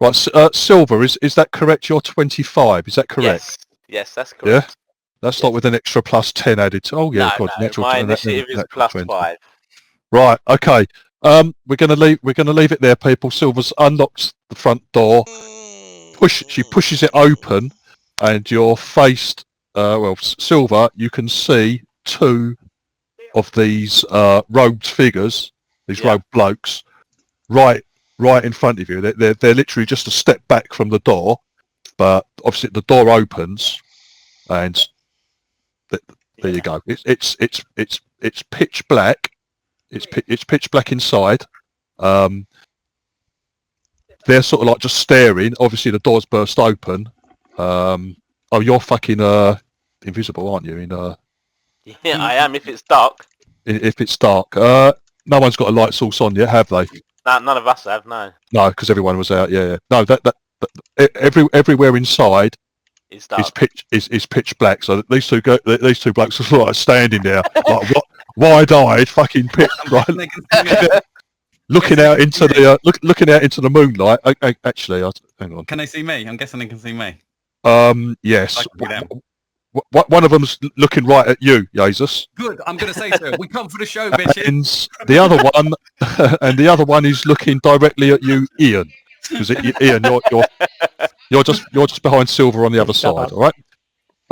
Right, Silver, is that correct? You're 25. Is that correct? Yes, that's correct. Yeah. That's not with an extra plus 10 added to. Oh yeah, God, no, my initiative is plus 20. 5. Right. Okay. We're gonna leave it there, people. Silver's unlocks the front door. She pushes it open, and you're faced. Silver, you can see 2 of these robed figures, these robed blokes, right in front of you. They're literally just a step back from the door, but obviously the door opens, and there you go. It's pitch black. It's pitch black inside. They're sort of like just staring. Obviously, the door's burst open. You're fucking invisible, aren't you? Yeah, I am. If it's dark. If it's dark, no one's got a light source on yet, have they? None of us have. No. No, because everyone was out. Yeah. No, that everywhere inside is pitch black. So these two blokes are like standing there, like wide-eyed, fucking pitch, right? Looking out into the moonlight. Actually, hang on. Can they see me? I'm guessing they can see me. Yes. One of them's looking right at you, Jesus. Good. I'm going to say so. We come for the show, bitches. And the other one is looking directly at you, Ian. Because Ian, you're just behind Silver on the other side. All right.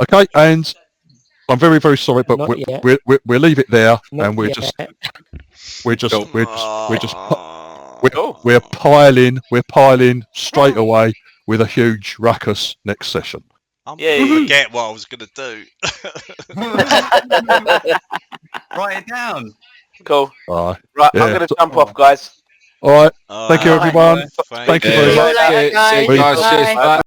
Okay. And I'm very, very sorry, but we'll leave it there, and we're piling straight away with a huge ruckus next session. I'm gonna forget what I was gonna do. Write it down. Cool. Right, I'm gonna jump off, guys. All right. Thank you, everyone. Thank you very much. Cheers, guys. Cheers. Bye.